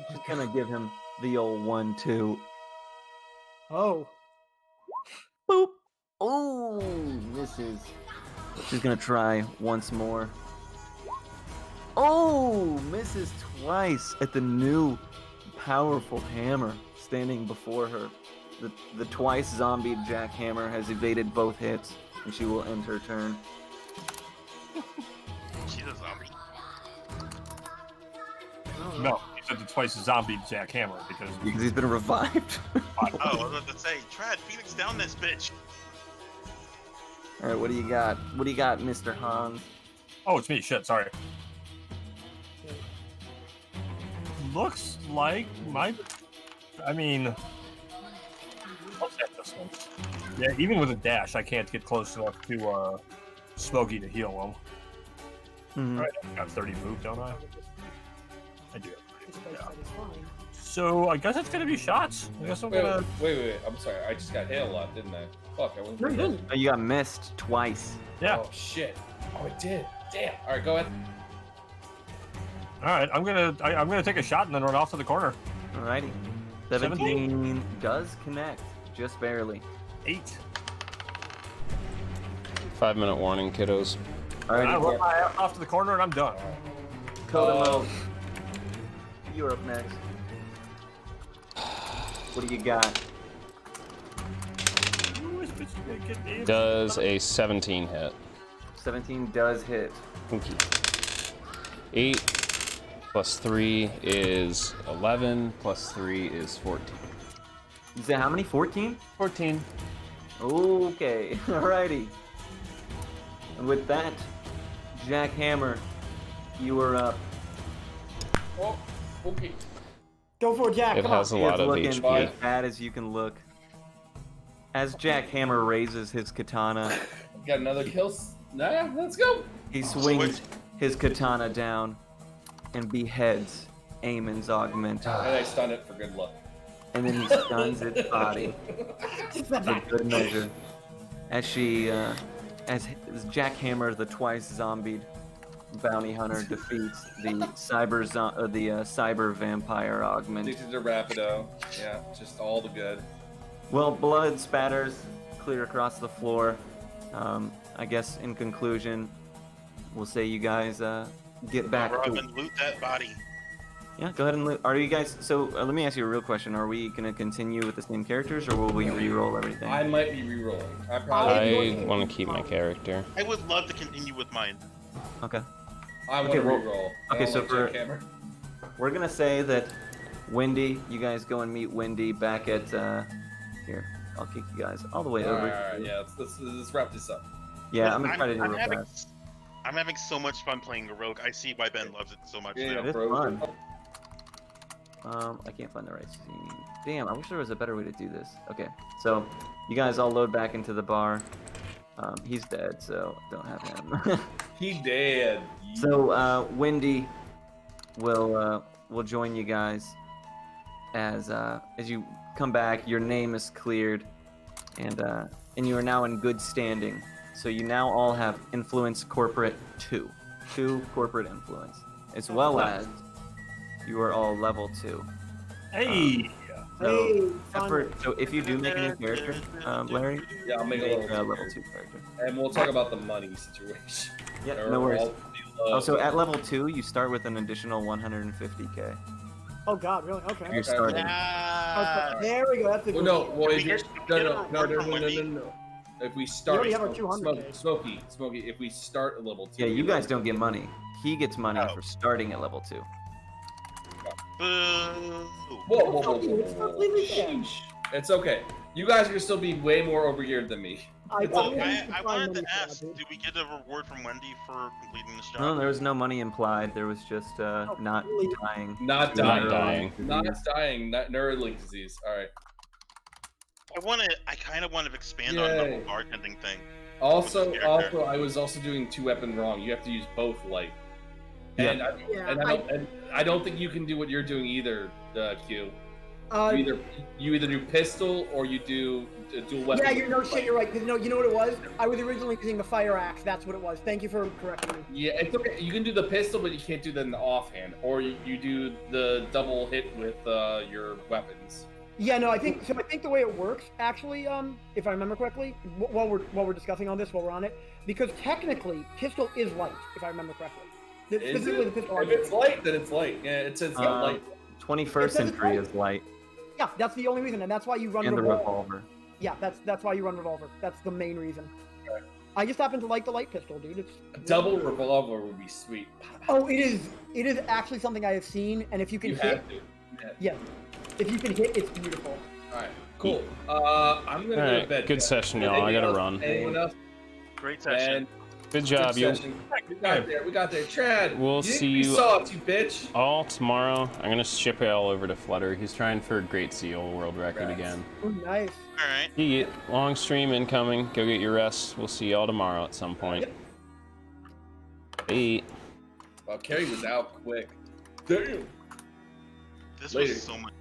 She's gonna give him the old 1-2. Oh. Boop. Oh, misses. She's gonna try once more. Oh, misses twice at the new powerful hammer standing before her. The twice zombie jackhammer has evaded both hits, and she will end her turn. She's a zombie. No, he said the twice a zombie jackhammer because Because he's been revived. Oh, I was about to say, Trad, Phoenix down this bitch. All right, what do you got? What do you got, Mr. Hans? Oh, it's me. Shit, sorry. Looks like my. I mean, let's hit this one. Yeah, even with a dash, I can't get close enough to Smokey to heal him. Mhm. All right, I've got 30 move, don't I? I do. This place that is fine. So I guess it's gonna be shots. I guess I'm gonna. Wait. I'm sorry. I just got hit a lot, didn't I? Fuck, I wasn't. No, you didn't. Oh, you got missed twice. Yeah. Oh shit. Oh, it did. Damn. All right, go ahead. All right, I'm gonna take a shot and then run off to the corner. Alrighty. 17 does connect, just barely. 8. 5-minute warning, kiddos. I Alrighty, run my ass off to the corner and I'm done. Kodomo. You're up next. What do you got? Does a 17 hit? 17 does hit. Thank you. 8 plus 3 is 11, plus 3 is 14. You said how many? 14? 14. Okay, alrighty. And with that, Jackhammer, you are up. Oh, okay. Go for it, Jack. It Come has on. a lot of looking HP. as bad as you can look. As Jackhammer raises his katana, Got another kill. Nah, let's go. he swings his katana down and beheads Eamon's augment. And I stun it for good luck. and then he stuns its body for good measure. As she, as Jackhammer, the twice zombied bounty hunter, defeats the cyber vampire augment. Addicted to Rapido. Yeah, just all the good. Well, blood spatters clear across the floor. I guess in conclusion, we'll say you guys get back to. Robin, loot that body. Yeah, go ahead and loot. Are you guys? So let me ask you a real question. Are we gonna continue with the same characters, or will we re-roll everything? I might be re-rolling. I want to keep my character. I would love to continue with mine. Okay. I want Okay, to well- re-roll. okay, I so don't for- like Jackhammer. We're gonna say that Wendy, you guys go and meet Wendy back at here. I'll kick you guys all the way over. Alright, yeah, let's wrap this up. Yeah, I'm gonna try to do it I'm real having, fast. I'm having so much fun playing a rogue. I see why Ben loves it so much Yeah, now. It is bro. fun. I can't find the right scene. Damn, I wish there was a better way to do this. Okay, so you guys all load back into the bar. He's dead, so don't have him. He dead. So Wendy will join you guys as you come back. Your name is cleared, and you are now in good standing. So you now all have influence corporate 2 corporate influence, as well as you are all level 2. Hey. So, Hey, so if you do make a new character, Larry, Yeah, I'll make a make little a level 2 character. And we'll talk about the money situation. Yeah, Or no worries. all the, Also, at level 2, you start with an additional 150k. Oh God, really? Okay. You're starting. Ah, There we go. That's a good. no, well, we if you, get- no. If we start, already have our 200K. Smokey, if we start at level 2. Yeah, you guys don't get money. He gets money Oh. for starting at level 2. boo. Whoa. It's completely fair. Sheesh. It's okay. You guys are gonna still be way more overgeared than me. Well, totally I find wanted money to for that, ask, dude. do we get a reward from Wendy for completing this No, job? there was no money implied. There was just not really? dying. Not to dying. dying. Not dying. Not Neuralink disease. All right. I kind of want to expand on the Yay. whole bartending thing. Also, With this character. I was also doing 2 weapon wrong. You have to use both light. Yeah. And I don't think you can do what you're doing either, Q. You either do pistol or you do dual weapon. Yeah, you're no shit. You're right. Because you know what it was? I was originally using the fire axe. That's what it was. Thank you for correcting me. Yeah, it's okay. You can do the pistol, but you can't do that in the offhand. Or you do the double hit with your weapons. Yeah, no, I think so. I think the way it works, actually, if I remember correctly, while we're discussing all this, while we're on it, because technically, pistol is light, if I remember correctly. Is Specifically, it? the pistol. If it's light, then it's light. Yeah, it says light. 21st It says it's century light. is light, Yeah, that's the only reason, and that's why you run and the revolver. revolver. Yeah, that's why you run revolver. That's the main reason. Okay. I just happen to like the light pistol, dude. It's A double revolver would be sweet. Oh, it is. It is actually something I have seen, and if you can You hit, have to. yeah, if you can hit, it's beautiful. All right, cool. I'm gonna go to Alright, bed. good guys. session, y'all. I Anything gotta else? run. Anyone else? Great session. And Good job, you. session. We got there. We got there. Trad. We'll you see we you- saw it, you bitch. All tomorrow. I'm gonna ship it all over to Flutter. He's trying for a Great Seal world record Congrats. again. Oh, nice. All right. Yeet. Long stream incoming. Go get your rest. We'll see y'all tomorrow at some point. Eight. Well, Carrie was out quick. Damn. This Later. was so much